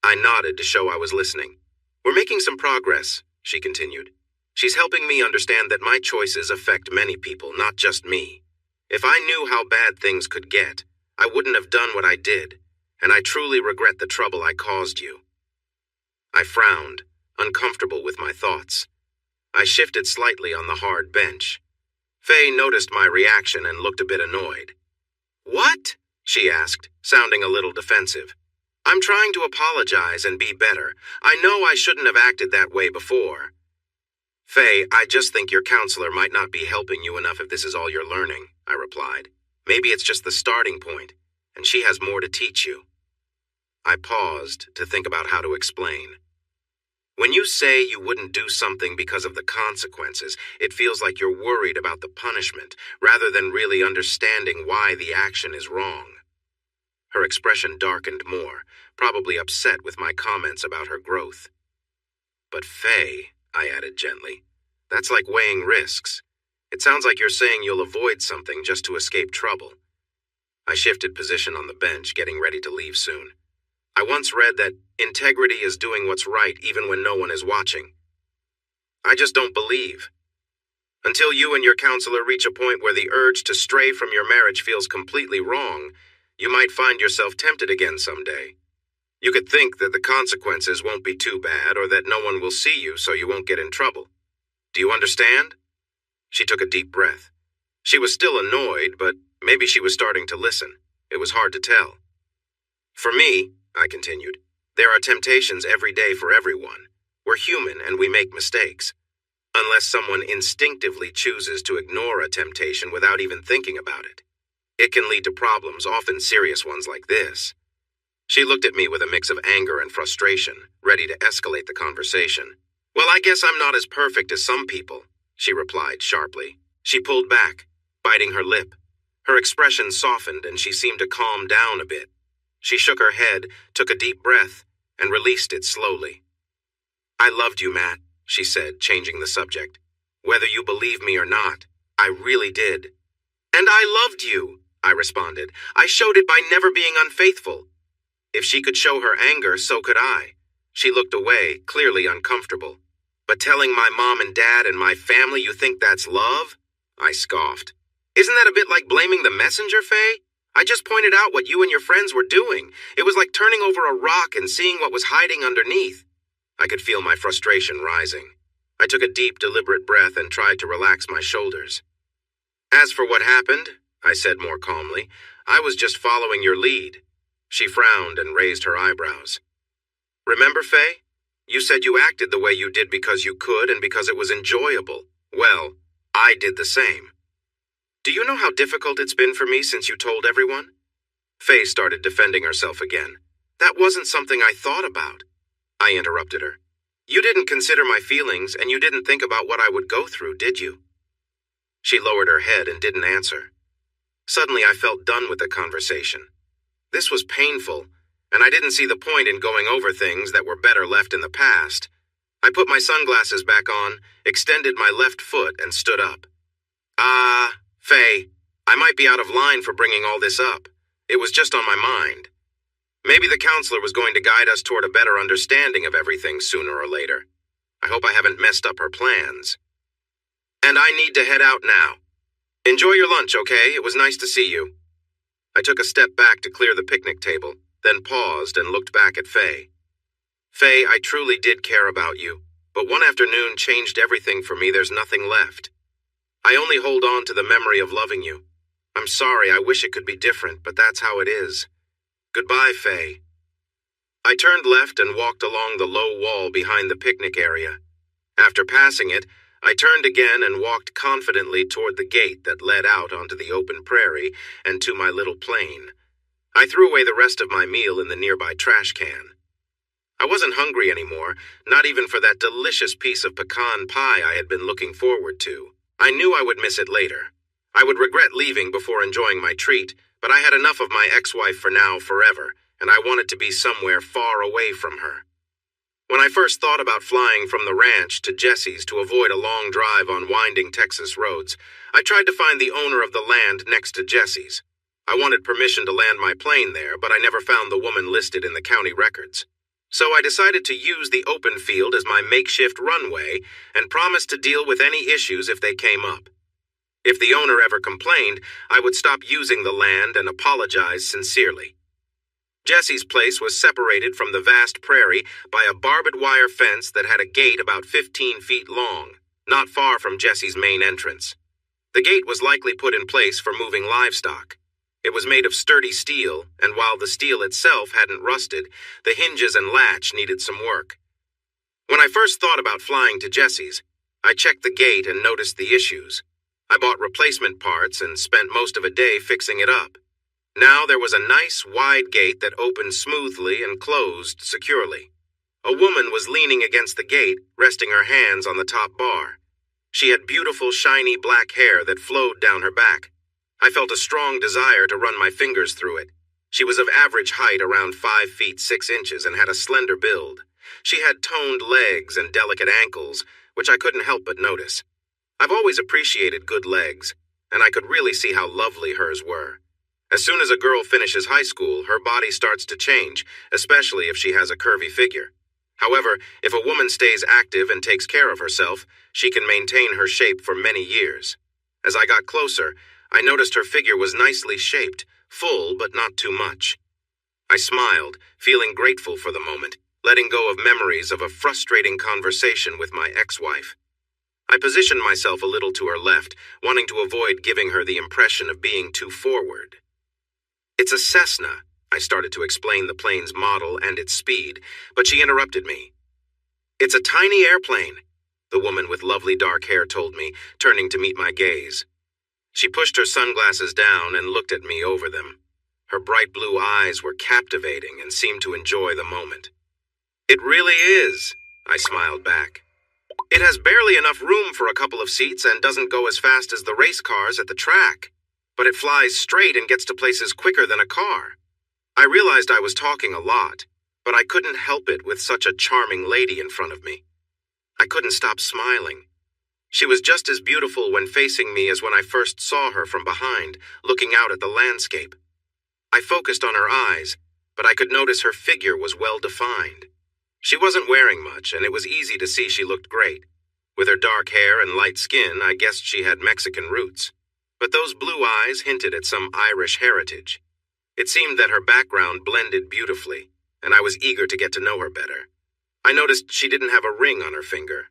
I nodded to show I was listening. "We're making some progress," she continued. "She's helping me understand that my choices affect many people, not just me. If I knew how bad things could get, I wouldn't have done what I did, and I truly regret the trouble I caused you." I frowned, uncomfortable with my thoughts. I shifted slightly on the hard bench. Faye noticed my reaction and looked a bit annoyed. "What?" she asked, sounding a little defensive. "I'm trying to apologize and be better. I know I shouldn't have acted that way before." "Faye, I just think your counselor might not be helping you enough if this is all you're learning," I replied. "Maybe it's just the starting point, and she has more to teach you." I paused to think about how to explain. "When you say you wouldn't do something because of the consequences, it feels like you're worried about the punishment, rather than really understanding why the action is wrong." Her expression darkened more, probably upset with my comments about her growth. "But Faye," I added gently, "that's like weighing risks. It sounds like you're saying you'll avoid something just to escape trouble." I shifted position on the bench, getting ready to leave soon. I once read that integrity is doing what's right even when no one is watching. I just don't believe. Until you and your counselor reach a point where the urge to stray from your marriage feels completely wrong, you might find yourself tempted again someday. You could think that the consequences won't be too bad or that no one will see you so you won't get in trouble. Do you understand? She took a deep breath. She was still annoyed, but maybe she was starting to listen. It was hard to tell. For me, I continued, there are temptations every day for everyone. We're human and we make mistakes. Unless someone instinctively chooses to ignore a temptation without even thinking about it. It can lead to problems, often serious ones like this. She looked at me with a mix of anger and frustration, ready to escalate the conversation. Well, I guess I'm not as perfect as some people, she replied sharply. She pulled back, biting her lip. Her expression softened and she seemed to calm down a bit. She shook her head, took a deep breath, and released it slowly. I loved you, Matt, she said, changing the subject. Whether you believe me or not, I really did. And I loved you, I responded. I showed it by never being unfaithful. If she could show her anger, so could I. She looked away, clearly uncomfortable. But telling my mom and dad and my family you think that's love? I scoffed. Isn't that a bit like blaming the messenger, Faye? I just pointed out what you and your friends were doing. It was like turning over a rock and seeing what was hiding underneath. I could feel my frustration rising. I took a deep, deliberate breath and tried to relax my shoulders. As for what happened, I said more calmly, I was just following your lead. She frowned and raised her eyebrows. Remember, Faye? You said you acted the way you did because you could and because it was enjoyable. Well, I did the same. Do you know how difficult it's been for me since you told everyone? Faye started defending herself again. That wasn't something I thought about. I interrupted her. You didn't consider my feelings and you didn't think about what I would go through, did you? She lowered her head and didn't answer. Suddenly I felt done with the conversation. This was painful, and I didn't see the point in going over things that were better left in the past. I put my sunglasses back on, extended my left foot, and stood up. Faye, I might be out of line for bringing all this up. It was just on my mind. Maybe the counselor was going to guide us toward a better understanding of everything sooner or later. I hope I haven't messed up her plans. And I need to head out now. Enjoy your lunch, okay? It was nice to see you. I took a step back to clear the picnic table, then paused and looked back at Faye. Faye, I truly did care about you, but one afternoon changed everything for me. There's nothing left. I only hold on to the memory of loving you. I'm sorry, I wish it could be different, but that's how it is. Goodbye, Faye. I turned left and walked along the low wall behind the picnic area. After passing it, I turned again and walked confidently toward the gate that led out onto the open prairie and to my little plane. I threw away the rest of my meal in the nearby trash can. I wasn't hungry anymore, not even for that delicious piece of pecan pie I had been looking forward to. I knew I would miss it later. I would regret leaving before enjoying my treat, but I had enough of my ex-wife for now forever, and I wanted to be somewhere far away from her. When I first thought about flying from the ranch to Jesse's to avoid a long drive on winding Texas roads, I tried to find the owner of the land next to Jesse's. I wanted permission to land my plane there, but I never found the woman listed in the county records. So I decided to use the open field as my makeshift runway and promised to deal with any issues if they came up. If the owner ever complained, I would stop using the land and apologize sincerely. Jesse's place was separated from the vast prairie by a barbed wire fence that had a gate about 15 feet long, not far from Jesse's main entrance. The gate was likely put in place for moving livestock. It was made of sturdy steel, and while the steel itself hadn't rusted, the hinges and latch needed some work. When I first thought about flying to Jesse's, I checked the gate and noticed the issues. I bought replacement parts and spent most of a day fixing it up. Now there was a nice, wide gate that opened smoothly and closed securely. A woman was leaning against the gate, resting her hands on the top bar. She had beautiful, shiny black hair that flowed down her back. I felt a strong desire to run my fingers through it. She was of average height, around 5 feet 6 inches, and had a slender build. She had toned legs and delicate ankles, which I couldn't help but notice. I've always appreciated good legs, and I could really see how lovely hers were. As soon as a girl finishes high school, her body starts to change, especially if she has a curvy figure. However, if a woman stays active and takes care of herself, she can maintain her shape for many years. As I got closer, I noticed her figure was nicely shaped, full but not too much. I smiled, feeling grateful for the moment, letting go of memories of a frustrating conversation with my ex-wife. I positioned myself a little to her left, wanting to avoid giving her the impression of being too forward. "It's a Cessna," I started to explain the plane's model and its speed, but she interrupted me. "It's a tiny airplane," the woman with lovely dark hair told me, turning to meet my gaze. She pushed her sunglasses down and looked at me over them. Her bright blue eyes were captivating and seemed to enjoy the moment. "It really is," I smiled back. "It has barely enough room for a couple of seats and doesn't go as fast as the race cars at the track, but it flies straight and gets to places quicker than a car." I realized I was talking a lot, but I couldn't help it with such a charming lady in front of me. I couldn't stop smiling. She was just as beautiful when facing me as when I first saw her from behind, looking out at the landscape. I focused on her eyes, but I could notice her figure was well defined. She wasn't wearing much, and it was easy to see she looked great. With her dark hair and light skin, I guessed she had Mexican roots. But those blue eyes hinted at some Irish heritage. It seemed that her background blended beautifully, and I was eager to get to know her better. I noticed she didn't have a ring on her finger.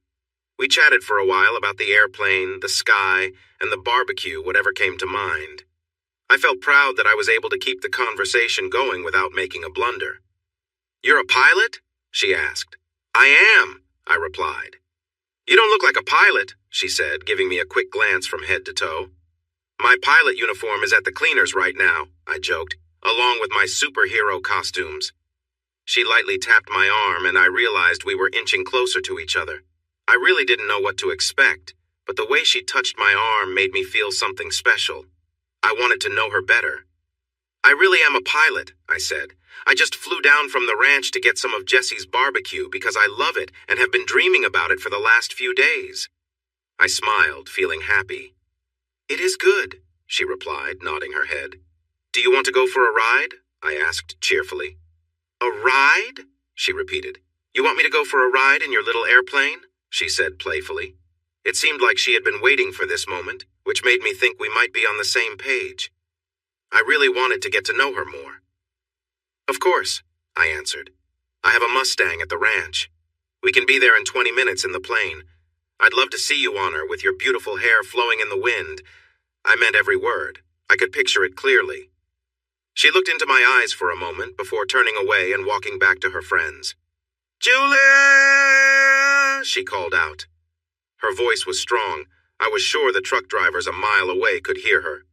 We chatted for a while about the airplane, the sky, and the barbecue, whatever came to mind. I felt proud that I was able to keep the conversation going without making a blunder. "You're a pilot?" she asked. "I am," I replied. "You don't look like a pilot," she said, giving me a quick glance from head to toe. "My pilot uniform is at the cleaners right now," I joked, "along with my superhero costumes." She lightly tapped my arm, and I realized we were inching closer to each other. I really didn't know what to expect, but the way she touched my arm made me feel something special. I wanted to know her better. "I really am a pilot," I said. "I just flew down from the ranch to get some of Jesse's barbecue because I love it and have been dreaming about it for the last few days." I smiled, feeling happy. "It is good," she replied, nodding her head. "Do you want to go for a ride?" I asked cheerfully. "A ride?" she repeated. "You want me to go for a ride in your little airplane?" she said playfully. It seemed like she had been waiting for this moment, which made me think we might be on the same page. I really wanted to get to know her more. "Of course," I answered. "I have a Mustang at the ranch. We can be there in 20 minutes in the plane. I'd love to see you on her with your beautiful hair flowing in the wind." I meant every word. I could picture it clearly. She looked into my eyes for a moment before turning away and walking back to her friends. "Julie!" she called out. Her voice was strong. I was sure the truck drivers a mile away could hear her.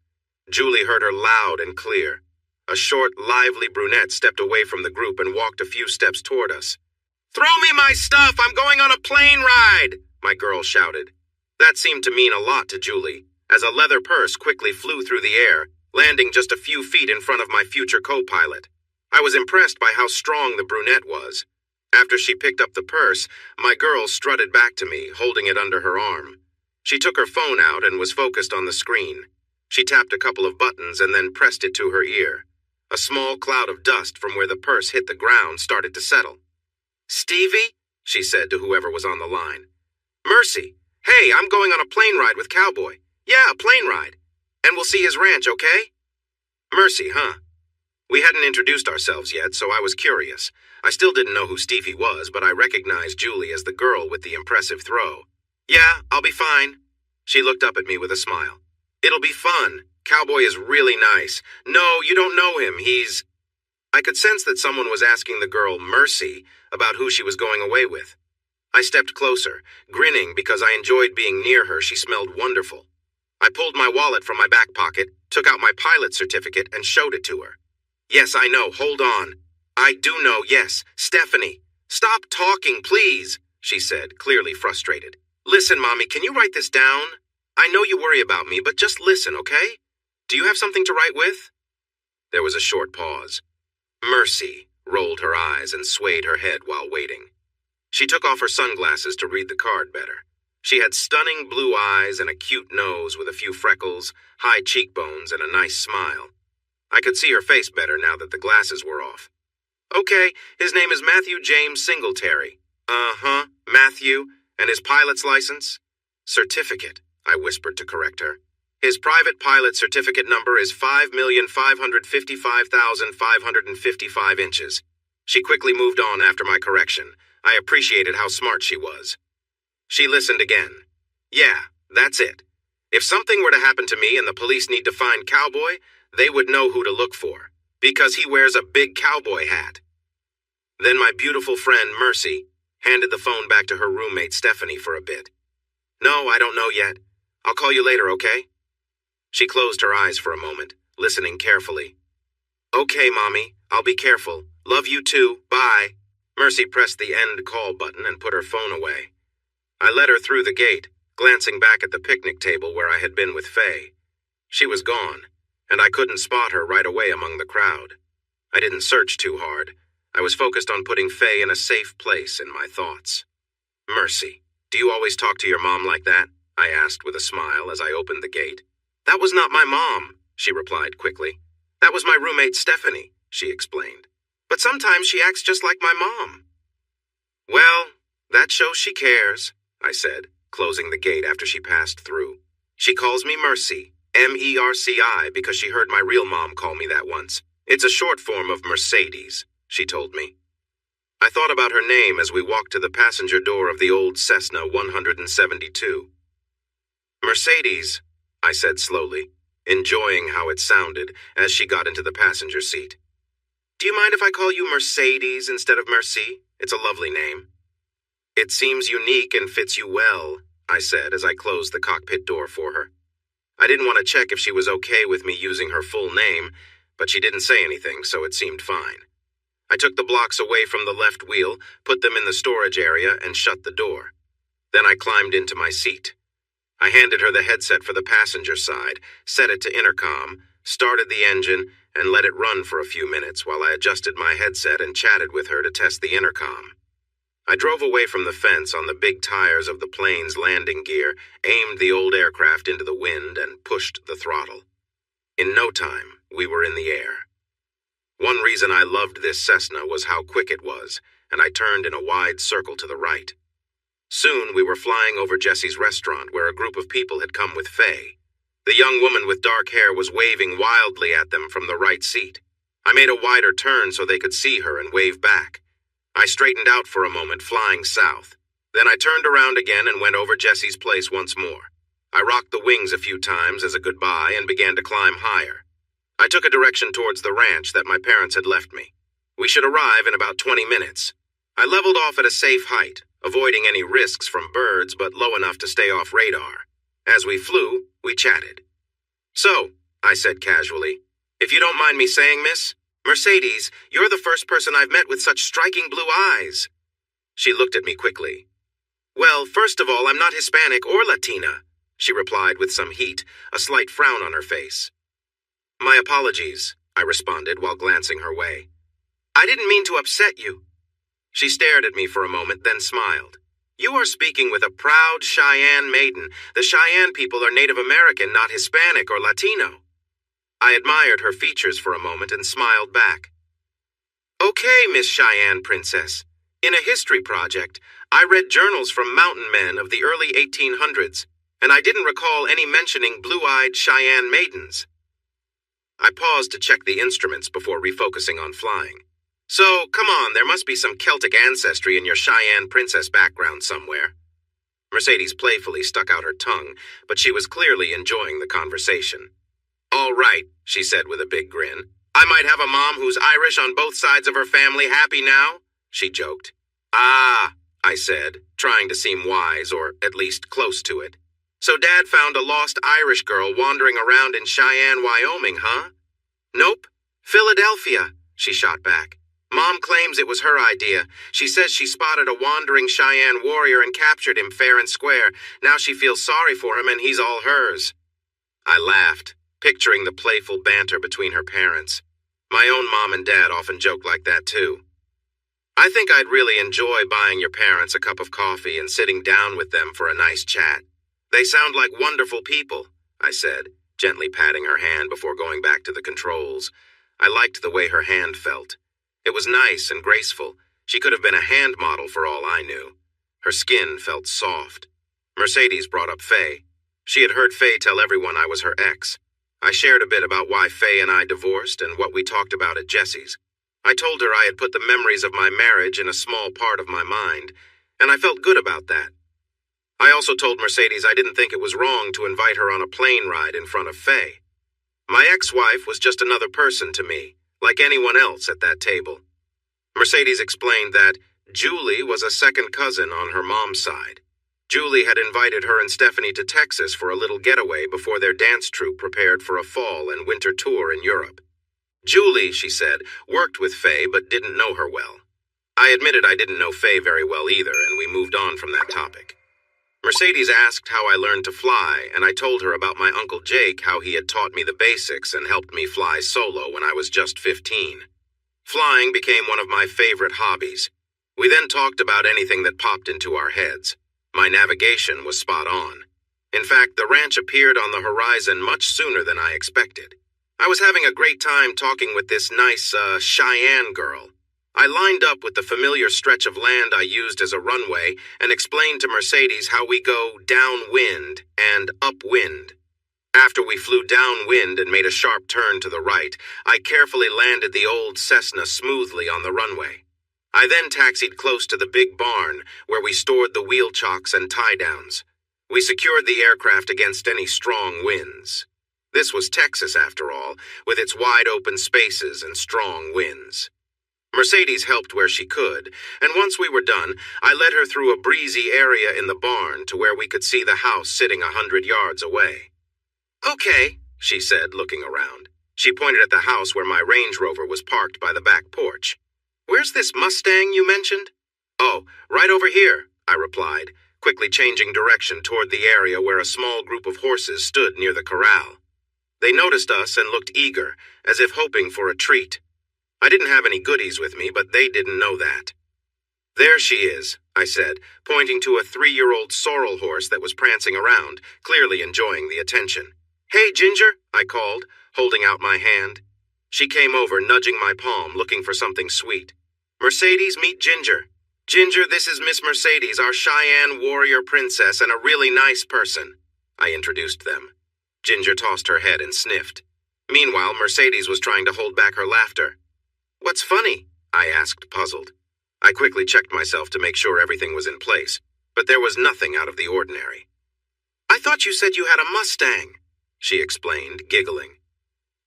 Julie heard her loud and clear. A short, lively brunette stepped away from the group and walked a few steps toward us. "Throw me my stuff! I'm going on a plane ride!" my girl shouted. That seemed to mean a lot to Julie, as a leather purse quickly flew through the air, landing just a few feet in front of my future co-pilot. I was impressed by how strong the brunette was. After she picked up the purse, my girl strutted back to me, holding it under her arm. She took her phone out and was focused on the screen. She tapped a couple of buttons and then pressed it to her ear. A small cloud of dust from where the purse hit the ground started to settle. "Stevie?" she said to whoever was on the line. "Mercy. Hey, I'm going on a plane ride with Cowboy. Yeah, a plane ride. And we'll see his ranch, okay?" Mercy, huh? We hadn't introduced ourselves yet, so I was curious. I still didn't know who Stevie was, but I recognized Julie as the girl with the impressive throw. "Yeah, I'll be fine." She looked up at me with a smile. "It'll be fun. Cowboy is really nice. No, you don't know him. He's..." I could sense that someone was asking the girl, Mercy, about who she was going away with. I stepped closer, grinning because I enjoyed being near her. She smelled wonderful. I pulled my wallet from my back pocket, took out my pilot certificate, and showed it to her. "Yes, I know. Hold on. I do know, yes. Stephanie. Stop talking, please," she said, clearly frustrated. "Listen, Mommy, can you write this down? I know you worry about me, but just listen, okay? Do you have something to write with?" There was a short pause. Mercy rolled her eyes and swayed her head while waiting. She took off her sunglasses to read the card better. She had stunning blue eyes and a cute nose with a few freckles, high cheekbones, and a nice smile. I could see her face better now that the glasses were off. "Okay, his name is Matthew James Singletary." "Uh-huh, Matthew. And his pilot's license?" "Certificate," I whispered to correct her. His private pilot certificate number is 5,555,555 inches. She quickly moved on after my correction. I appreciated how smart she was. She listened again. Yeah, that's it. If something were to happen to me and the police need to find Cowboy, they would know who to look for, because he wears a big cowboy hat. Then my beautiful friend, Mercy, handed the phone back to her roommate, Stephanie, for a bit. No, I don't know yet. I'll call you later, okay? She closed her eyes for a moment, listening carefully. Okay, Mommy, I'll be careful. Love you too, bye. Mercy pressed the end call button and put her phone away. I led her through the gate, glancing back at the picnic table where I had been with Faye. She was gone, and I couldn't spot her right away among the crowd. I didn't search too hard. I was focused on putting Faye in a safe place in my thoughts. Mercy, do you always talk to your mom like that? I asked with a smile as I opened the gate. That was not my mom, she replied quickly. That was my roommate Stephanie, she explained. But sometimes she acts just like my mom. Well, that shows she cares, I said, closing the gate after she passed through. She calls me Mercy, M-E-R-C-I, because she heard my real mom call me that once. It's a short form of Mercedes, she told me. I thought about her name as we walked to the passenger door of the old Cessna 172. Mercedes, I said slowly, enjoying how it sounded as she got into the passenger seat. Do you mind if I call you Mercedes instead of Mercy? It's a lovely name. It seems unique and fits you well, I said as I closed the cockpit door for her. I didn't want to check if she was okay with me using her full name, but she didn't say anything, so it seemed fine. I took the blocks away from the left wheel, put them in the storage area, and shut the door. Then I climbed into my seat. I handed her the headset for the passenger side, set it to intercom, started the engine, and let it run for a few minutes while I adjusted my headset and chatted with her to test the intercom. I drove away from the fence on the big tires of the plane's landing gear, aimed the old aircraft into the wind, and pushed the throttle. In no time, we were in the air. One reason I loved this Cessna was how quick it was, and I turned in a wide circle to the right. Soon we were flying over Jesse's restaurant where a group of people had come with Faye. The young woman with dark hair was waving wildly at them from the right seat. I made a wider turn so they could see her and wave back. I straightened out for a moment, flying south. Then I turned around again and went over Jesse's place once more. I rocked the wings a few times as a goodbye and began to climb higher. I took a direction towards the ranch that my parents had left me. We should arrive in about 20 minutes. I leveled off at a safe height, avoiding any risks from birds but low enough to stay off radar. As we flew, we chatted. So, I said casually, if you don't mind me saying, miss, Mercedes, you're the first person I've met with such striking blue eyes. She looked at me quickly. Well, first of all, I'm not Hispanic or Latina, she replied with some heat, a slight frown on her face. My apologies, I responded while glancing her way. I didn't mean to upset you. She stared at me for a moment, then smiled. You are speaking with a proud Cheyenne maiden. The Cheyenne people are Native American, not Hispanic or Latino. I admired her features for a moment and smiled back. Okay, Miss Cheyenne Princess. In a history project, I read journals from mountain men of the early 1800s, and I didn't recall any mentioning blue-eyed Cheyenne maidens. I paused to check the instruments before refocusing on flying. So, come on, there must be some Celtic ancestry in your Cheyenne Princess background somewhere. Mercedes playfully stuck out her tongue, but she was clearly enjoying the conversation. All right, she said with a big grin. I might have a mom who's Irish on both sides of her family. Happy now? She joked. Ah, I said, trying to seem wise, or at least close to it. So Dad found a lost Irish girl wandering around in Cheyenne, Wyoming, huh? Nope. Philadelphia, she shot back. Mom claims it was her idea. She says she spotted a wandering Cheyenne warrior and captured him fair and square. Now she feels sorry for him and he's all hers. I laughed, picturing the playful banter between her parents. My own mom and dad often joke like that too. I think I'd really enjoy buying your parents a cup of coffee and sitting down with them for a nice chat. They sound like wonderful people, I said, gently patting her hand before going back to the controls. I liked the way her hand felt. It was nice and graceful. She could have been a hand model for all I knew. Her skin felt soft. Mercedes brought up Faye. She had heard Faye tell everyone I was her ex. I shared a bit about why Faye and I divorced and what we talked about at Jesse's. I told her I had put the memories of my marriage in a small part of my mind, and I felt good about that. I also told Mercedes I didn't think it was wrong to invite her on a plane ride in front of Faye. My ex-wife was just another person to me, like anyone else at that table. Mercedes explained that Julie was a second cousin on her mom's side. Julie had invited her and Stephanie to Texas for a little getaway before their dance troupe prepared for a fall and winter tour in Europe. Julie, she said, worked with Faye but didn't know her well. I admitted I didn't know Faye very well either, and we moved on from that topic. Mercedes asked how I learned to fly, and I told her about my Uncle Jake, how he had taught me the basics and helped me fly solo when I was just 15. Flying became one of my favorite hobbies. We then talked about anything that popped into our heads. My navigation was spot on. In fact, the ranch appeared on the horizon much sooner than I expected. I was having a great time talking with this nice, Cheyenne girl. I lined up with the familiar stretch of land I used as a runway and explained to Mercedes how we go downwind and upwind. After we flew downwind and made a sharp turn to the right, I carefully landed the old Cessna smoothly on the runway. I then taxied close to the big barn, where we stored the wheel chocks and tie-downs. We secured the aircraft against any strong winds. This was Texas, after all, with its wide-open spaces and strong winds. Mercedes helped where she could, and once we were done, I led her through a breezy area in the barn to where we could see the house sitting 100 yards away. "Okay," she said, looking around. She pointed at the house where my Range Rover was parked by the back porch. "Where's this Mustang you mentioned?" "Oh, right over here," I replied, quickly changing direction toward the area where a small group of horses stood near the corral. They noticed us and looked eager, as if hoping for a treat. I didn't have any goodies with me, but they didn't know that. "There she is," I said, pointing to a 3-year-old sorrel horse that was prancing around, clearly enjoying the attention. "Hey, Ginger," I called, holding out my hand. She came over, nudging my palm, looking for something sweet. "Mercedes, meet Ginger. Ginger, this is Miss Mercedes, our Cheyenne warrior princess, and a really nice person." I introduced them. Ginger tossed her head and sniffed. Meanwhile, Mercedes was trying to hold back her laughter. "What's funny?" I asked, puzzled. I quickly checked myself to make sure everything was in place, but there was nothing out of the ordinary. "I thought you said you had a Mustang," she explained, giggling.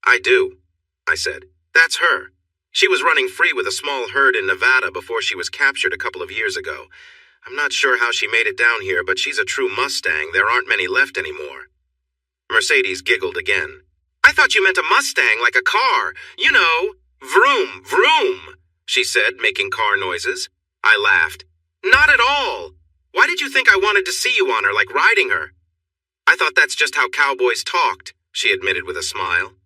"I do," I said. "That's her. She was running free with a small herd in Nevada before she was captured a couple of years ago. I'm not sure how she made it down here, but she's a true Mustang. There aren't many left anymore." Mercedes giggled again. "I thought you meant a Mustang, like a car. You know, vroom, vroom," she said, making car noises. I laughed. "Not at all. Why did you think I wanted to see you on her, like riding her?" "I thought that's just how cowboys talked," she admitted with a smile.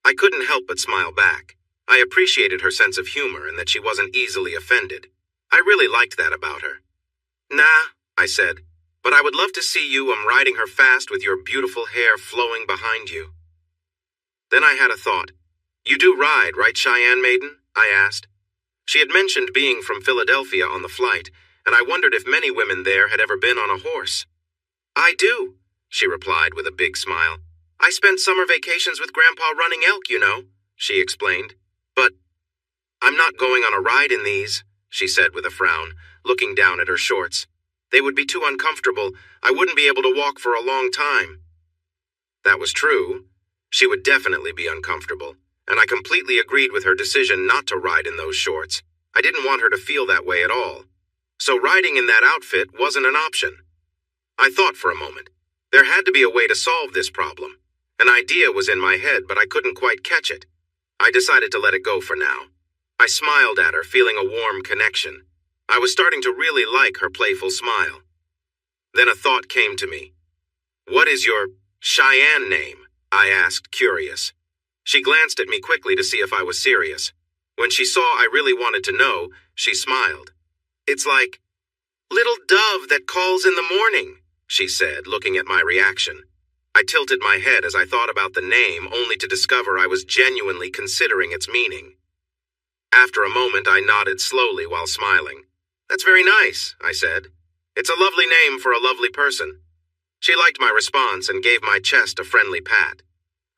I couldn't help but smile back. I appreciated her sense of humor and that she wasn't easily offended. I really liked that about her. "Nah," I said, "but I would love to see you riding her fast with your beautiful hair flowing behind you." Then I had a thought. "You do ride, right, Cheyenne Maiden?" I asked. She had mentioned being from Philadelphia on the flight, and I wondered if many women there had ever been on a horse. "I do," she replied with a big smile. "I spent summer vacations with Grandpa running elk, you know," she explained. "But I'm not going on a ride in these," she said with a frown, looking down at her shorts. "They would be too uncomfortable. I wouldn't be able to walk for a long time." That was true. She would definitely be uncomfortable, and I completely agreed with her decision not to ride in those shorts. I didn't want her to feel that way at all. So riding in that outfit wasn't an option. I thought for a moment. There had to be a way to solve this problem. An idea was in my head, but I couldn't quite catch it. I decided to let it go for now. I smiled at her, feeling a warm connection. I was starting to really like her playful smile. Then a thought came to me. "What is your Cheyenne name?" I asked, curious. She glanced at me quickly to see if I was serious. When she saw I really wanted to know, she smiled. "It's like, little dove that calls in the morning," she said, looking at my reaction. I tilted my head as I thought about the name, only to discover I was genuinely considering its meaning. After a moment, I nodded slowly while smiling. "That's very nice," I said. "It's a lovely name for a lovely person." She liked my response and gave my chest a friendly pat.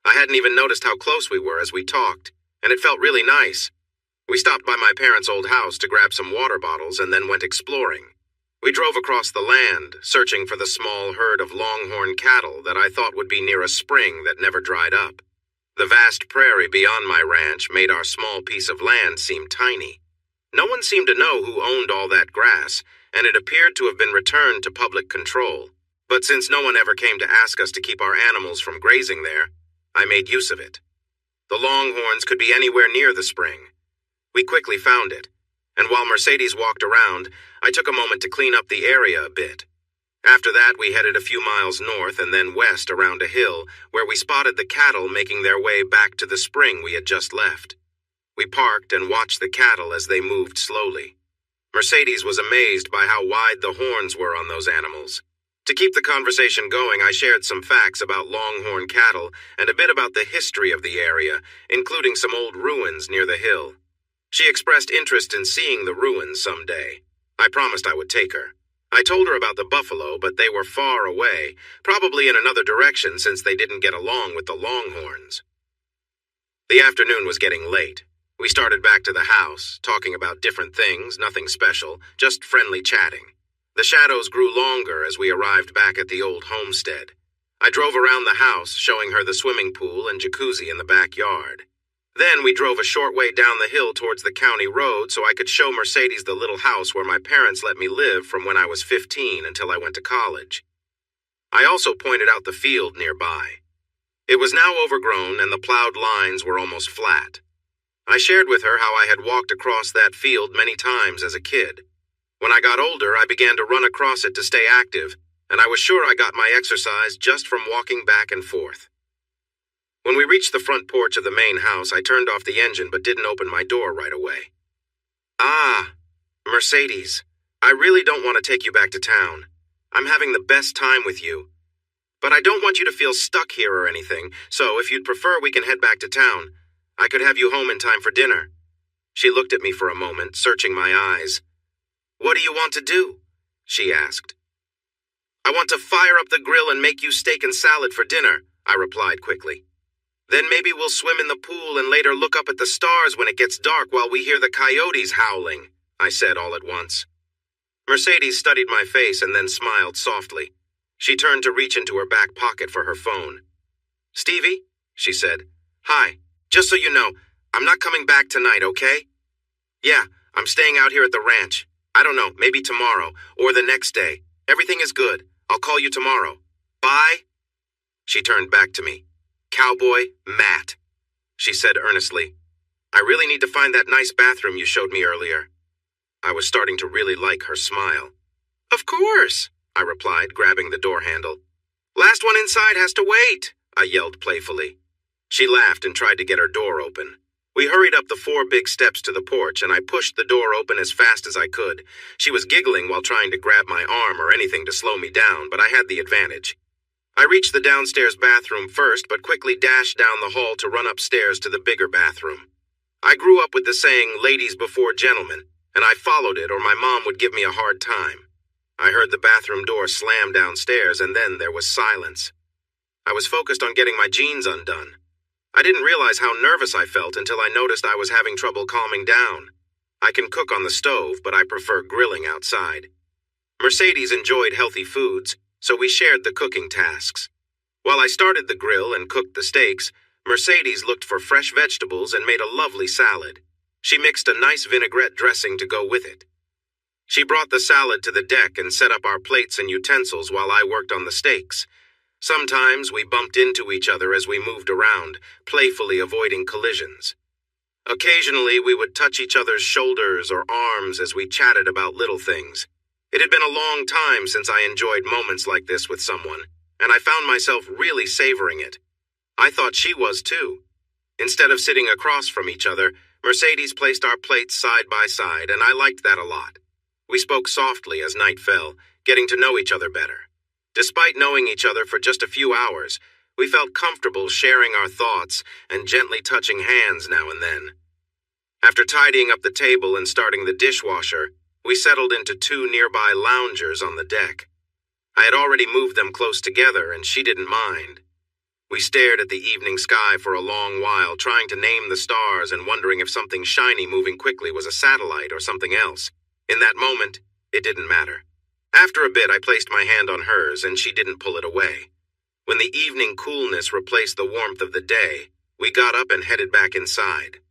I hadn't even noticed how close we were as we talked, and it felt really nice. We stopped by my parents' old house to grab some water bottles and then went exploring. We drove across the land, searching for the small herd of longhorn cattle that I thought would be near a spring that never dried up. The vast prairie beyond my ranch made our small piece of land seem tiny. No one seemed to know who owned all that grass, and it appeared to have been returned to public control. But since no one ever came to ask us to keep our animals from grazing there, I made use of it. The longhorns could be anywhere near the spring. We quickly found it, and while Mercedes walked around, I took a moment to clean up the area a bit. After that, we headed a few miles north and then west around a hill where we spotted the cattle making their way back to the spring we had just left. We parked and watched the cattle as they moved slowly. Mercedes was amazed by how wide the horns were on those animals. To keep the conversation going, I shared some facts about longhorn cattle and a bit about the history of the area, including some old ruins near the hill. She expressed interest in seeing the ruins someday. I promised I would take her. I told her about the buffalo, but they were far away, probably in another direction since they didn't get along with the longhorns. The afternoon was getting late. We started back to the house, talking about different things, nothing special, just friendly chatting. The shadows grew longer as we arrived back at the old homestead. I drove around the house, showing her the swimming pool and jacuzzi in the backyard. Then we drove a short way down the hill towards the county road so I could show Mercedes the little house where my parents let me live from when I was 15 until I went to college. I also pointed out the field nearby. It was now overgrown and the plowed lines were almost flat. I shared with her how I had walked across that field many times as a kid. When I got older, I began to run across it to stay active, and I was sure I got my exercise just from walking back and forth. When we reached the front porch of the main house, I turned off the engine but didn't open my door right away. "Ah, Mercedes, I really don't want to take you back to town. I'm having the best time with you. But I don't want you to feel stuck here or anything, so if you'd prefer, we can head back to town. I could have you home in time for dinner." She looked at me for a moment, searching my eyes. "What do you want to do?" she asked. "I want to fire up the grill and make you steak and salad for dinner," I replied quickly. "Then maybe we'll swim in the pool and later look up at the stars when it gets dark while we hear the coyotes howling," I said all at once. Mercedes studied my face and then smiled softly. She turned to reach into her back pocket for her phone. "Stevie," she said. "Hi. Just so you know, I'm not coming back tonight, okay?" "Yeah, I'm staying out here at the ranch. I don't know, maybe tomorrow, or the next day. Everything is good. I'll call you tomorrow. Bye." She turned back to me. "Cowboy Matt," she said earnestly. "I really need to find that nice bathroom you showed me earlier." I was starting to really like her smile. "Of course," I replied, grabbing the door handle. "Last one inside has to wait," I yelled playfully. She laughed and tried to get her door open. We hurried up the 4 big steps to the porch, and I pushed the door open as fast as I could. She was giggling while trying to grab my arm or anything to slow me down, but I had the advantage. I reached the downstairs bathroom first, but quickly dashed down the hall to run upstairs to the bigger bathroom. I grew up with the saying, "ladies before gentlemen," and I followed it or my mom would give me a hard time. I heard the bathroom door slam downstairs, and then there was silence. I was focused on getting my jeans undone. I didn't realize how nervous I felt until I noticed I was having trouble calming down. I can cook on the stove, but I prefer grilling outside. Mercedes enjoyed healthy foods, so we shared the cooking tasks. While I started the grill and cooked the steaks, Mercedes looked for fresh vegetables and made a lovely salad. She mixed a nice vinaigrette dressing to go with it. She brought the salad to the deck and set up our plates and utensils while I worked on the steaks. Sometimes we bumped into each other as we moved around, playfully avoiding collisions. Occasionally we would touch each other's shoulders or arms as we chatted about little things. It had been a long time since I enjoyed moments like this with someone, and I found myself really savoring it. I thought she was too. Instead of sitting across from each other, Mercedes placed our plates side by side, and I liked that a lot. We spoke softly as night fell, getting to know each other better. Despite knowing each other for just a few hours, we felt comfortable sharing our thoughts and gently touching hands now and then. After tidying up the table and starting the dishwasher, we settled into 2 nearby loungers on the deck. I had already moved them close together, and she didn't mind. We stared at the evening sky for a long while, trying to name the stars and wondering if something shiny moving quickly was a satellite or something else. In that moment, it didn't matter. After a bit, I placed my hand on hers, and she didn't pull it away. When the evening coolness replaced the warmth of the day, we got up and headed back inside.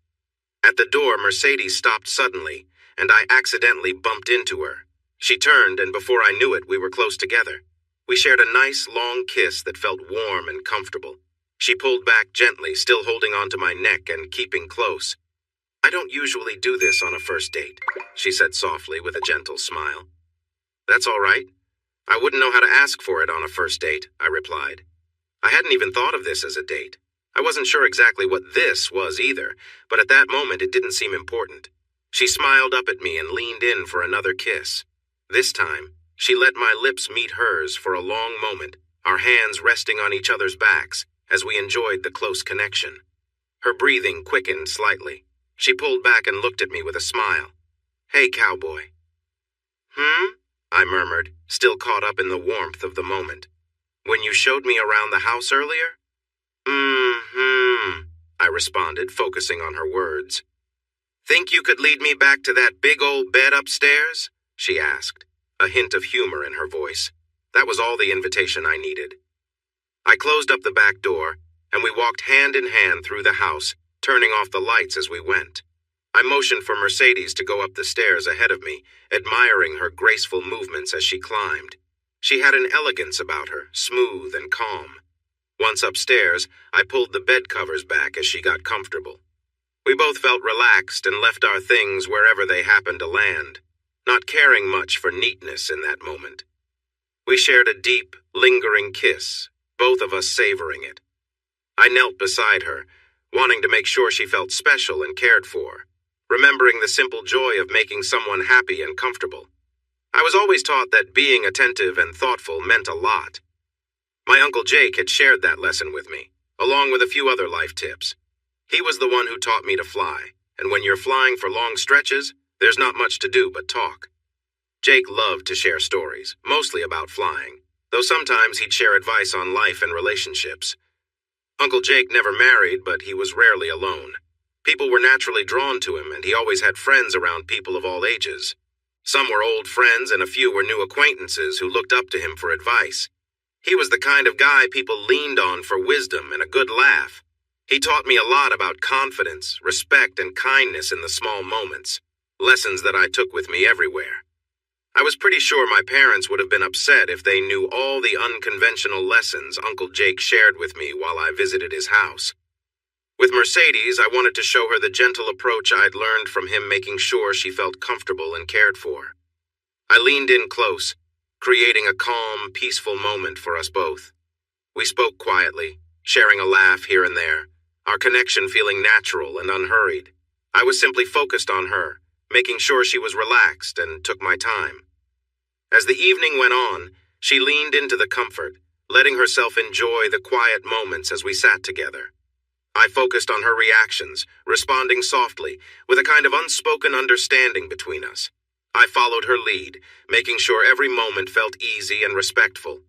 At the door, Mercedes stopped suddenly, and I accidentally bumped into her. She turned, and before I knew it, we were close together. We shared a nice, long kiss that felt warm and comfortable. She pulled back gently, still holding onto my neck and keeping close. "I don't usually do this on a first date," she said softly with a gentle smile. "That's all right. I wouldn't know how to ask for it on a first date," I replied. I hadn't even thought of this as a date. I wasn't sure exactly what this was either, but at that moment it didn't seem important. She smiled up at me and leaned in for another kiss. This time, she let my lips meet hers for a long moment, our hands resting on each other's backs as we enjoyed the close connection. Her breathing quickened slightly. She pulled back and looked at me with a smile. "Hey, cowboy." I murmured, still caught up in the warmth of the moment. "When you showed me around the house earlier?" I responded, focusing on her words. "Think you could lead me back to that big old bed upstairs?" she asked, a hint of humor in her voice. That was all the invitation I needed. I closed up the back door, and we walked hand in hand through the house, turning off the lights as we went. I motioned for Mercedes to go up the stairs ahead of me, admiring her graceful movements as she climbed. She had an elegance about her, smooth and calm. Once upstairs, I pulled the bed covers back as she got comfortable. We both felt relaxed and left our things wherever they happened to land, not caring much for neatness in that moment. We shared a deep, lingering kiss, both of us savoring it. I knelt beside her, wanting to make sure she felt special and cared for, remembering the simple joy of making someone happy and comfortable. I was always taught that being attentive and thoughtful meant a lot. My Uncle Jake had shared that lesson with me, along with a few other life tips. He was the one who taught me to fly, and when you're flying for long stretches, there's not much to do but talk. Jake loved to share stories, mostly about flying, though sometimes he'd share advice on life and relationships. Uncle Jake never married, but he was rarely alone. People were naturally drawn to him, and he always had friends around people of all ages. Some were old friends, and a few were new acquaintances who looked up to him for advice. He was the kind of guy people leaned on for wisdom and a good laugh. He taught me a lot about confidence, respect, and kindness in the small moments, lessons that I took with me everywhere. I was pretty sure my parents would have been upset if they knew all the unconventional lessons Uncle Jake shared with me while I visited his house. With Mercedes, I wanted to show her the gentle approach I'd learned from him, making sure she felt comfortable and cared for. I leaned in close, creating a calm, peaceful moment for us both. We spoke quietly, sharing a laugh here and there, our connection feeling natural and unhurried. I was simply focused on her, making sure she was relaxed and took my time. As the evening went on, she leaned into the comfort, letting herself enjoy the quiet moments as we sat together. I focused on her reactions, responding softly, with a kind of unspoken understanding between us. I followed her lead, making sure every moment felt easy and respectful.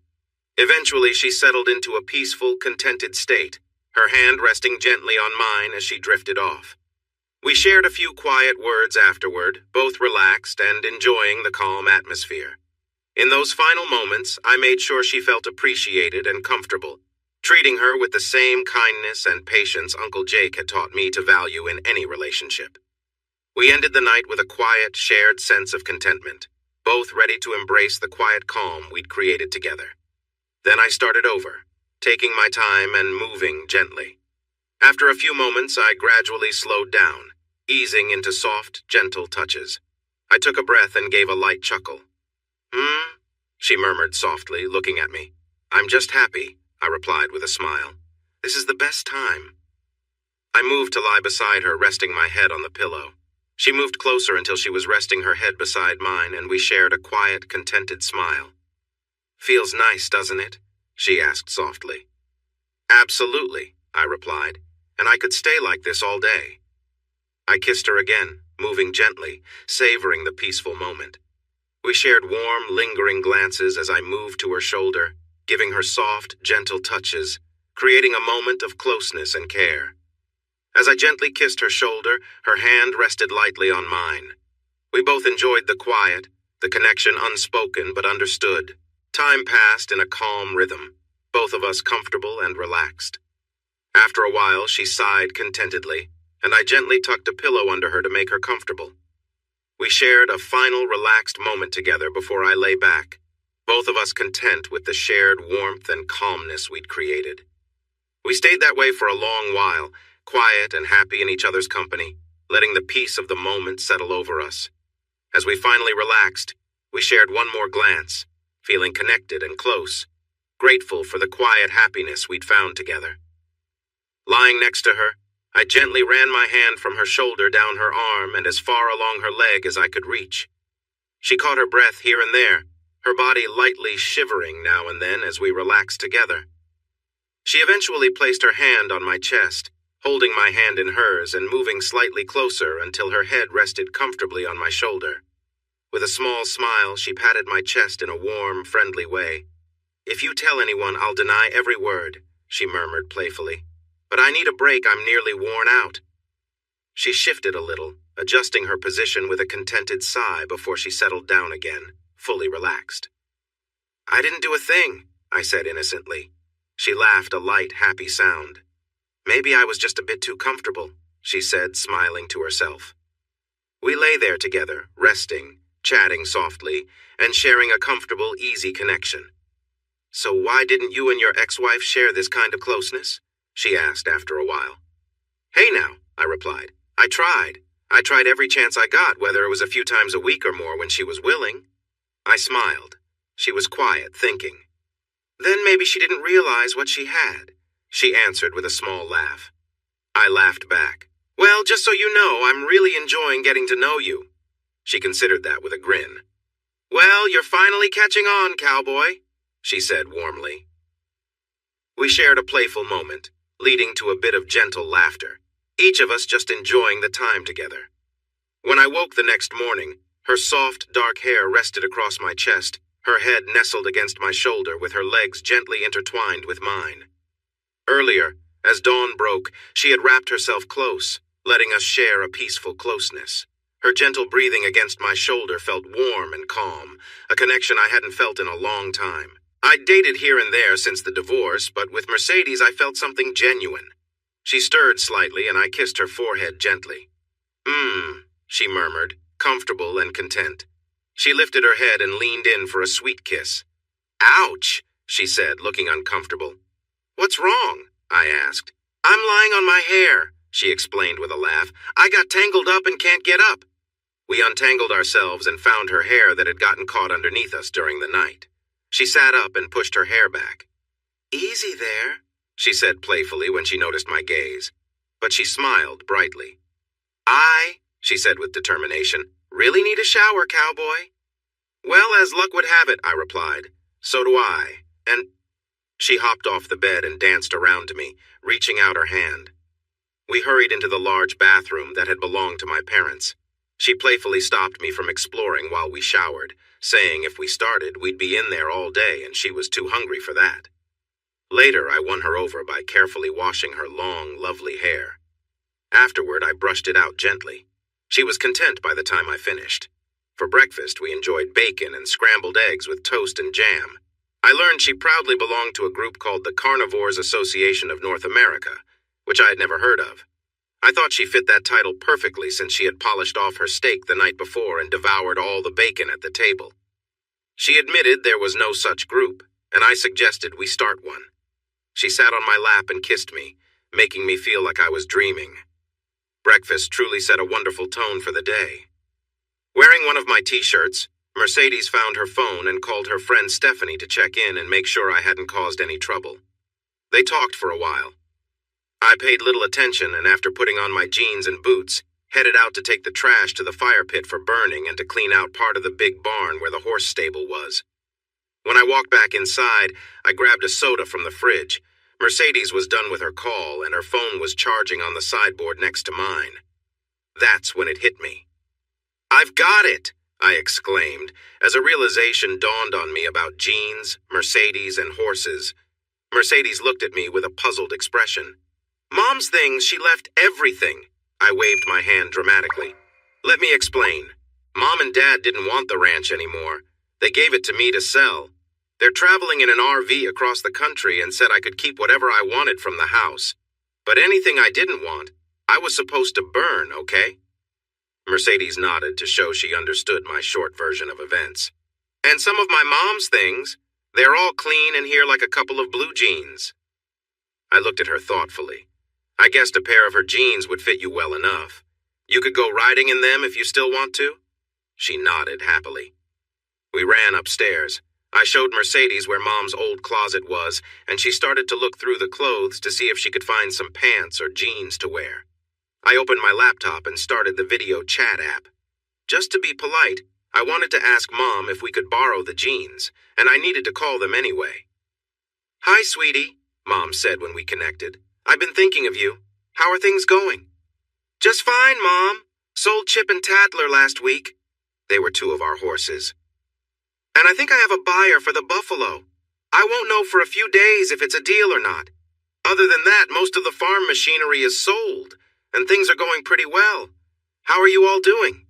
Eventually, she settled into a peaceful, contented state, her hand resting gently on mine as she drifted off. We shared a few quiet words afterward, both relaxed and enjoying the calm atmosphere. In those final moments, I made sure she felt appreciated and comfortable, treating her with the same kindness and patience Uncle Jake had taught me to value in any relationship. We ended the night with a quiet, shared sense of contentment, both ready to embrace the quiet calm we'd created together. Then I started over, taking my time and moving gently. After a few moments, I gradually slowed down, easing into soft, gentle touches. I took a breath and gave a light chuckle. She murmured softly, looking at me. "I'm just happy," I replied with a smile. "This is the best time." I moved to lie beside her, resting my head on the pillow. She moved closer until she was resting her head beside mine, and we shared a quiet, contented smile. "Feels nice, doesn't it?" she asked softly. "Absolutely," I replied, "and I could stay like this all day." I kissed her again, moving gently, savoring the peaceful moment. We shared warm, lingering glances as I moved to her shoulder, giving her soft, gentle touches, creating a moment of closeness and care. As I gently kissed her shoulder, her hand rested lightly on mine. We both enjoyed the quiet, the connection unspoken but understood. Time passed in a calm rhythm, both of us comfortable and relaxed. After a while, she sighed contentedly, and I gently tucked a pillow under her to make her comfortable. We shared a final relaxed moment together before I lay back, both of us content with the shared warmth and calmness we'd created. We stayed that way for a long while, quiet and happy in each other's company, letting the peace of the moment settle over us. As we finally relaxed, we shared one more glance, feeling connected and close, grateful for the quiet happiness we'd found together. Lying next to her, I gently ran my hand from her shoulder down her arm and as far along her leg as I could reach. She caught her breath here and there, her body lightly shivering now and then as we relaxed together. She eventually placed her hand on my chest, holding my hand in hers and moving slightly closer until her head rested comfortably on my shoulder. With a small smile, she patted my chest in a warm, friendly way. "If you tell anyone, I'll deny every word," she murmured playfully. "But I need a break, I'm nearly worn out." She shifted a little, adjusting her position with a contented sigh before she settled down again, fully relaxed. "I didn't do a thing," I said innocently. She laughed a light, happy sound. "Maybe I was just a bit too comfortable," she said, smiling to herself. We lay there together, resting, chatting softly, and sharing a comfortable, easy connection. "So why didn't you and your ex-wife share this kind of closeness?" she asked after a while. "Hey now," I replied. I tried every chance I got, whether it was a few times a week or more when she was willing." I smiled. She was quiet, thinking. "Then maybe she didn't realize what she had," she answered with a small laugh. I laughed back. "Well, just so you know, I'm really enjoying getting to know you." She considered that with a grin. "Well, you're finally catching on, cowboy," she said warmly. We shared a playful moment, leading to a bit of gentle laughter, each of us just enjoying the time together. When I woke the next morning, her soft, dark hair rested across my chest, her head nestled against my shoulder with her legs gently intertwined with mine. Earlier, as dawn broke, she had wrapped herself close, letting us share a peaceful closeness. Her gentle breathing against my shoulder felt warm and calm, a connection I hadn't felt in a long time. I'd dated here and there since the divorce, but with Mercedes I felt something genuine. She stirred slightly and I kissed her forehead gently. She murmured, comfortable and content. She lifted her head and leaned in for a sweet kiss. "Ouch," she said, looking uncomfortable. "What's wrong?" I asked. "I'm lying on my hair," she explained with a laugh. "I got tangled up and can't get up." We untangled ourselves and found her hair that had gotten caught underneath us during the night. She sat up and pushed her hair back. "Easy there," she said playfully when she noticed my gaze. But she smiled brightly. She said with determination, "really need a shower, cowboy." "Well, as luck would have it," I replied. "So do I." And she hopped off the bed and danced around to me, reaching out her hand. We hurried into the large bathroom that had belonged to my parents. She playfully stopped me from exploring while we showered, saying if we started, we'd be in there all day and she was too hungry for that. Later, I won her over by carefully washing her long, lovely hair. Afterward, I brushed it out gently. She was content by the time I finished. For breakfast, we enjoyed bacon and scrambled eggs with toast and jam. I learned she proudly belonged to a group called the Carnivores Association of North America, which I had never heard of. I thought she fit that title perfectly since she had polished off her steak the night before and devoured all the bacon at the table. She admitted there was no such group, and I suggested we start one. She sat on my lap and kissed me, making me feel like I was dreaming. Breakfast truly set a wonderful tone for the day. Wearing one of my t-shirts, Mercedes found her phone and called her friend Stephanie to check in and make sure I hadn't caused any trouble. They talked for a while. I paid little attention and after putting on my jeans and boots, headed out to take the trash to the fire pit for burning and to clean out part of the big barn where the horse stable was. When I walked back inside, I grabbed a soda from the fridge. Mercedes was done with her call and her phone was charging on the sideboard next to mine. That's when it hit me. "I've got it!" I exclaimed, as a realization dawned on me about jeans, Mercedes, and horses. Mercedes looked at me with a puzzled expression. Mom's things, she left everything. I waved my hand dramatically. Let me explain. Mom and Dad didn't want the ranch anymore. They gave it to me to sell. They're traveling in an RV across the country and said I could keep whatever I wanted from the house. But anything I didn't want, I was supposed to burn, okay? Mercedes nodded to show she understood my short version of events. And some of my mom's things, they're all clean and here like a couple of blue jeans. I looked at her thoughtfully. I guessed a pair of her jeans would fit you well enough. You could go riding in them if you still want to? She nodded happily. We ran upstairs. I showed Mercedes where Mom's old closet was, and she started to look through the clothes to see if she could find some pants or jeans to wear. I opened my laptop and started the video chat app. Just to be polite, I wanted to ask Mom if we could borrow the jeans, and I needed to call them anyway. Hi, sweetie, Mom said when we connected. I've been thinking of you. How are things going? Just fine, Mom. Sold Chip and Tattler last week. They were two of our horses. And I think I have a buyer for the buffalo. I won't know for a few days if it's a deal or not. Other than that, most of the farm machinery is sold, and things are going pretty well. How are you all doing?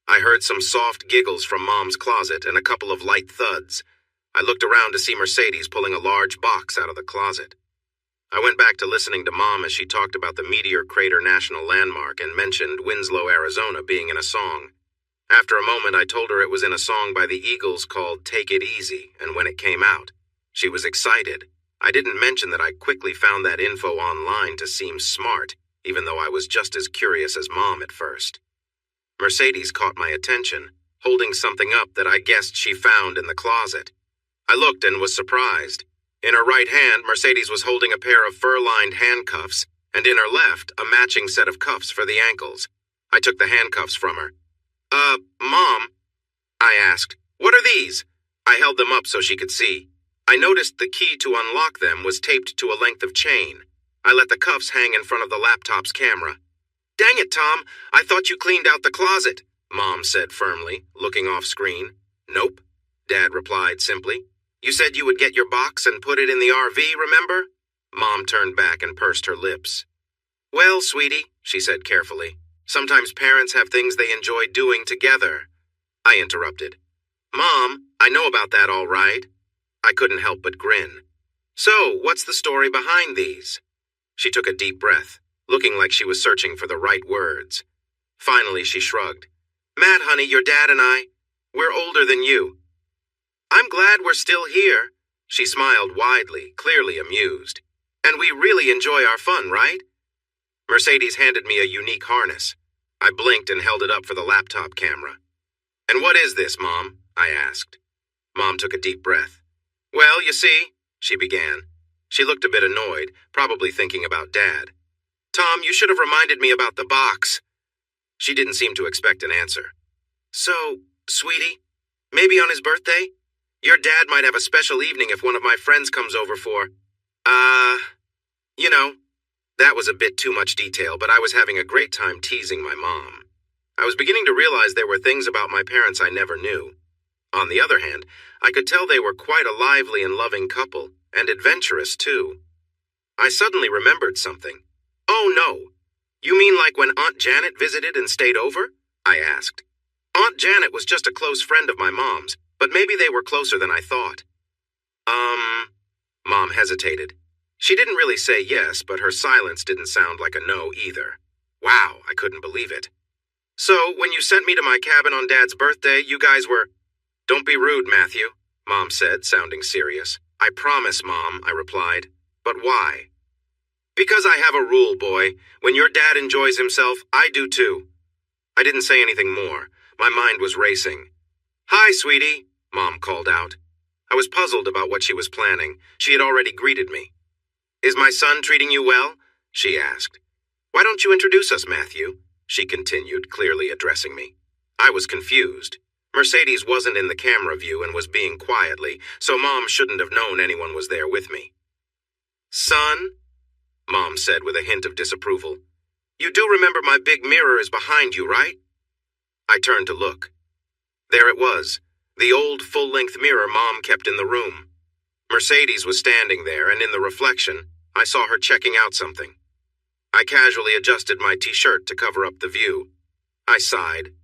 I heard some soft giggles from Mom's closet and a couple of light thuds. I looked around to see Mercedes pulling a large box out of the closet. I went back to listening to Mom as she talked about the Meteor Crater National Landmark and mentioned Winslow, Arizona being in a song. After a moment, I told her it was in a song by the Eagles called Take It Easy, and when it came out, she was excited. I didn't mention that I quickly found that info online to seem smart, even though I was just as curious as Mom at first. Mercedes caught my attention, holding something up that I guessed she found in the closet. I looked and was surprised. In her right hand, Mercedes was holding a pair of fur-lined handcuffs, and in her left, a matching set of cuffs for the ankles. I took the handcuffs from her. Mom, I asked, what are these? I held them up so she could see. I noticed the key to unlock them was taped to a length of chain. I let the cuffs hang in front of the laptop's camera. Dang it, Tom, I thought you cleaned out the closet, Mom said firmly, looking off screen. Nope, Dad replied simply. You said you would get your box and put it in the RV, remember? Mom turned back and pursed her lips. Well, sweetie, she said carefully, sometimes parents have things they enjoy doing together. I interrupted. Mom, I know about that all right. I couldn't help but grin. So, what's the story behind these? She took a deep breath, looking like she was searching for the right words. Finally, she shrugged. Matt, honey, your dad and I, we're older than you. I'm glad we're still here. She smiled widely, clearly amused. And we really enjoy our fun, right? Mercedes handed me a unique harness. I blinked and held it up for the laptop camera. And what is this, Mom? I asked. Mom took a deep breath. Well, you see, she began. She looked a bit annoyed, probably thinking about Dad. Tom, you should have reminded me about the box. She didn't seem to expect an answer. So, sweetie, maybe on his birthday? Your dad might have a special evening if one of my friends comes over for, you know. That was a bit too much detail, but I was having a great time teasing my mom. I was beginning to realize there were things about my parents I never knew. On the other hand, I could tell they were quite a lively and loving couple, and adventurous too. I suddenly remembered something. Oh no, you mean like when Aunt Janet visited and stayed over? I asked. Aunt Janet was just a close friend of my mom's, but maybe they were closer than I thought. Mom hesitated. She didn't really say yes, but her silence didn't sound like a no either. Wow, I couldn't believe it. So, when you sent me to my cabin on Dad's birthday, you guys were... Don't be rude, Matthew, Mom said, sounding serious. I promise, Mom, I replied. But why? Because I have a rule, boy. When your dad enjoys himself, I do too. I didn't say anything more. My mind was racing. Hi, sweetie, Mom called out. I was puzzled about what she was planning. She had already greeted me. Is my son treating you well? She asked. Why don't you introduce us, Matthew? She continued, clearly addressing me. I was confused. Mercedes wasn't in the camera view and was being quietly, so Mom shouldn't have known anyone was there with me. Son? Mom said with a hint of disapproval. You do remember my big mirror is behind you, right? I turned to look. There it was, the old full-length mirror Mom kept in the room. Mercedes was standing there, and in the reflection, I saw her checking out something. I casually adjusted my t-shirt to cover up the view. I sighed.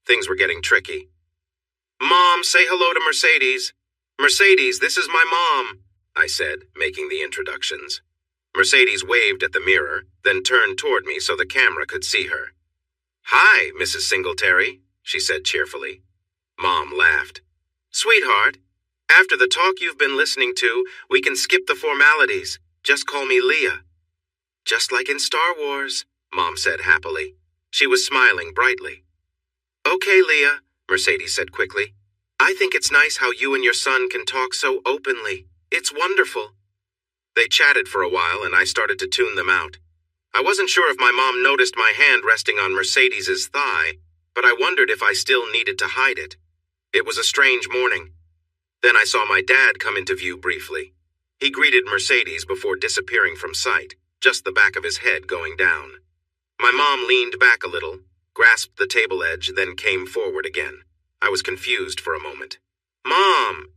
Things were getting tricky. "Mom, say hello to Mercedes." "Mercedes, this is my mom," I said, making the introductions. Mercedes waved at the mirror, then turned toward me so the camera could see her. "Hi, Mrs. Singletary," she said cheerfully. Mom laughed. "Sweetheart, after the talk you've been listening to, we can skip the formalities. Just call me Leah." "Just like in Star Wars," Mom said happily. She was smiling brightly. "Okay, Leah," Mercedes said quickly. "I think it's nice how you and your son can talk so openly. It's wonderful." They chatted for a while, and I started to tune them out. I wasn't sure if my mom noticed my hand resting on Mercedes's thigh, but I wondered if I still needed to hide it. It was a strange morning. Then I saw my dad come into view briefly. He greeted Mercedes before disappearing from sight, just the back of his head going down. My mom leaned back a little, grasped the table edge, then came forward again. I was confused for a moment. "Mom,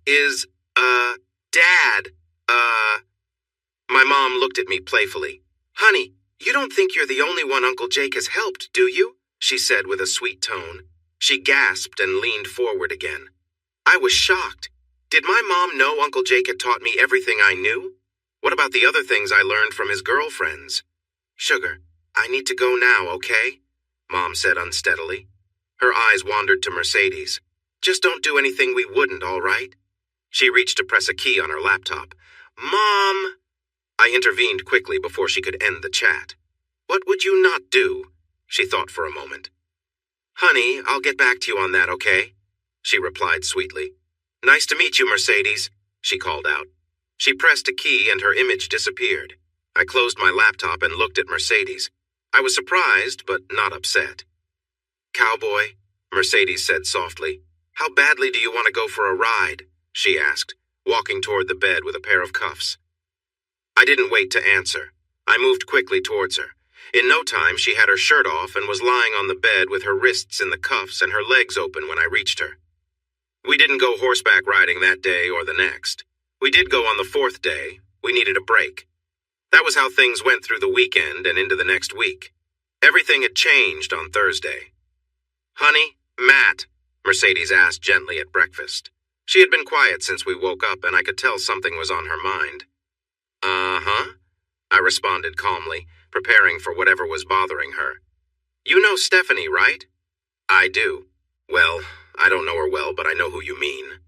Dad, My mom looked at me playfully. "Honey, you don't think you're the only one Uncle Jake has helped, do you?" she said with a sweet tone. She gasped and leaned forward again. I was shocked. Did my mom know Uncle Jake had taught me everything I knew? What about the other things I learned from his girlfriends? "Sugar, I need to go now, okay?" Mom said unsteadily. Her eyes wandered to Mercedes. "Just don't do anything we wouldn't, all right?" She reached to press a key on her laptop. "Mom!" I intervened quickly before she could end the chat. "What would you not do?" She thought for a moment. "Honey, I'll get back to you on that, okay?" She replied sweetly. "Nice to meet you, Mercedes," she called out. She pressed a key and her image disappeared. I closed my laptop and looked at Mercedes. I was surprised, but not upset. "Cowboy," Mercedes said softly, "how badly do you want to go for a ride?" she asked, walking toward the bed with a pair of cuffs. I didn't wait to answer. I moved quickly towards her. In no time, she had her shirt off and was lying on the bed with her wrists in the cuffs and her legs open when I reached her. We didn't go horseback riding that day or the next. We did go on the fourth day. We needed a break. That was how things went through the weekend and into the next week. Everything had changed on Thursday. "Honey, Matt," Mercedes asked gently at breakfast. She had been quiet since we woke up, and I could tell something was on her mind. "Uh-huh," I responded calmly, preparing for whatever was bothering her. "You know Stephanie, right?" "I do. Well, I don't know her well, but I know who you mean."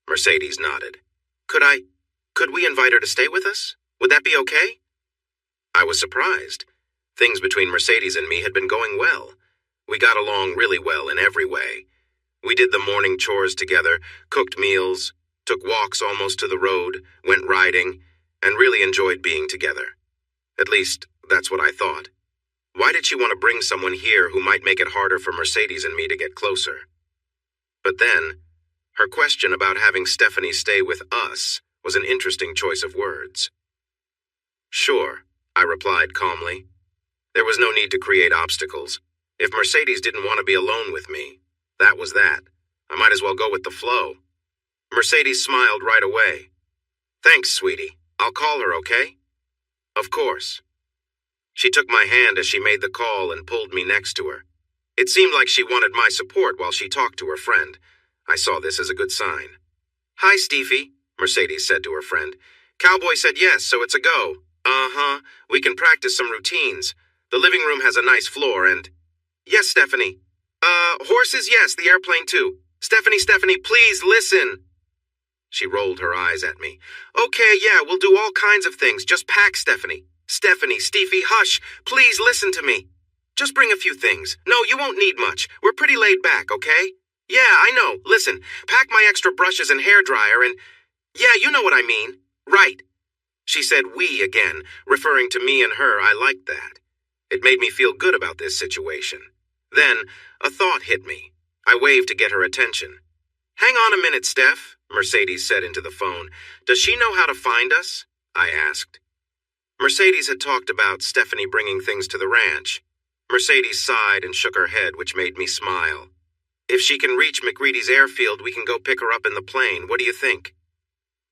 Mercedes nodded. Could we invite her to stay with us? Would that be okay?" I was surprised. Things between Mercedes and me had been going well. We got along really well in every way. We did the morning chores together, cooked meals, took walks almost to the road, went riding, and really enjoyed being together. At least, that's what I thought. Why did she want to bring someone here who might make it harder for Mercedes and me to get closer? But then, her question about having Stephanie stay with us was an interesting choice of words. "Sure," I replied calmly. There was no need to create obstacles. If Mercedes didn't want to be alone with me, that was that. I might as well go with the flow. Mercedes smiled right away. "Thanks, sweetie. I'll call her, okay?" "Of course." She took my hand as she made the call and pulled me next to her. It seemed like she wanted my support while she talked to her friend. I saw this as a good sign. "Hi, Steffi," Mercedes said to her friend. "Cowboy said yes, so it's a go." "Uh-huh. We can practice some routines. The living room has a nice floor and—" "Yes, Stephanie." Horses, yes, the airplane too. Stephanie, please listen." She rolled her eyes at me. "Okay, yeah, we'll do all kinds of things. Just pack, Stephanie. Steffi, hush. Please listen to me. Just bring a few things. No, you won't need much. We're pretty laid back, okay? Yeah, I know. Listen, pack my extra brushes and hairdryer and... Yeah, you know what I mean. Right." She said we again, referring to me and her. I liked that. It made me feel good about this situation. Then, a thought hit me. I waved to get her attention. "Hang on a minute, Steph," Mercedes said into the phone. "Does she know how to find us?" I asked. Mercedes had talked about Stephanie bringing things to the ranch. Mercedes sighed and shook her head, which made me smile. If she can reach McReady's airfield, we can go pick her up in the plane. What do you think?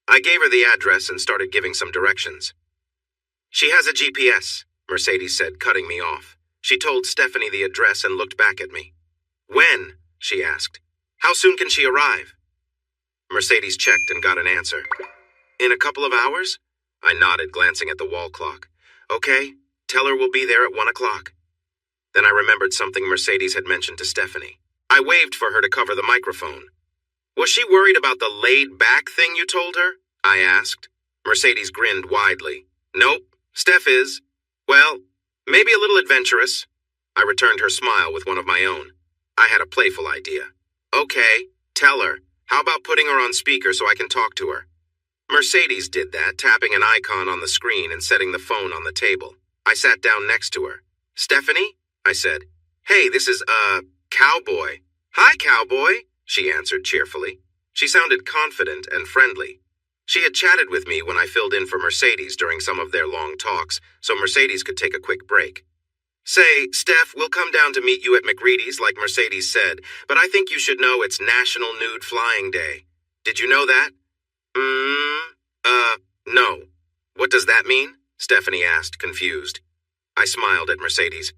I gave her the address and started giving some directions. She has a GPS, Mercedes said, cutting me off. She told Stephanie the address and looked back at me. When? She asked. How soon can she arrive? Mercedes checked and got an answer. In a couple of hours? I nodded, glancing at the wall clock. Okay, tell her we'll be there at 1 o'clock. Then I remembered something Mercedes had mentioned to Stephanie. I waved for her to cover the microphone. Was she worried about the laid-back thing you told her? I asked. Mercedes grinned widely. Nope, Steph is. Well, maybe a little adventurous. I returned her smile with one of my own. I had a playful idea. Okay, tell her. How about putting her on speaker so I can talk to her? Mercedes did that, tapping an icon on the screen and setting the phone on the table. I sat down next to her. Stephanie? I said. Hey, this is, Cowboy. Hi, Cowboy, she answered cheerfully. She sounded confident and friendly. She had chatted with me when I filled in for Mercedes during some of their long talks, so Mercedes could take a quick break. Say, Steph, we'll come down to meet you at McReady's like Mercedes said, but I think you should know it's National Nude Flying Day. Did you know that? No. What does that mean? Stephanie asked, confused. I smiled at Mercedes.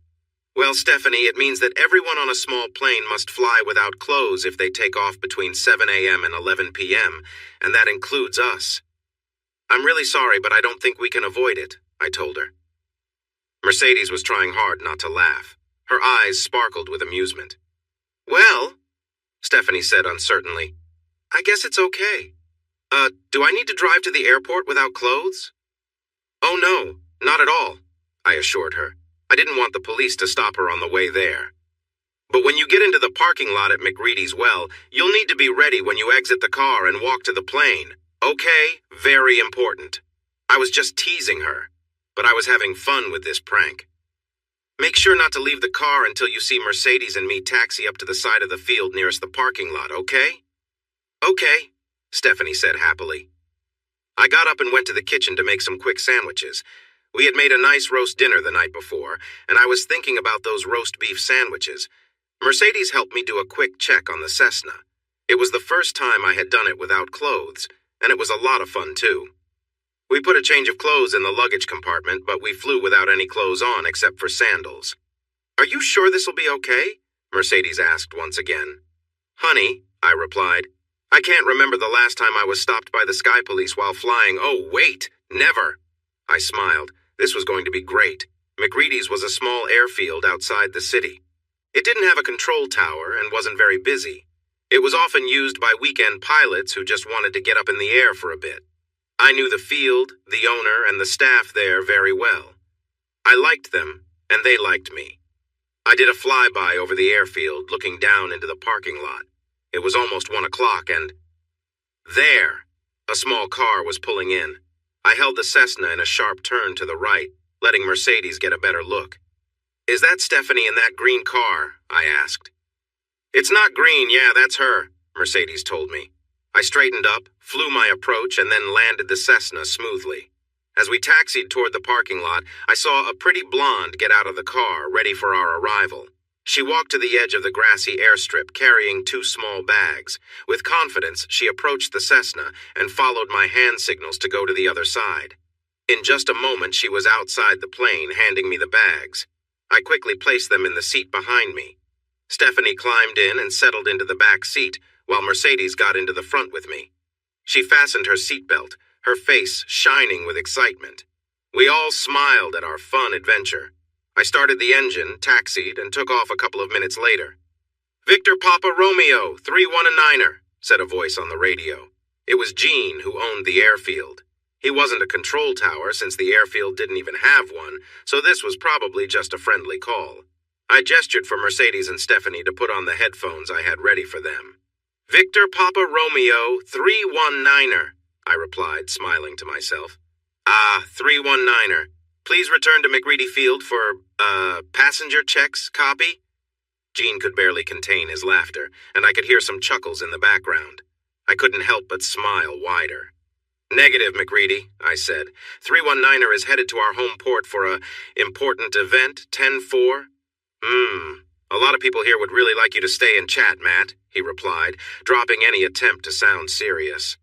Well, Stephanie, it means that everyone on a small plane must fly without clothes if they take off between 7 a.m. and 11 p.m., and that includes us. I'm really sorry, but I don't think we can avoid it, I told her. Mercedes was trying hard not to laugh. Her eyes sparkled with amusement. Well, Stephanie said uncertainly, I guess it's okay. Do I need to drive to the airport without clothes? Oh no, not at all, I assured her. I didn't want the police to stop her on the way there. But when you get into the parking lot at McReady's well, you'll need to be ready when you exit the car and walk to the plane. Okay? Very important. I was just teasing her, but I was having fun with this prank. Make sure not to leave the car until you see Mercedes and me taxi up to the side of the field nearest the parking lot, okay? Okay, Stephanie said happily. I got up and went to the kitchen to make some quick sandwiches. We had made a nice roast dinner the night before, and I was thinking about those roast beef sandwiches. Mercedes helped me do a quick check on the Cessna. It was the first time I had done it without clothes, and it was a lot of fun too. We put a change of clothes in the luggage compartment, but we flew without any clothes on except for sandals. Are you sure this'll be okay? Mercedes asked once again. Honey, I replied, I can't remember the last time I was stopped by the Sky Police while flying. Oh, wait, never. I smiled. This was going to be great. McReady's was a small airfield outside the city. It didn't have a control tower and wasn't very busy. It was often used by weekend pilots who just wanted to get up in the air for a bit. I knew the field, the owner, and the staff there very well. I liked them, and they liked me. I did a flyby over the airfield, looking down into the parking lot. It was almost 1 o'clock, and there, a small car was pulling in. I held the Cessna in a sharp turn to the right, letting Mercedes get a better look. Is that Stephanie in that green car? I asked. It's not green, yeah, that's her, Mercedes told me. I straightened up, flew my approach, and then landed the Cessna smoothly. As we taxied toward the parking lot, I saw a pretty blonde get out of the car, ready for our arrival. She walked to the edge of the grassy airstrip, carrying 2 small bags. With confidence, she approached the Cessna and followed my hand signals to go to the other side. In just a moment, she was outside the plane, handing me the bags. I quickly placed them in the seat behind me. Stephanie climbed in and settled into the back seat, while Mercedes got into the front with me. She fastened her seatbelt, her face shining with excitement. We all smiled at our fun adventure. I started the engine, taxied, and took off a couple of minutes later. Victor Papa Romeo, 319er, said a voice on the radio. It was Gene, who owned the airfield. He wasn't a control tower since the airfield didn't even have one, so this was probably just a friendly call. I gestured for Mercedes and Stephanie to put on the headphones I had ready for them. Victor Papa Romeo, 319er, I replied, smiling to myself. 319er. Please return to McReady Field for, passenger checks, copy? Gene could barely contain his laughter, and I could hear some chuckles in the background. I couldn't help but smile wider. Negative, McReady, I said. 319er is headed to our home port for a important event, 10-4. A lot of people here would really like you to stay and chat, Matt, he replied, dropping any attempt to sound serious.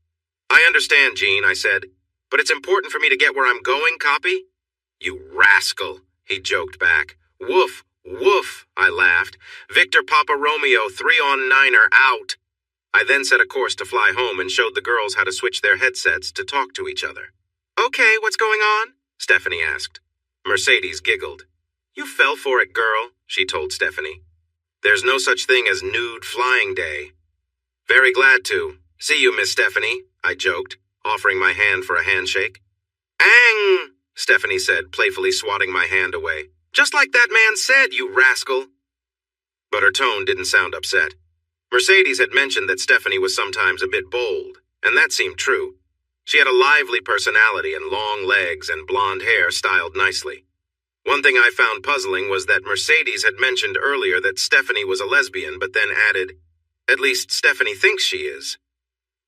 I understand, Gene, I said, but it's important for me to get where I'm going, copy? You rascal, he joked back. Woof, woof, I laughed. Victor Papa Romeo, 3 on 9er, out. I then set a course to fly home and showed the girls how to switch their headsets to talk to each other. Okay, what's going on? Stephanie asked. Mercedes giggled. You fell for it, girl, she told Stephanie. There's no such thing as nude flying day. Very glad to. See you, Miss Stephanie, I joked, offering my hand for a handshake. Ang, Stephanie said, playfully swatting my hand away. Just like that man said, you rascal. But her tone didn't sound upset. Mercedes had mentioned that Stephanie was sometimes a bit bold, and that seemed true. She had a lively personality and long legs and blonde hair styled nicely. One thing I found puzzling was that Mercedes had mentioned earlier that Stephanie was a lesbian, but then added, at least Stephanie thinks she is.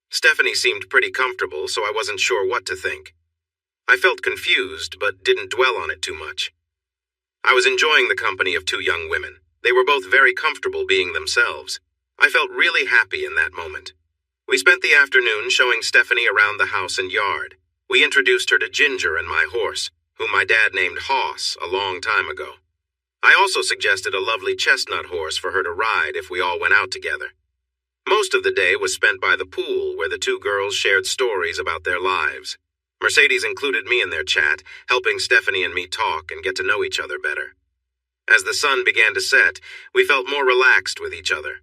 Stephanie seemed pretty comfortable, so I wasn't sure what to think. I felt confused, but didn't dwell on it too much. I was enjoying the company of 2 young women. They were both very comfortable being themselves. I felt really happy in that moment. We spent the afternoon showing Stephanie around the house and yard. We introduced her to Ginger and my horse, whom my dad named Hoss a long time ago. I also suggested a lovely chestnut horse for her to ride if we all went out together. Most of the day was spent by the pool, where the 2 girls shared stories about their lives. Mercedes included me in their chat, helping Stephanie and me talk and get to know each other better. As the sun began to set, we felt more relaxed with each other.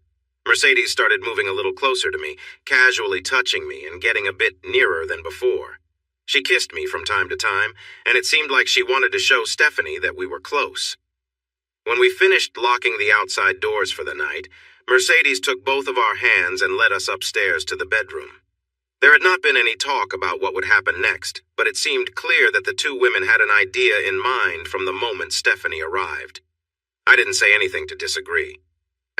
Mercedes started moving a little closer to me, casually touching me and getting a bit nearer than before. She kissed me from time to time, and it seemed like she wanted to show Stephanie that we were close. When we finished locking the outside doors for the night, Mercedes took both of our hands and led us upstairs to the bedroom. There had not been any talk about what would happen next, but it seemed clear that the 2 women had an idea in mind from the moment Stephanie arrived. I didn't say anything to disagree.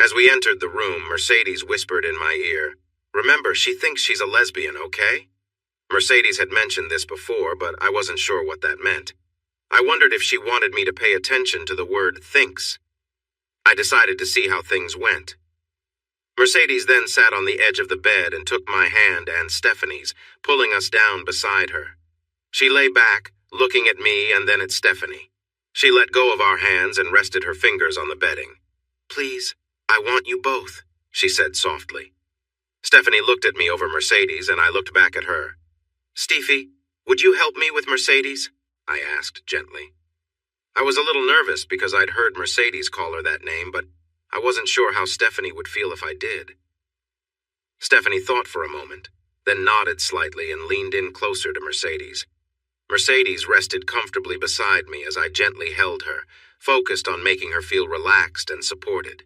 As we entered the room, Mercedes whispered in my ear, "Remember, she thinks she's a lesbian, okay?" Mercedes had mentioned this before, but I wasn't sure what that meant. I wondered if she wanted me to pay attention to the word thinks. I decided to see how things went. Mercedes then sat on the edge of the bed and took my hand and Stephanie's, pulling us down beside her. She lay back, looking at me and then at Stephanie. She let go of our hands and rested her fingers on the bedding. "Please, I want you both," she said softly. Stephanie looked at me over Mercedes and I looked back at her. "Steffi, would you help me with Mercedes?" I asked gently. I was a little nervous because I'd heard Mercedes call her that name, but I wasn't sure how Stephanie would feel if I did. Stephanie thought for a moment, then nodded slightly and leaned in closer to Mercedes. Mercedes rested comfortably beside me as I gently held her, focused on making her feel relaxed and supported.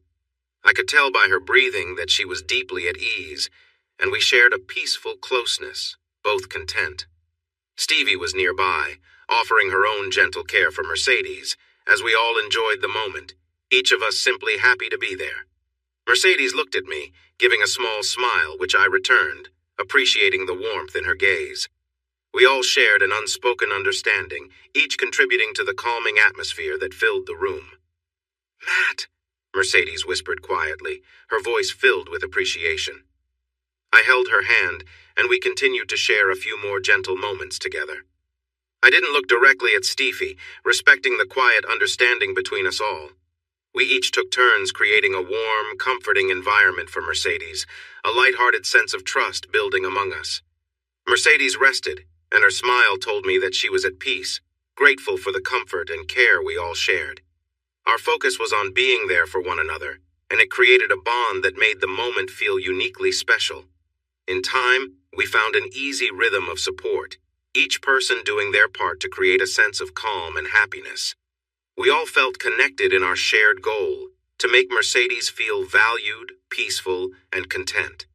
I could tell by her breathing that she was deeply at ease, and we shared a peaceful closeness, both content. Stevie was nearby, offering her own gentle care for Mercedes, as we all enjoyed the moment, each of us simply happy to be there. Mercedes looked at me, giving a small smile, which I returned, appreciating the warmth in her gaze. We all shared an unspoken understanding, each contributing to the calming atmosphere that filled the room. "Matt," Mercedes whispered quietly, her voice filled with appreciation. I held her hand, and we continued to share a few more gentle moments together. I didn't look directly at Steffi, respecting the quiet understanding between us all. We each took turns creating a warm, comforting environment for Mercedes, a light-hearted sense of trust building among us. Mercedes rested, and her smile told me that she was at peace, grateful for the comfort and care we all shared. Our focus was on being there for one another, and it created a bond that made the moment feel uniquely special. In time, we found an easy rhythm of support, each person doing their part to create a sense of calm and happiness. We all felt connected in our shared goal, to make Mercedes feel valued, peaceful, and content.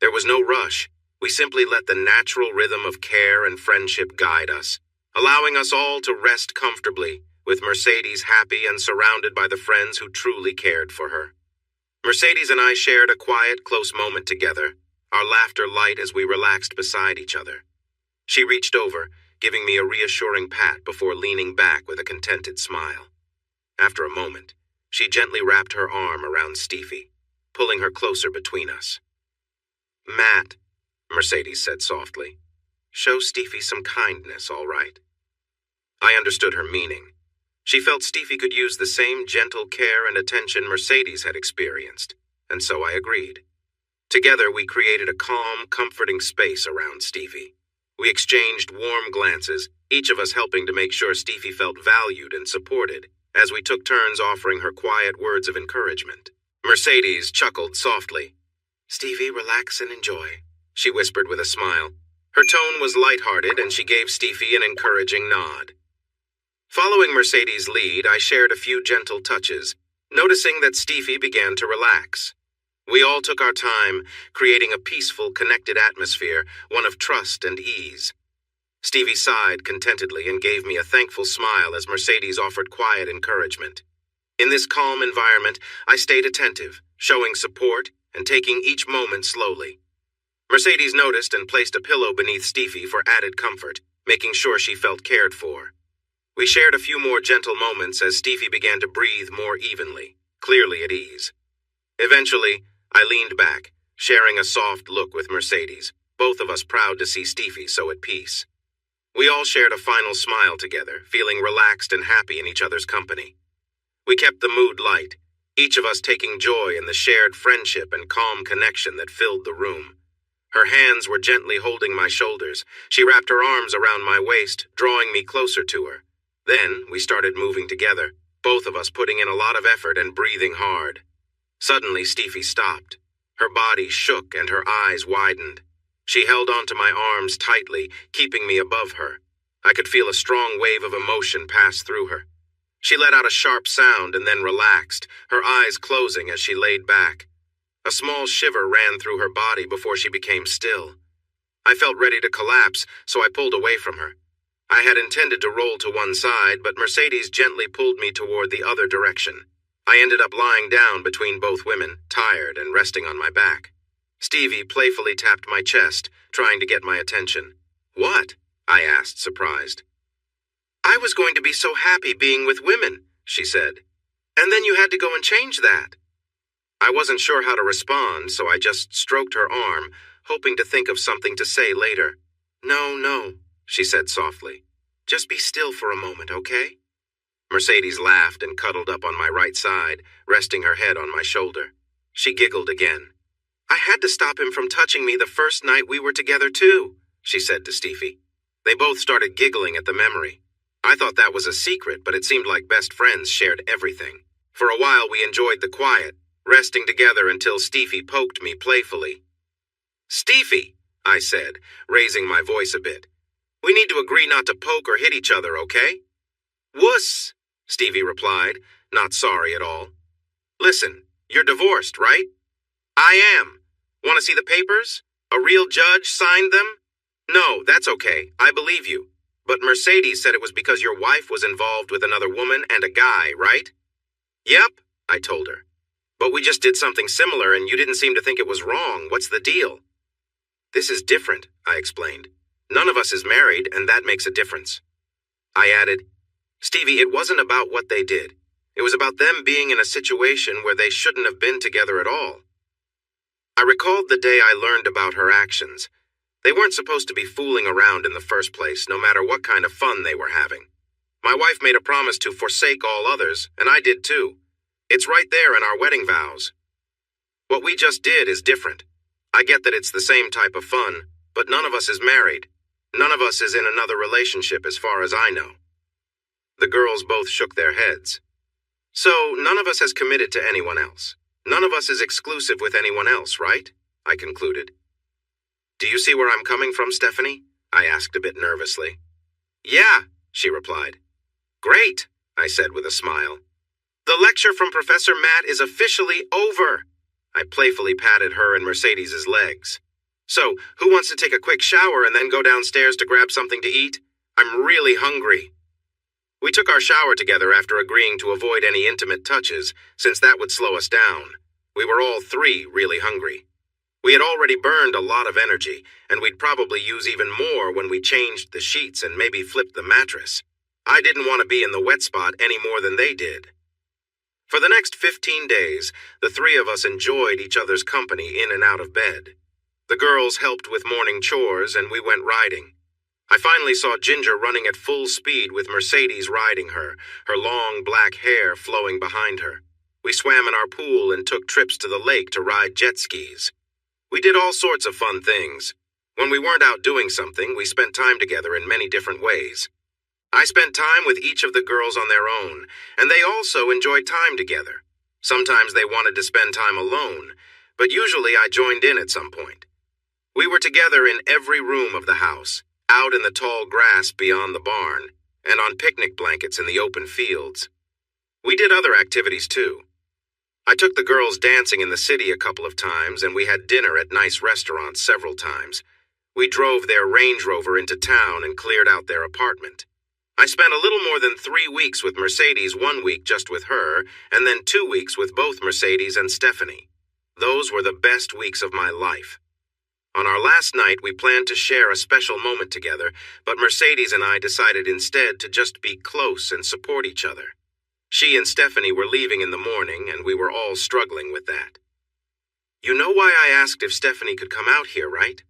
There was no rush. We simply let the natural rhythm of care and friendship guide us, allowing us all to rest comfortably, with Mercedes happy and surrounded by the friends who truly cared for her. Mercedes and I shared a quiet, close moment together, our laughter light as we relaxed beside each other. She reached over, giving me a reassuring pat before leaning back with a contented smile. After a moment, She gently wrapped her arm around Steffi, pulling her closer between us. "Matt," Mercedes said softly, "show Steffi some kindness, all right?" I understood her meaning. She felt Steffi could use the same gentle care and attention Mercedes had experienced, and so I agreed. Together, we created a calm, comforting space around Steffi. We exchanged warm glances, each of us helping to make sure Steffi felt valued and supported, as we took turns offering her quiet words of encouragement. Mercedes chuckled softly. "Steffi, relax and enjoy," she whispered with a smile. Her tone was lighthearted, and she gave Steffi an encouraging nod. Following Mercedes' lead, I shared a few gentle touches, noticing that Steffi began to relax. We all took our time, creating a peaceful, connected atmosphere, one of trust and ease. Stevie sighed contentedly and gave me a thankful smile as Mercedes offered quiet encouragement. In this calm environment, I stayed attentive, showing support and taking each moment slowly. Mercedes noticed and placed a pillow beneath Steffi for added comfort, making sure she felt cared for. We shared a few more gentle moments as Steffi began to breathe more evenly, clearly at ease. Eventually, I leaned back, sharing a soft look with Mercedes, both of us proud to see Steffi so at peace. We all shared a final smile together, feeling relaxed and happy in each other's company. We kept the mood light, each of us taking joy in the shared friendship and calm connection that filled the room. Her hands were gently holding my shoulders. She wrapped her arms around my waist, drawing me closer to her. Then we started moving together, both of us putting in a lot of effort and breathing hard. Suddenly, Steffi stopped. Her body shook and her eyes widened. She held onto my arms tightly, keeping me above her. I could feel a strong wave of emotion pass through her. She let out a sharp sound and then relaxed, her eyes closing as she laid back. A small shiver ran through her body before she became still. I felt ready to collapse, so I pulled away from her. I had intended to roll to one side, but Mercedes gently pulled me toward the other direction. I ended up lying down between both women, tired and resting on my back. Stevie playfully tapped my chest, trying to get my attention. "What?" I asked, surprised. "I was going to be so happy being with women," she said. "And then you had to go and change that." I wasn't sure how to respond, so I just stroked her arm, hoping to think of something to say later. No, she said softly. "Just be still for a moment, okay?" Mercedes laughed and cuddled up on my right side, resting her head on my shoulder. She giggled again. "I had to stop him from touching me the first night we were together too," she said to Steffi. They both started giggling at the memory. I thought that was a secret, but it seemed like best friends shared everything. For a while we enjoyed the quiet, resting together until Steffi poked me playfully. "Steffi," I said, raising my voice a bit. "We need to agree not to poke or hit each other, okay?" "Wuss," Stevie replied, not sorry at all. "Listen, you're divorced, right?" "I am. Want to see the papers? A real judge signed them?" "No, that's okay. I believe you. But Mercedes said it was because your wife was involved with another woman and a guy, right?" "Yep," I told her. "But we just did something similar and you didn't seem to think it was wrong. What's the deal?" "This is different," I explained. "None of us is married, and that makes a difference." I added, "Stevie, it wasn't about what they did. It was about them being in a situation where they shouldn't have been together at all." I recalled the day I learned about her actions. They weren't supposed to be fooling around in the first place, no matter what kind of fun they were having. My wife made a promise to forsake all others, and I did too. It's right there in our wedding vows. What we just did is different. I get that it's the same type of fun, but none of us is married. None of us is in another relationship as far as I know. The girls both shook their heads. "So, none of us has committed to anyone else. None of us is exclusive with anyone else, right?" I concluded. "Do you see where I'm coming from, Stephanie?" I asked a bit nervously. "Yeah," she replied. "Great," I said with a smile. "The lecture from Professor Matt is officially over." I playfully patted her and Mercedes's legs. "So, who wants to take a quick shower and then go downstairs to grab something to eat? I'm really hungry." We took our shower together after agreeing to avoid any intimate touches, since that would slow us down. We were all three really hungry. We had already burned a lot of energy, and we'd probably use even more when we changed the sheets and maybe flipped the mattress. I didn't want to be in the wet spot any more than they did. For the next 15 days, the three of us enjoyed each other's company in and out of bed. The girls helped with morning chores, and we went riding. I finally saw Ginger running at full speed with Mercedes riding her, her long black hair flowing behind her. We swam in our pool and took trips to the lake to ride jet skis. We did all sorts of fun things. When we weren't out doing something, we spent time together in many different ways. I spent time with each of the girls on their own, and they also enjoyed time together. Sometimes they wanted to spend time alone, but usually I joined in at some point. We were together in every room of the house, out in the tall grass beyond the barn, and on picnic blankets in the open fields. We did other activities too. I took the girls dancing in the city a couple of times, and we had dinner at nice restaurants several times. We drove their Range Rover into town and cleared out their apartment. I spent a little more than 3 weeks with Mercedes, 1 week just with her, and then 2 weeks with both Mercedes and Stephanie. Those were the best weeks of my life. On our last night, we planned to share a special moment together, but Mercedes and I decided instead to just be close and support each other. She and Stephanie were leaving in the morning, and we were all struggling with that. "You know why I asked if Stephanie could come out here, right?"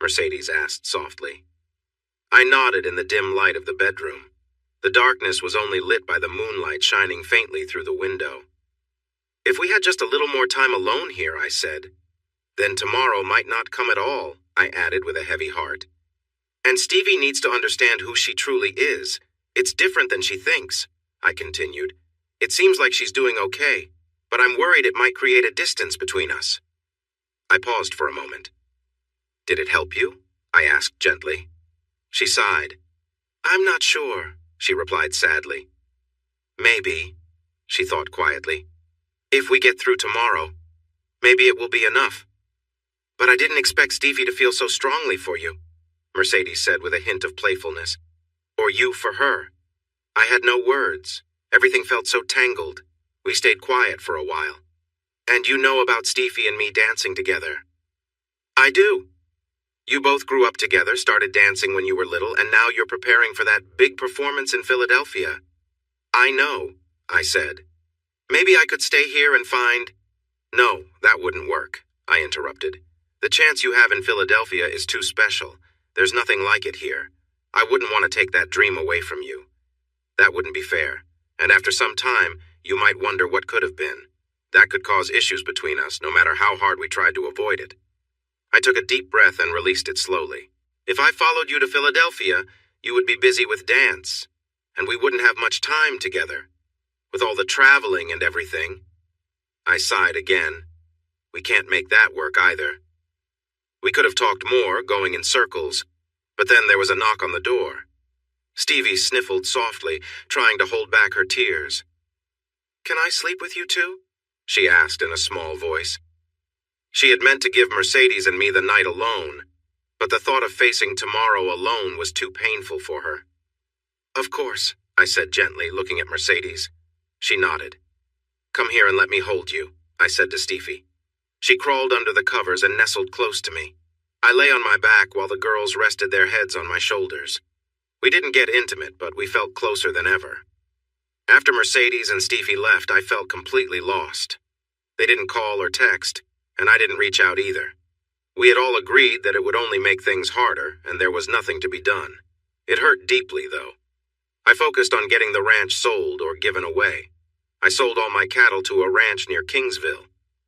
Mercedes asked softly. I nodded in the dim light of the bedroom. The darkness was only lit by the moonlight shining faintly through the window. "If we had just a little more time alone here," I said. "Then tomorrow might not come at all," I added with a heavy heart. "And Stevie needs to understand who she truly is. It's different than she thinks," I continued. "It seems like she's doing okay, but I'm worried it might create a distance between us." I paused for a moment. "Did it help you?" I asked gently. She sighed. "I'm not sure," she replied sadly. "Maybe," she thought quietly. "If we get through tomorrow, maybe it will be enough." "But I didn't expect Stevie to feel so strongly for you," Mercedes said with a hint of playfulness. "Or you for her." I had no words. Everything felt so tangled. We stayed quiet for a while. "And you know about Stevie and me dancing together?" "I do. You both grew up together, started dancing when you were little, and now you're preparing for that big performance in Philadelphia." "I know," I said. "Maybe I could stay here and find—" "No, that wouldn't work," I interrupted. "The chance you have in Philadelphia is too special. There's nothing like it here. I wouldn't want to take that dream away from you. That wouldn't be fair, and after some time, you might wonder what could have been. That could cause issues between us, no matter how hard we tried to avoid it." I took a deep breath and released it slowly. "If I followed you to Philadelphia, you would be busy with dance, and we wouldn't have much time together, with all the traveling and everything." I sighed again. "We can't make that work either." We could have talked more, going in circles, but then there was a knock on the door. Stevie sniffled softly, trying to hold back her tears. "Can I sleep with you too?" she asked in a small voice. She had meant to give Mercedes and me the night alone, but the thought of facing tomorrow alone was too painful for her. "Of course," I said gently, looking at Mercedes. She nodded. "Come here and let me hold you," I said to Stevie. She crawled under the covers and nestled close to me. I lay on my back while the girls rested their heads on my shoulders. We didn't get intimate, but we felt closer than ever. After Mercedes and Stevie left, I felt completely lost. They didn't call or text, and I didn't reach out either. We had all agreed that it would only make things harder, and there was nothing to be done. It hurt deeply, though. I focused on getting the ranch sold or given away. I sold all my cattle to a ranch near Kingsville.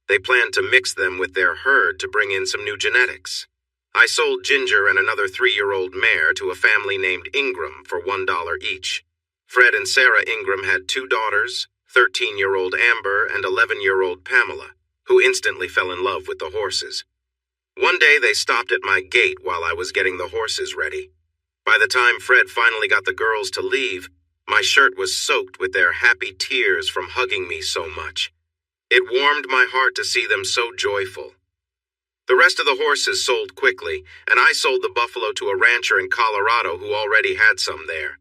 They planned to mix them with their herd to bring in some new genetics. I sold Ginger and another 3-year-old mare to a family named Ingram for $1 each. Fred and Sarah Ingram had 2 daughters, 13-year-old Amber and 11-year-old Pamela, who instantly fell in love with the horses. One day they stopped at my gate while I was getting the horses ready. By the time Fred finally got the girls to leave, my shirt was soaked with their happy tears from hugging me so much. It warmed my heart to see them so joyful. The rest of the horses sold quickly, and I sold the buffalo to a rancher in Colorado who already had some there.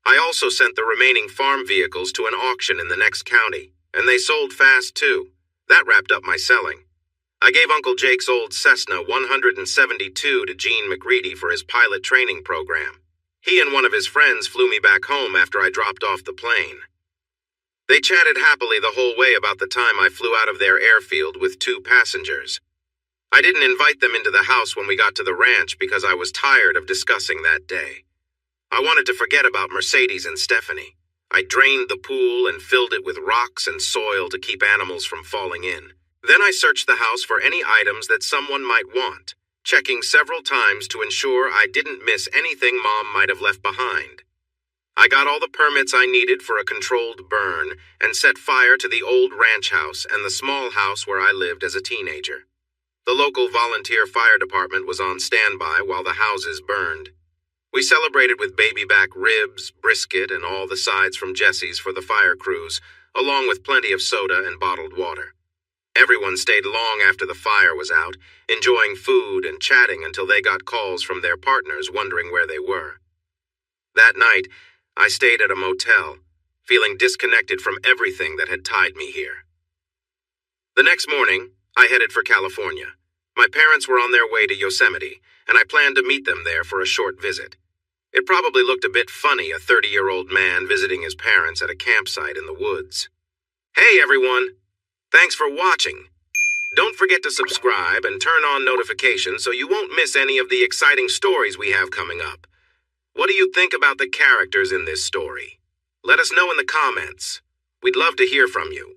I also sent the remaining farm vehicles to an auction in the next county, and they sold fast too. That wrapped up my selling. I gave Uncle Jake's old Cessna 172 to Gene McReady for his pilot training program. He and one of his friends flew me back home after I dropped off the plane. They chatted happily the whole way about the time I flew out of their airfield with 2 passengers. I didn't invite them into the house when we got to the ranch because I was tired of discussing that day. I wanted to forget about Mercedes and Stephanie. I drained the pool and filled it with rocks and soil to keep animals from falling in. Then I searched the house for any items that someone might want, checking several times to ensure I didn't miss anything Mom might have left behind. I got all the permits I needed for a controlled burn and set fire to the old ranch house and the small house where I lived as a teenager. The local volunteer fire department was on standby while the houses burned. We celebrated with baby back ribs, brisket, and all the sides from Jesse's for the fire crews, along with plenty of soda and bottled water. Everyone stayed long after the fire was out, enjoying food and chatting until they got calls from their partners wondering where they were. That night, I stayed at a motel, feeling disconnected from everything that had tied me here. The next morning, I headed for California. My parents were on their way to Yosemite, and I planned to meet them there for a short visit. It probably looked a bit funny, a 30-year-old man visiting his parents at a campsite in the woods. Hey everyone! Thanks for watching. Don't forget to subscribe and turn on notifications so you won't miss any of the exciting stories we have coming up. What do you think about the characters in this story? Let us know in the comments. We'd love to hear from you.